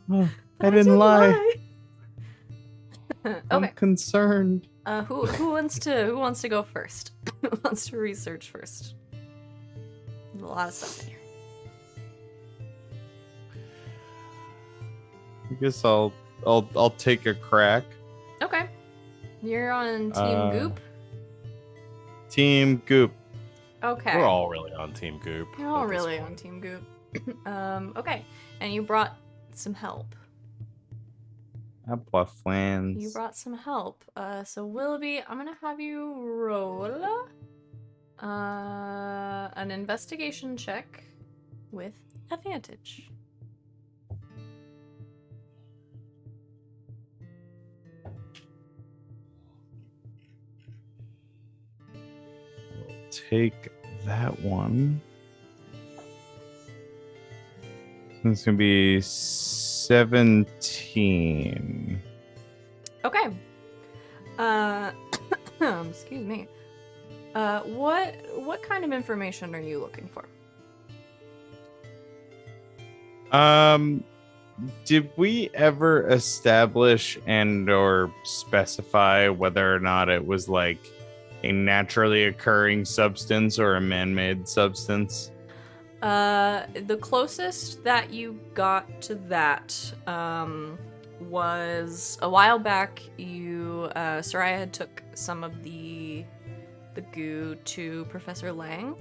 Oh, I didn't lie. Okay. I'm concerned. Who wants to go first? Who wants to research first? There's a lot of stuff in here. I guess I'll take a crack. Okay. You're on Team Goop. Team Goop. Okay. We're all really on Team Goop. You're all at this really point. on Team Goop. Okay. And you brought some help. Plans. You brought some help. So Willoughby, I'm gonna have you roll an investigation check with advantage. Take that one. It's gonna be 17. Okay. Excuse me. What kind of information are you looking for? Did we ever establish and or specify whether or not it was like a naturally occurring substance or a man-made substance? The closest that you got to that was a while back. Sereia had took some of the the goo to Professor Lang.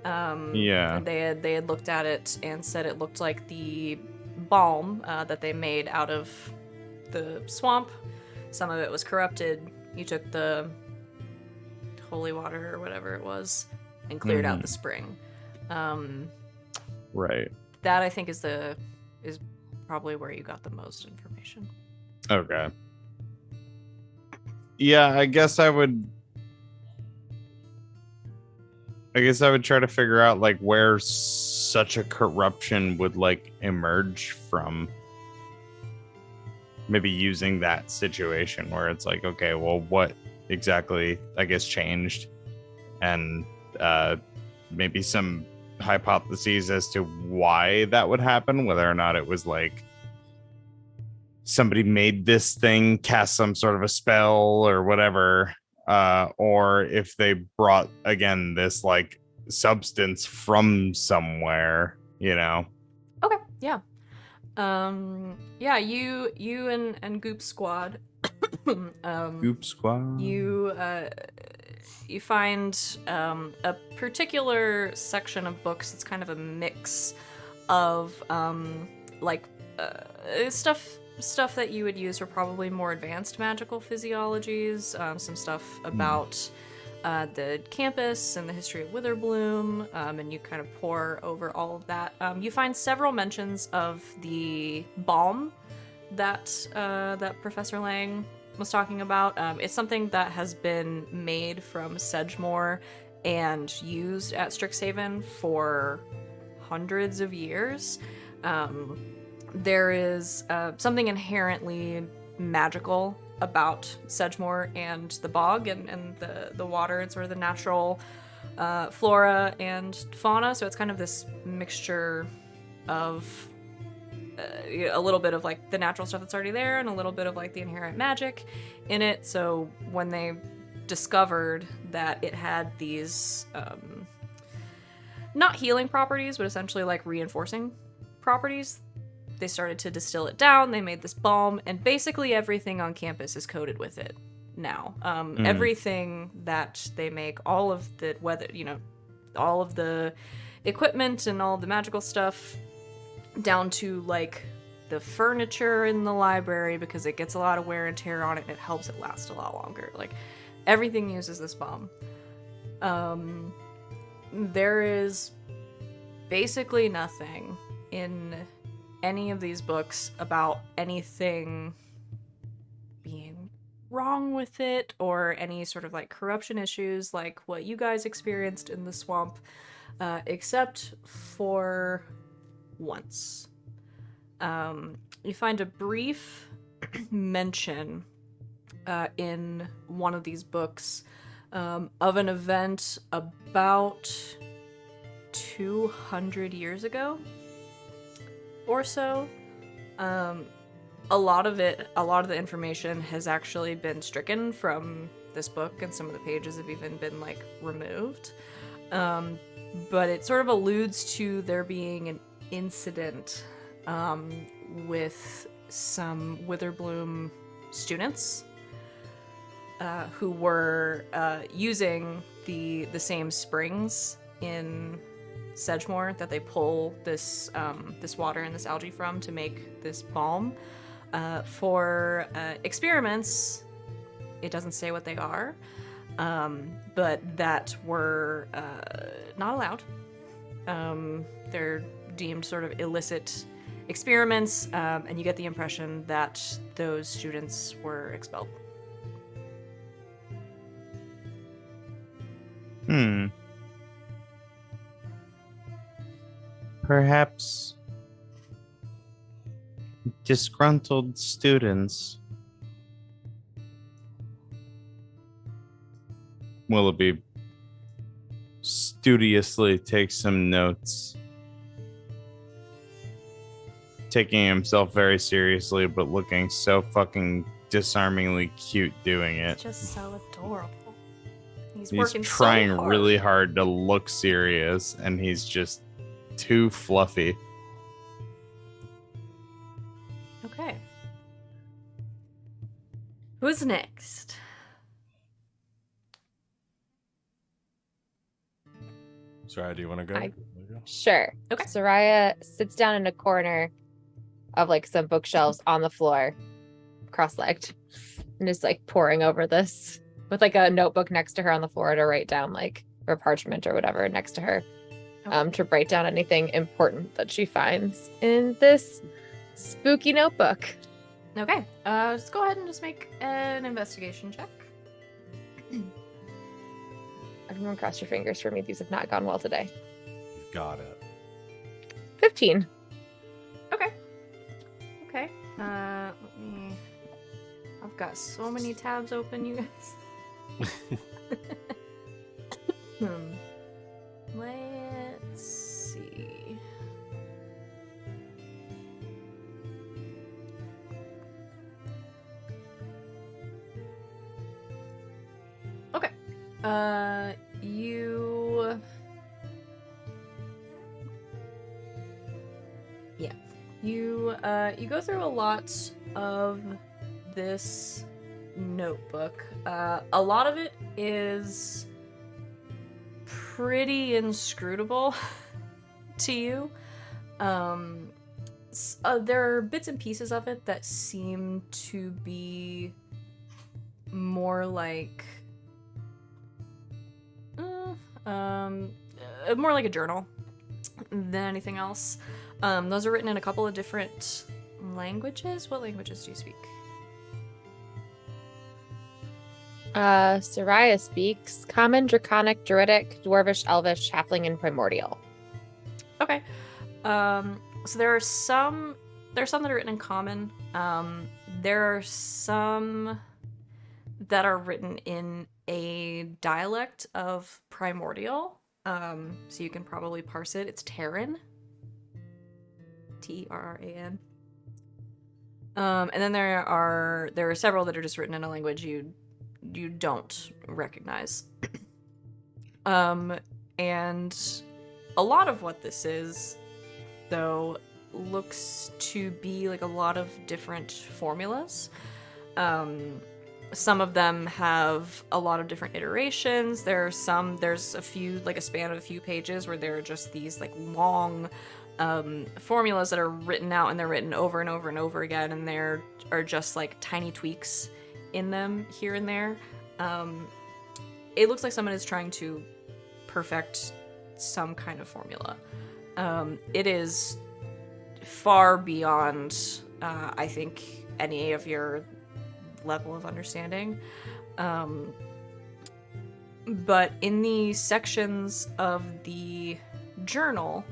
Yeah. And they had looked at it and said it looked like the balm that they made out of the swamp. Some of it was corrupted. You took the holy water or whatever it was and cleared out the spring. Right. That I think is probably where you got the most information. Okay. Yeah, I guess I would try to figure out like where such a corruption would like emerge from. Maybe using that situation where it's like, okay, well, what exactly I guess changed, and maybe some hypotheses as to why that would happen, whether or not it was like somebody made this thing cast some sort of a spell or whatever, or if they brought again this like substance from somewhere, you know. Okay, yeah. Yeah, you and Goop Squad Goop Squad. You find a particular section of books that's kind of a mix of stuff that you would use for probably more advanced magical physiologies, some stuff about the campus and the history of Witherbloom, and you kind of pour over all of that. You find several mentions of the balm that Professor Lang was talking about. It's something that has been made from Sedgemoor and used at Strixhaven for hundreds of years. There is something inherently magical about Sedgemoor and the bog and the water and sort of the natural flora and fauna. So it's kind of this mixture of a little bit of like the natural stuff that's already there and a little bit of like the inherent magic in it. So when they discovered that it had these not healing properties, but essentially like reinforcing properties, they started to distill it down. They made this balm, and basically everything on campus is coated with it now. Everything that they make, all of the all of the equipment and all of the magical stuff, down to like the furniture in the library, because it gets a lot of wear and tear on it and it helps it last a lot longer. Like everything uses this balm. There is basically nothing in any of these books about anything being wrong with it or any sort of like corruption issues like what you guys experienced in the swamp, except for once. You find a brief mention in one of these books of an event about 200 years ago or so. A lot of the information has actually been stricken from this book, and some of the pages have even been like removed. But it sort of alludes to there being an incident with some Witherbloom students who were using the same springs in Sedgemoor that they pull this water and this algae from to make this balm for experiments. It doesn't say what they are, but that were not allowed. They're deemed sort of illicit experiments, and you get the impression that those students were expelled. Perhaps disgruntled students. Willoughby studiously takes some notes, taking himself very seriously, but looking so fucking disarmingly cute doing it. Just so adorable. He's working trying so really hard to look serious, and he's just too fluffy. Okay. Who's next? Sorry, do you want to go? Sure. Okay. Sereia sits down in a corner of like some bookshelves on the floor, cross-legged, and is like poring over this with like a notebook next to her on the floor to write down like, or parchment or whatever next to her, to write down anything important that she finds in this spooky notebook. Okay. Just go ahead and just make an investigation check. Everyone cross your fingers for me. These have not gone well today. You've got it. 15. Okay. Let me. I've got so many tabs open, you guys. Let's see. Okay. You go through a lot of this notebook. A lot of it is pretty inscrutable to you. There are bits and pieces of it that seem to be more like more like a journal than anything else. Those are written in a couple of different languages. What languages do you speak? Sereia speaks Common, Draconic, Druidic, Dwarvish, Elvish, Halfling, and Primordial. Okay. So there are some that are written in Common. There are some that are written in a dialect of Primordial. So you can probably parse it. It's Terran. Terran. And then there are several that are just written in a language you don't recognize. And a lot of what this is, though, looks to be like a lot of different formulas. Some of them have a lot of different iterations. There's a few, like a span of a few pages where there are just these like long formulas that are written out, and they're written over and over and over again, and there are just like tiny tweaks in them here and there. It looks like someone is trying to perfect some kind of formula. It is far beyond, I think, any of your level of understanding. But in the sections of the journal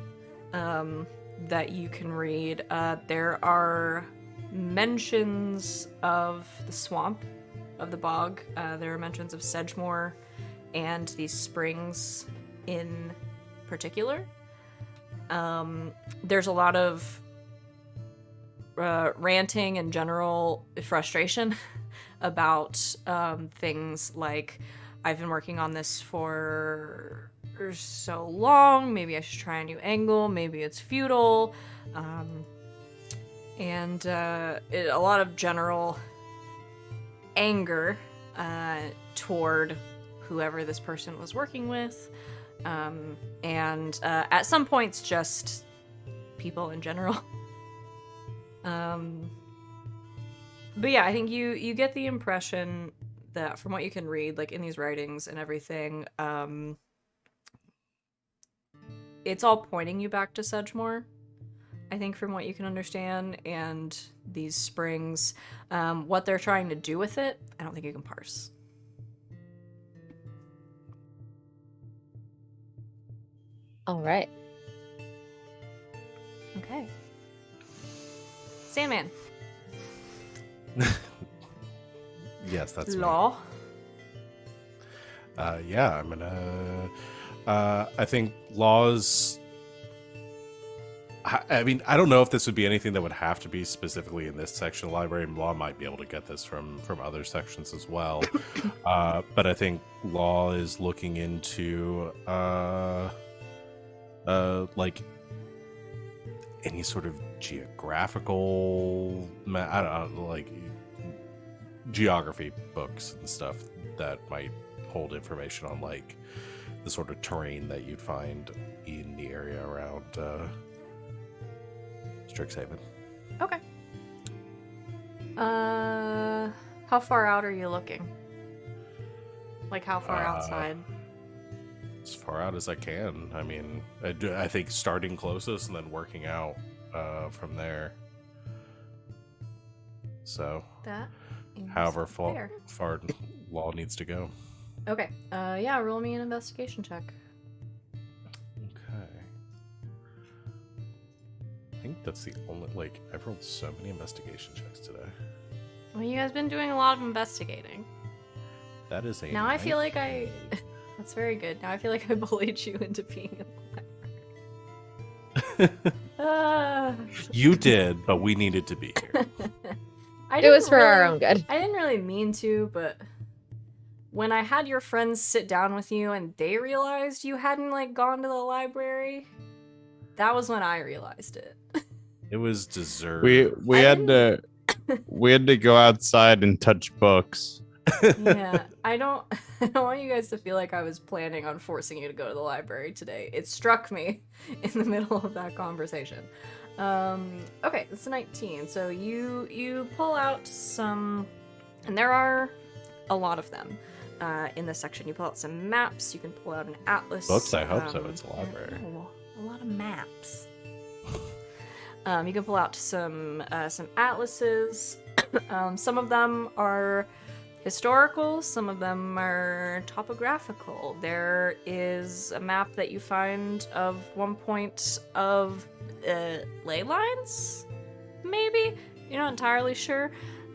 that you can read, there are mentions of the swamp, of the bog. There are mentions of Sedgemoor and these springs in particular. There's a lot of ranting and general frustration about things like, I've been working on this for so long, maybe I should try a new angle, maybe it's futile, and a lot of general anger toward whoever this person was working with, and at some points just people in general. But yeah, I think you get the impression that from what you can read, like in these writings and everything, it's all pointing you back to Sedgemoor, I think, from what you can understand, and these springs, what they're trying to do with it, I don't think you can parse. All right. Okay. Sandman. Yes, that's me. Law. Yeah, I'm gonna. I think laws. I mean, I don't know if this would be anything that would have to be specifically in this section of the library. Law might be able to get this from other sections as well. But I think law is looking into like any sort of geographical, I don't know, like geography books and stuff that might hold information on like the sort of terrain that you'd find in the area around Strixhaven. Okay. How far out are you looking? Like how far outside? As far out as I can. I mean, I think starting closest and then working out from there. So, That is however fair. far Law needs to go. Okay. Yeah, roll me an investigation check. Okay. I think that's the only, like, I've rolled so many investigation checks today. Well, you guys been doing a lot of investigating. That is a Now I feel like 19. That's very good. Now I feel like I bullied you into being in the library. You did, but we needed to be here. It was for our own good. I didn't really mean to, but when I had your friends sit down with you and they realized you hadn't like gone to the library, that was when I realized it. It was deserved. We had to go outside and touch books. Yeah, I don't want you guys to feel like I was planning on forcing you to go to the library today. It struck me in the middle of that conversation. Okay, it's 19. So you pull out some, and there are a lot of them in this section. You pull out some maps. You can pull out an atlas. Books, I hope so. It's a library. A lot of maps. You can pull out some atlases. Some of them are historical, some of them are topographical. There is a map that you find of one point of ley lines, maybe? You're not entirely sure,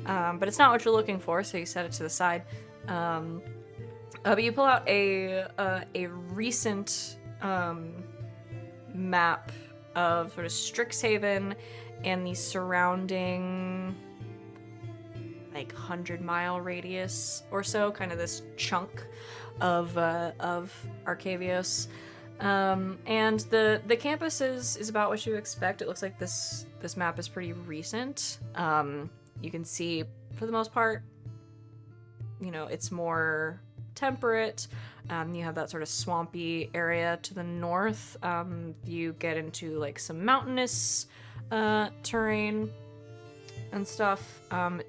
but it's not what you're looking for, so you set it to the side. But you pull out a recent map of sort of Strixhaven and the surrounding like 100-mile radius or so, kind of this chunk of Arcavios. And the campus is about what you expect. It looks like this map is pretty recent. You can see, for the most part, you know, it's more temperate. You have that sort of swampy area to the north. You get into like some mountainous terrain and stuff.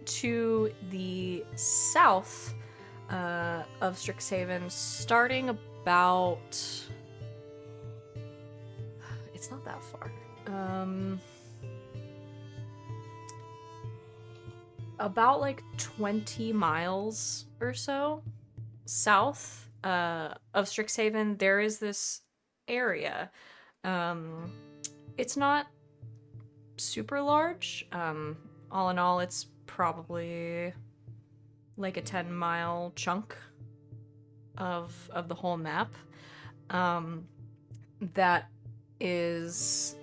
To the south of Strixhaven, starting about... It's not that far. About like 20 miles or so south of Strixhaven, there is this area. It's not super large. All in all, it's probably like a 10-mile chunk of the whole map. That is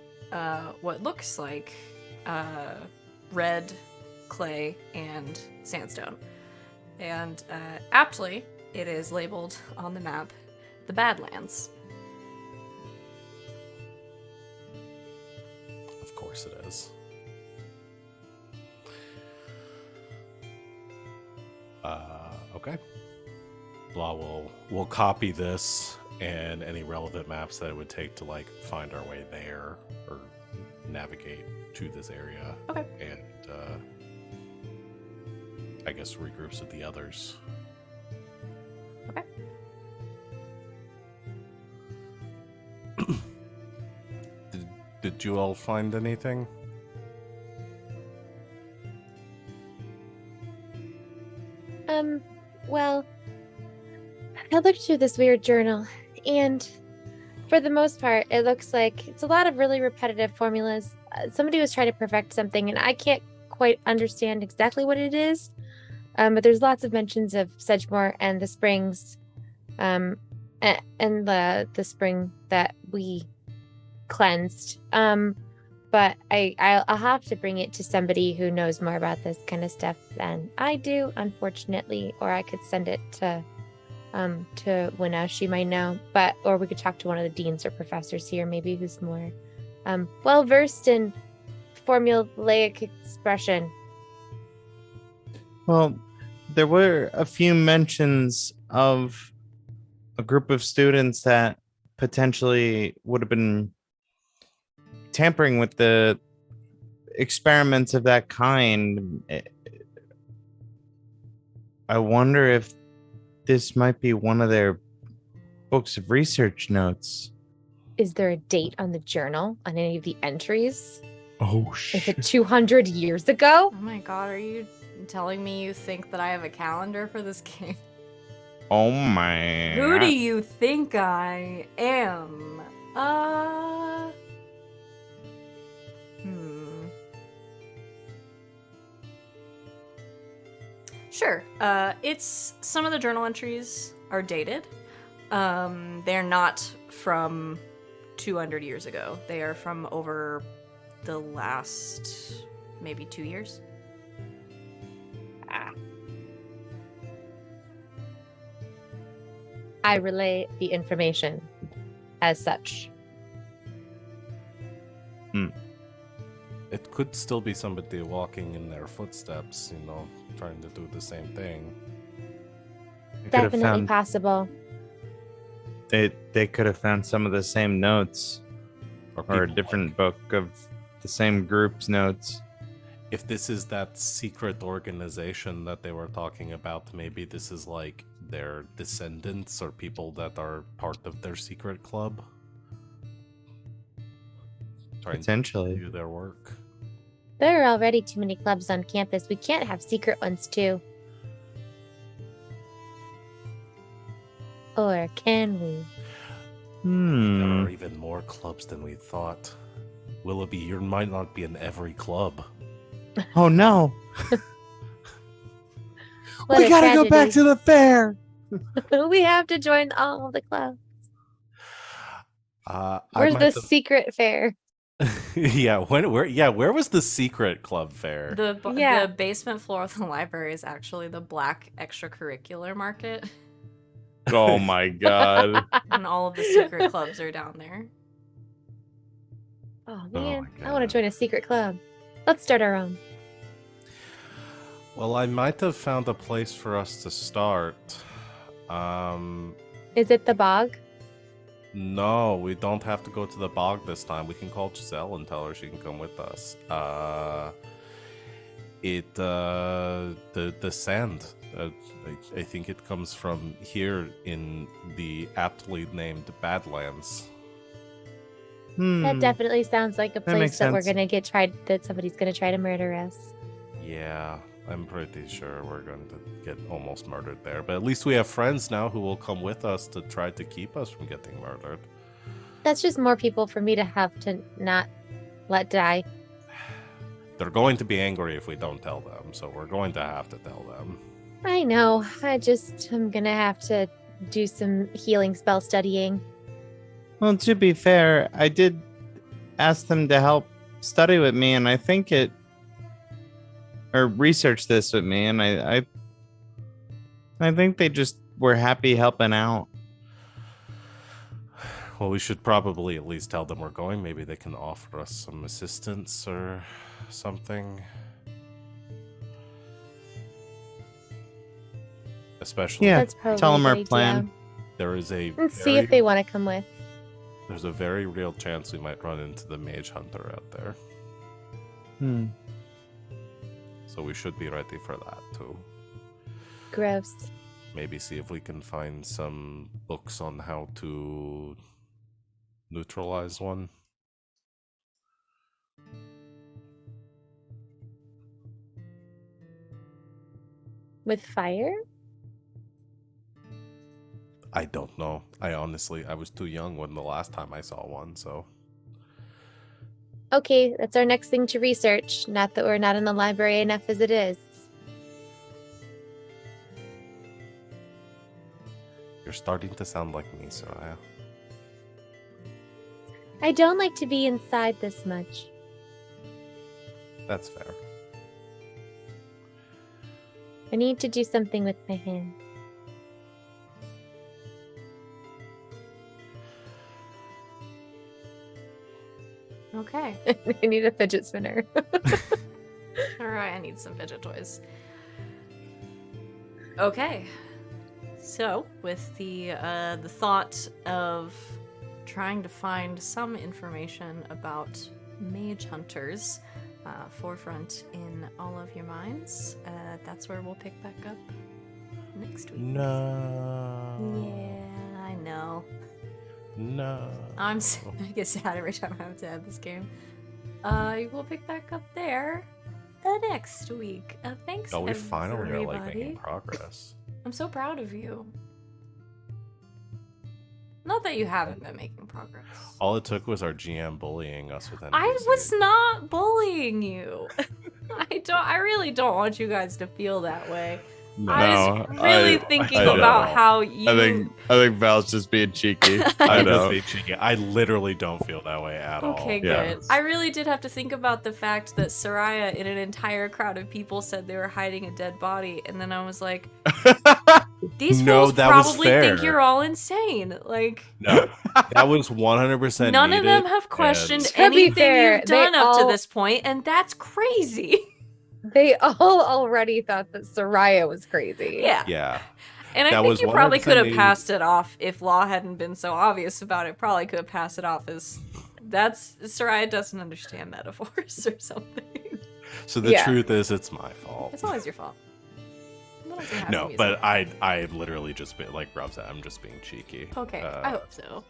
what looks like red clay and sandstone. And aptly, it is labeled on the map the Badlands. Of course it is. Okay. Blah will copy this and any relevant maps that it would take to like find our way there or navigate to this area. Okay. And I guess regroups with the others. Okay. Did you all find anything? Well, I looked through this weird journal, and for the most part, it looks like it's a lot of really repetitive formulas. Somebody was trying to perfect something, and I can't quite understand exactly what it is. But there's lots of mentions of Sedgemoor and the springs, and the spring that we cleansed. But I'll have to bring it to somebody who knows more about this kind of stuff than I do, unfortunately. Or I could send it to Winna. She might know. Or we could talk to one of the deans or professors here, maybe, who's more well versed in formulaic expression. Well, there were a few mentions of a group of students that potentially would have been tampering with the experiments of that kind. I wonder if this might be one of their books of research notes. Is there a date on the journal on any of the entries? Oh, Is shit. it 200 years ago? Oh my god, are you telling me you think that I have a calendar for this game? Oh, my. Who do you think I am? Sure. It's some of the journal entries are dated. They're not from 200 years ago. They are from over the last maybe 2 years. I relay the information as such. It could still be somebody walking in their footsteps, you know, trying to do the same thing. They could have Definitely found, possible. they could have found some of the same notes or a people different like- book of the same group's notes. If this is that secret organization that they were talking about, maybe this is like their descendants or people that are part of their secret club. Trying Potentially. to do their work. There are already too many clubs on campus. We can't have secret ones too. Or can we? There are even more clubs than we thought. Willoughby, you might not be in every club. Oh, no. What We a gotta go back tragedy. to the fair. We have to join all of the clubs. Where's the secret fair? Yeah, where was the secret club fair? The basement floor of the library is actually the black extracurricular market, Oh, my God. and all of the secret clubs are down there. Oh my man, I God. want to join a secret club. Let's start our own. Well, I might have found a place for us to start. Is it the bog? No, we don't have to go to the bog this time. We can call Giselle and tell her she can come with us. The sand. I think it comes from here in the aptly named Badlands. That definitely sounds like a That makes place that we're sense. gonna get tried. That somebody's gonna try to murder us. Yeah, I'm pretty sure we're going to get almost murdered there. But at least we have friends now who will come with us to try to keep us from getting murdered. That's just more people for me to have to not let die. They're going to be angry if we don't tell them, so we're going to have to tell them. I know. I'm gonna have to do some healing spell studying. Well, to be fair, I did ask them to help study with me, and I think or research this with me, and I think they just were happy helping out. Well, we should probably at least tell them we're going. Maybe they can offer us some assistance or something. Especially, Yeah, That's probably tell a them our good plan. idea. there is a And see if they want to come with. there's a very real chance we might run into the mage hunter out there. So we should be ready for that too. Gross. Maybe see if we can find some books on how to neutralize one. With fire? I don't know. I was too young when the last time I saw one, so. Okay, that's our next thing to research. Not that we're not in the library enough as it is. You're starting to sound like me, Sereia. I don't like to be inside this much. That's fair. I need to do something with my hand. Okay. I need a fidget spinner. All right, I need some fidget toys. Okay. So, with the thought of trying to find some information about mage hunters forefront in all of your minds, that's where we'll pick back up next week. No. Yeah, I know. No. I get sad every time I have to end this game. We'll pick back up there next week. Thanks, Oh, we finally are like everybody. making progress. I'm so proud of you. Not that you haven't been making progress. All it took was our GM bullying us with NPCs. I was not bullying you. I really don't want you guys to feel that way. I was really thinking about how you. I think Val's just being cheeky. I I'm know. just being cheeky. I literally don't feel that way at all. Okay, Yeah. good. I really did have to think about the fact that Sereia, in an entire crowd of people, said they were hiding a dead body, and then I was like, "These No, fools that was probably think fair. you're all insane." Like, No, that was 100% none of needed, them have questioned To be anything fair, you've done they up to all- this point, and that's crazy. They all already thought that Sereia was crazy. Yeah. Yeah. And I That think was you probably 100% could have needed. passed it off if Law hadn't been so obvious about it. Probably could have passed it off as Sereia doesn't understand metaphors or something. So the Yeah. truth is, it's my fault. It's always your fault. What else do you have No, to use but it? I literally just been like Rob said, I'm just being cheeky. Okay, Uh, I hope so.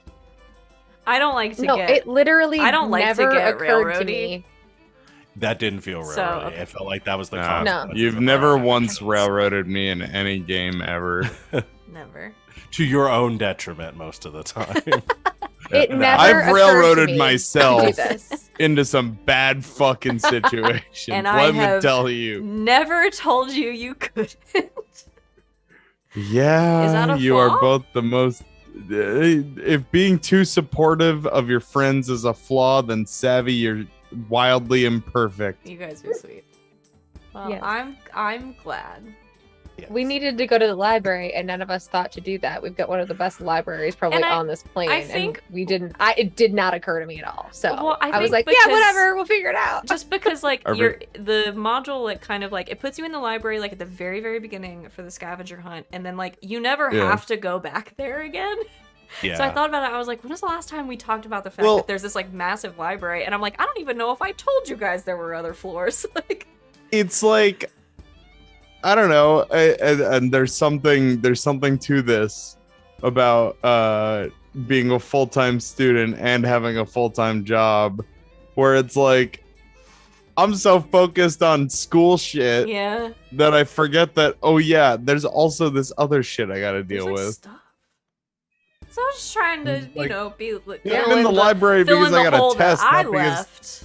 I don't like to No, get. it literally I don't like to never get occurred to railroady. me. That didn't feel real. So, Really. okay. It felt like that was the No. consequence. You've of never our once actions. railroaded me in any game ever. Never. To your own detriment most of the time. It No. never I've occurred to railroaded me myself. to do this. Into some bad fucking situations. And I Let me have tell you. Never told you couldn't. Yeah, Is that a you are flaw? both the most. If being too supportive of your friends is a flaw, then savvy, you're wildly imperfect. You guys are sweet. Well, Yes. I'm glad. Yes. We needed to go to the library, and none of us thought to do that. We've got one of the best libraries probably And on this plane, I think- and we didn't. It did not occur to me at all. So Well, I I was think like, yeah, because- whatever, we'll figure it out. Just because like Are you're the module like kind of like it puts you in the library like at the very very beginning for the scavenger hunt, and then like you never Yeah. have to go back there again. Yeah. So I thought about it. I was like, when was the last time we talked about the fact Well- that there's this like massive library? And I'm like, I don't even know if I told you guys there were other floors. Like, It's like, I don't know, and there's something to this about being a full-time student and having a full-time job, where it's like, I'm so focused on school shit yeah, that I forget that, oh yeah, there's also this other shit I gotta there's, deal like, with. stuff. So I was just trying to, Like, be like, Yeah, fill I'm in the library fill because in I the got hole a test, that I not because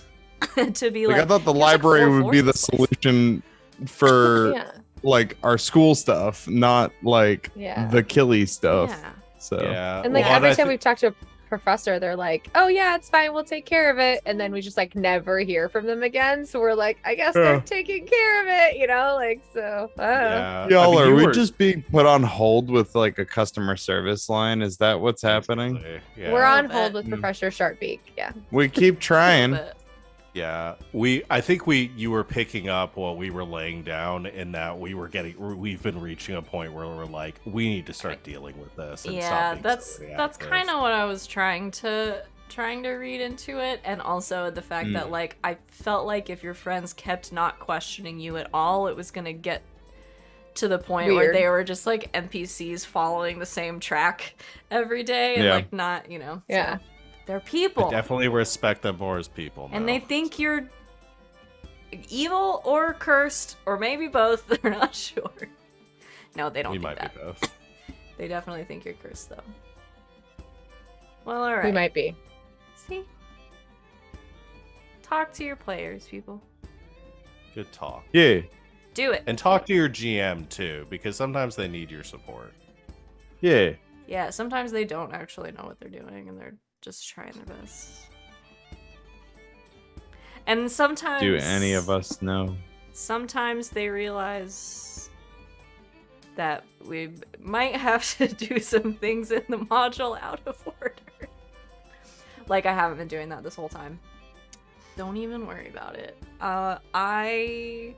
left to be like, like. I thought the "Here's, like, library 4 would be the floors of this." solution for yeah, like our school stuff, not like yeah. the killy stuff. Yeah. So Yeah. And like Well, every I time thi- we've talked to a professor, they're like, "Oh yeah, it's fine, we'll take care of it," and then we just like never hear from them again. So we're like, I guess they're Yeah. taking care of it, like so. I don't know. Yeah. y'all, I mean, are you we were- just being put on hold with like a customer service line? Is that what's happening? Yeah. We're on little hold bit. with Professor Sharpbeak. Yeah. We keep trying. But Yeah, I think you were picking up what we were laying down in that we've been reaching a point where we're like, we need to start dealing with this. And yeah, stop being that's so that's reactive. kind of what I was trying to read into it, and also the fact that like I felt like if your friends kept not questioning you at all, it was gonna get to the point where Weird. they were just like NPCs following the same track every day and Yeah. like not, so Yeah. they're I people. definitely respect them more as people. And now. they think you're evil or cursed or maybe both. They're not sure. No, they don't we think might that. be both. They definitely think you're cursed though. Well, all right. We might be. See? Talk to your players, people. Good talk. Yeah, Do it. And talk to your GM too, because sometimes they need your support. yeah. Yeah, sometimes they don't actually know what they're doing and they're just trying their best. And sometimes Do any of us know? Sometimes they realize that we might have to do some things in the module out of order. Like I haven't been doing that this whole time. Don't even worry about it. I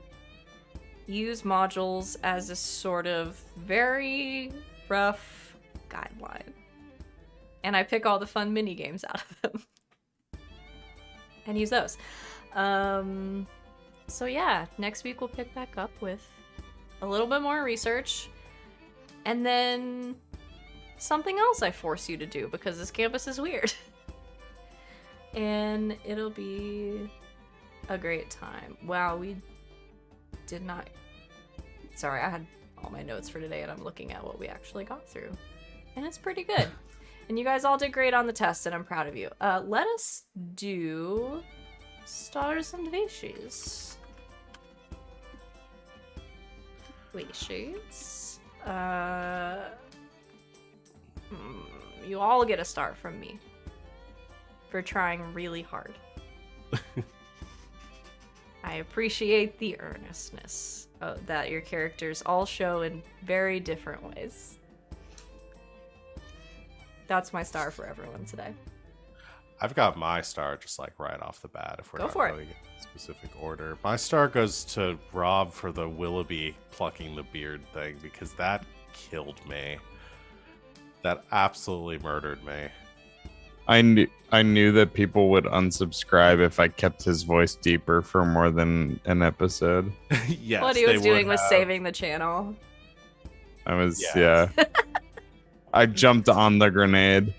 use modules as a sort of very rough guideline. And I pick all the fun mini games out of them. And use those. So yeah, next week we'll pick back up with a little bit more research. And then something else I force you to do because this campus is weird. And it'll be a great time. Wow, we did not... Sorry, I had all my notes for today and I'm looking at what we actually got through. And it's pretty good. And you guys all did great on the test and I'm proud of you. Let us do Stars and Wishes. Wishes. You all get a star from me for trying really hard. I appreciate the earnestness that your characters all show in very different ways. That's my star for everyone today. I've got my star just like right off the bat if we're Go not for it. going in specific order. My star goes to Rob for the Willoughby plucking the beard thing because that killed me. That absolutely murdered me. I knew that people would unsubscribe if I kept his voice deeper for more than an episode. Yes, What he they was doing would was have. saving the channel. I was Yeah. I jumped on the grenade.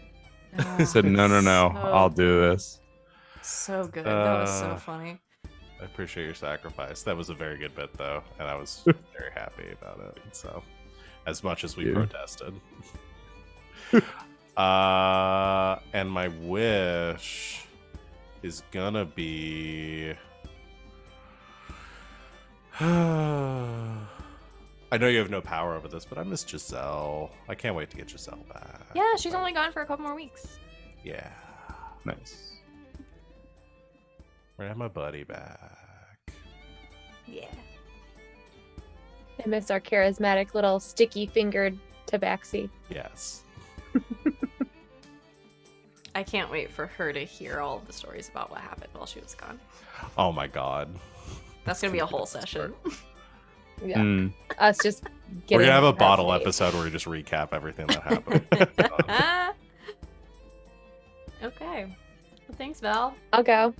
I said, no, So I'll do this. So good. That was so funny. I appreciate your sacrifice. That was a very good bit, though, and I was very happy about it. So, as much as we Yeah. protested. And my wish is gonna be. I know you have no power over this, but I miss Giselle. I can't wait to get Giselle back. Yeah, she's only gone for a couple more weeks. Yeah. Nice. We're gonna have my buddy back. Yeah. I miss our charismatic little sticky-fingered tabaxi. Yes. I can't wait for her to hear all of the stories about what happened while she was gone. Oh my god. That's gonna be a whole session. Yeah. Mm. Us just We're getting gonna have a up to bottle date. episode where we just recap everything that happened. Okay. Well, thanks, Val. I'll go.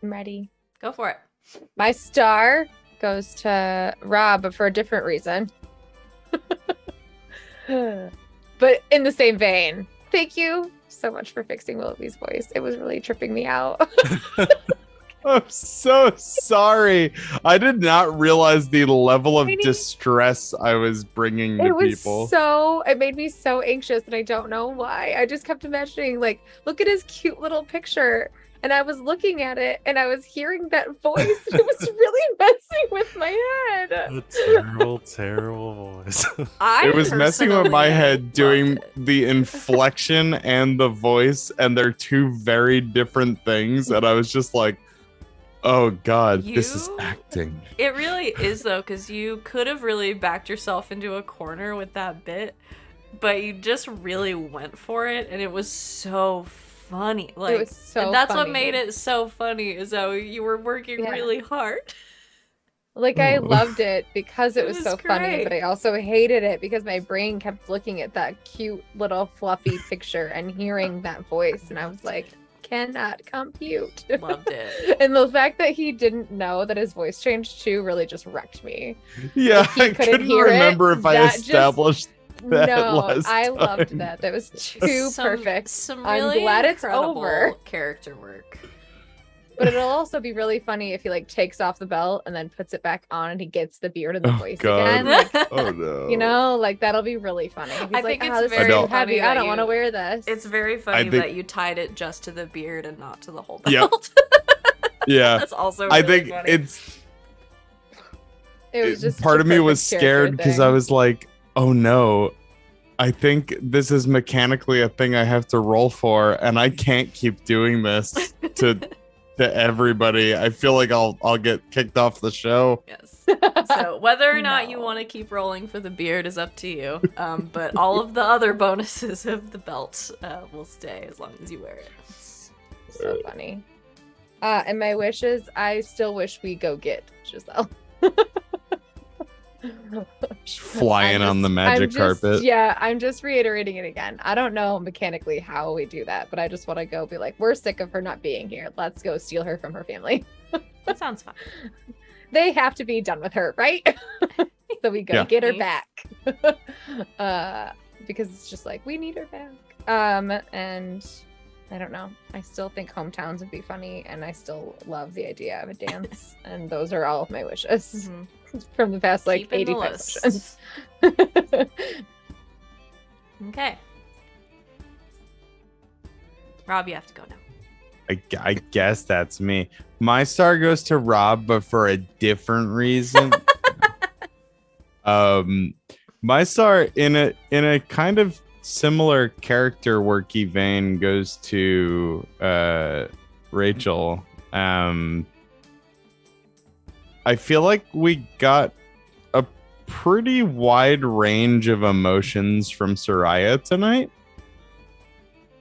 I'm ready. Go for it. My star goes to Rob, but for a different reason. But in the same vein. Thank you so much for fixing Willoughby's voice. It was really tripping me out. I'm so sorry. I did not realize the level of distress I was bringing to It was people. it made me so anxious and I don't know why. I just kept imagining, like, look at his cute little picture. And I was looking at it and I was hearing that voice. And it was really messing with my head. A terrible, terrible voice. It was messing with my head doing loved it. the inflection and the voice, and they're two very different things. And I was just like, oh god, this is You- acting. It really is, though, because you could have really backed yourself into a corner with that bit, but you just really went for it, and it was so funny. Like, It was so and that's funny. what made it so funny, is how you were working Yeah. really hard. Like, I Ooh. loved it because it It was was so funny, great. but I also hated it because my brain kept looking at that cute little fluffy picture and hearing that voice. And I was like, cannot compute. Loved it. And the fact that he didn't know that his voice changed too really just wrecked me. Yeah, If you I couldn't couldn't hear it, remember if I that just- established that No, last I loved time. that. That was too perfect. Some I'm really glad it's incredible over. character work. But it'll also be really funny if he like takes off the belt and then puts it back on and he gets the beard and the Oh, voice God. again. Like, Oh no. you know, like that'll be really funny. He's I like, think oh, it's this very is too funny heavy. I that don't want to you- wear this. It's very funny think- that you tied it just to the beard and not to the whole Yep. belt. Yeah. That's also I really think funny. It was just part a of me was perfect character scared because thing. I was like, oh no, I think this is mechanically a thing I have to roll for, and I can't keep doing this to everybody. I feel like I'll get kicked off the show. Yes. So whether or not you No. want to keep rolling for the beard is up to you. But all of the other bonuses of the belt will stay as long as you wear it. So funny. And my wish is I still wish we go get Giselle. Just flying on the magic carpet. Yeah, I'm just reiterating it again. I don't know mechanically how we do that, but I just want to go be like, we're sick of her not being here. Let's go steal her from her family. That sounds fun. They have to be done with her, right? So we go get her back. Because it's just like, we need her back. And I don't know. I still think hometowns would be funny, and I still love the idea of a dance. And those are all of my wishes from the past like 85 sessions. Okay. Rob, you have to go now. I guess that's me. My star goes to Rob, but for a different reason. My star in a kind of similar character worky vein goes to Rachel. I feel like we got a pretty wide range of emotions from Sereia tonight.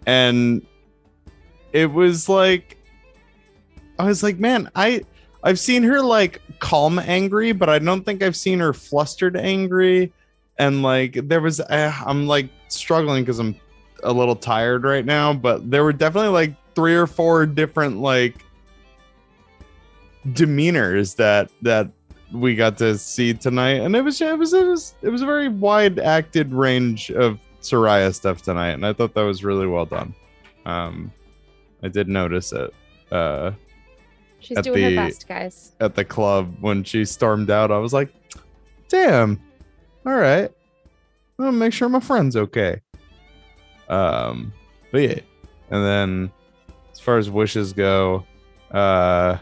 And it was like, I was like, man, I've seen her like calm angry, but I don't think I've seen her flustered angry. And like there was, I'm like struggling because I'm a little tired right now, but there were definitely like 3 or 4 different like demeanors that we got to see tonight, and it was a very wide acted range of Sereia stuff tonight, and I thought that was really well done. I did notice it. She's doing her best, guys. At the club when she stormed out, I was like, damn. All right. I'm gonna make sure my friend's okay. But yeah. And then as far as wishes go, I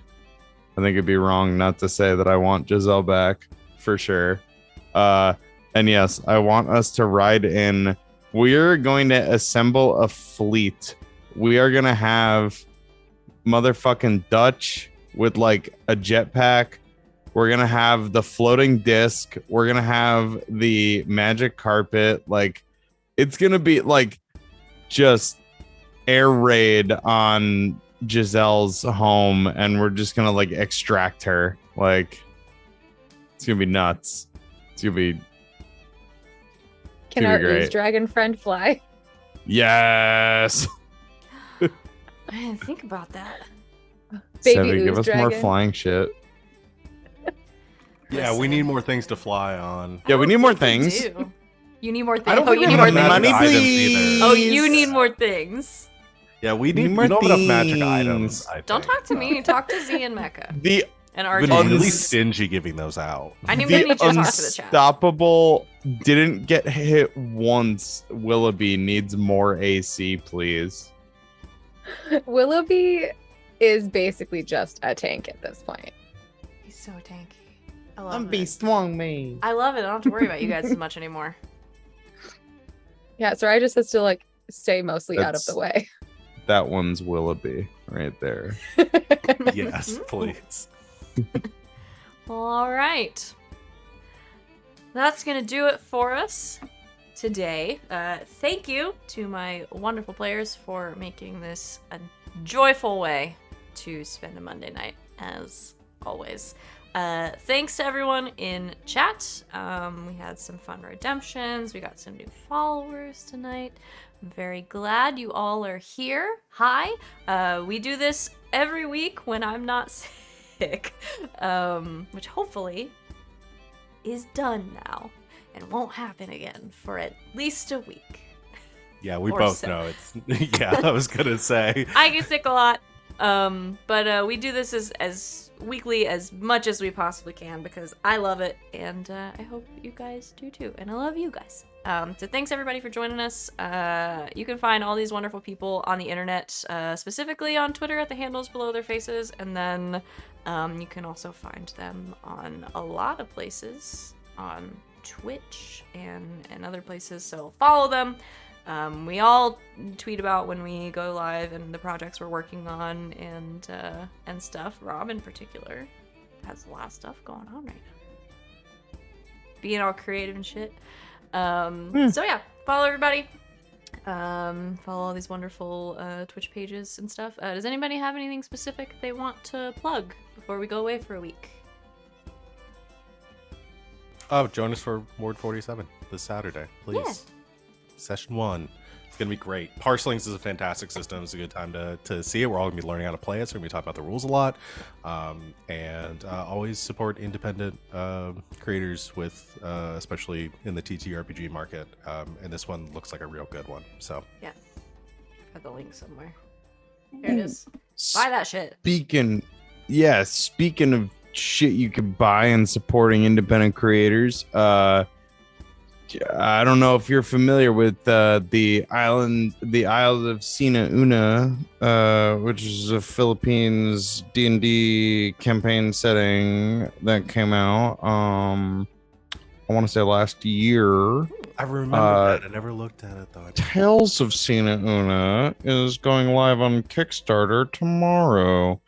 think it'd be wrong not to say that I want Giselle back for sure. And yes, I want us to ride in. We're going to assemble a fleet. We are gonna have motherfucking Dutch with like a jetpack. We're gonna have the floating disc. We're gonna have the magic carpet. Like, it's gonna be like just air raid on Giselle's home, and we're just gonna like extract her. Like, it's gonna be nuts. It's gonna be. Can our ooze dragon friend fly? Yes. I didn't think about that. Baby Sevi, give us dragon. more flying shit. Yeah, we need more things to fly on. Yeah, we need more things. Do. You need more things. I don't Oh, think you we need have more enough things. magic items please. either. Oh, you need more things. Yeah, we Need need more more enough magic things. items. I Don't think. talk to me. Talk to Z and Mecca The and I've been RJ. really stingy giving those out. I need you to talk to the chat. Unstoppable didn't get hit once. Willoughby needs more AC, please. Willoughby is basically just a tank at this point. He's so tanky. I love it. strong, man. I love it. I don't have to worry about you guys as much anymore. Yeah, so I just has to like stay mostly out of the way. That one's Willoughby right there. Yes, please. All right. That's going to do it for us today. Thank you to my wonderful players for making this a joyful way to spend a Monday night, as always. Thanks to everyone in chat. We had some fun redemptions. We got some new followers tonight. I'm very glad you all are here. Hi. We do this every week when I'm not sick, which hopefully is done now and won't happen again for at least a week. Yeah, we Or both so. know it's. Yeah, I was gonna say. I get sick a lot. But we do this as weekly as much as we possibly can because I love it, and I hope you guys do too. And I love you guys. So thanks everybody for joining us. You can find all these wonderful people on the internet, specifically on Twitter at the handles below their faces, and then you can also find them on a lot of places on Twitch and other places. So follow them. We all tweet about when we go live and the projects we're working on and stuff. Rob in particular has a lot of stuff going on right now. Being all creative and shit. So yeah, follow everybody. Follow all these wonderful Twitch pages and stuff. Does anybody have anything specific they want to plug before we go away for a week? Oh, join us for Ward 47 this Saturday, please. Yeah. Session 1. It's going to be great. Parselings is a fantastic system. It's a good time to see it. We're all going to be learning how to play it, so we're going to be talking about the rules a lot. And always support independent creators with, especially in the TTRPG market. And this one looks like a real good one. So Yeah. Got the link somewhere. There it is. Buy that shit. Speaking of shit you can buy and supporting independent creators, I don't know if you're familiar with the Isles of Sina Una, which is a Philippines D&D campaign setting that came out. I want to say last year. I remember that. I never looked at it though. Tales of Sina Una is going live on Kickstarter tomorrow.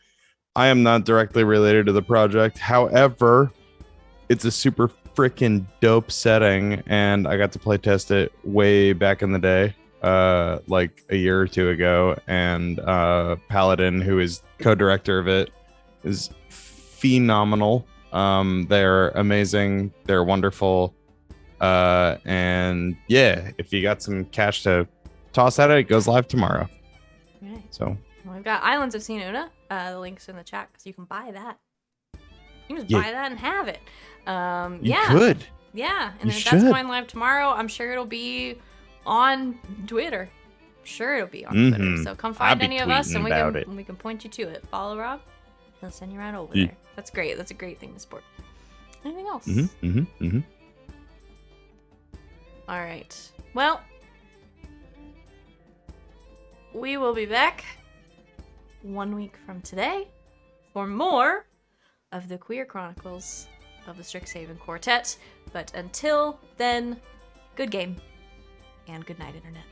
I am not directly related to the project. However, it's a super freaking dope setting, and I got to play test it way back in the day, like a year or two ago. And Paladin, who is co-director of it, is phenomenal. They're amazing. They're wonderful. And yeah, if you got some cash to toss at it, it goes live tomorrow. Right. So We've got Islands of Sinuna. The link's in the chat because you can buy that. You can just Yeah. buy that and have it. you Yeah. could. Yeah. And You if should. that's going live tomorrow, I'm sure it'll be on Twitter. Sure it'll be on Twitter. Mhm. So come I'll find be any of us and tweeting about it. we can point you to it. Follow Rob. He'll send you right over Yeah. there. That's great. That's a great thing to support. Anything else? All right. Well, we will be back 1 week from today for more of the Queer Chronicles of the Strixhaven Quartet. But until then, good game and good night, Internet.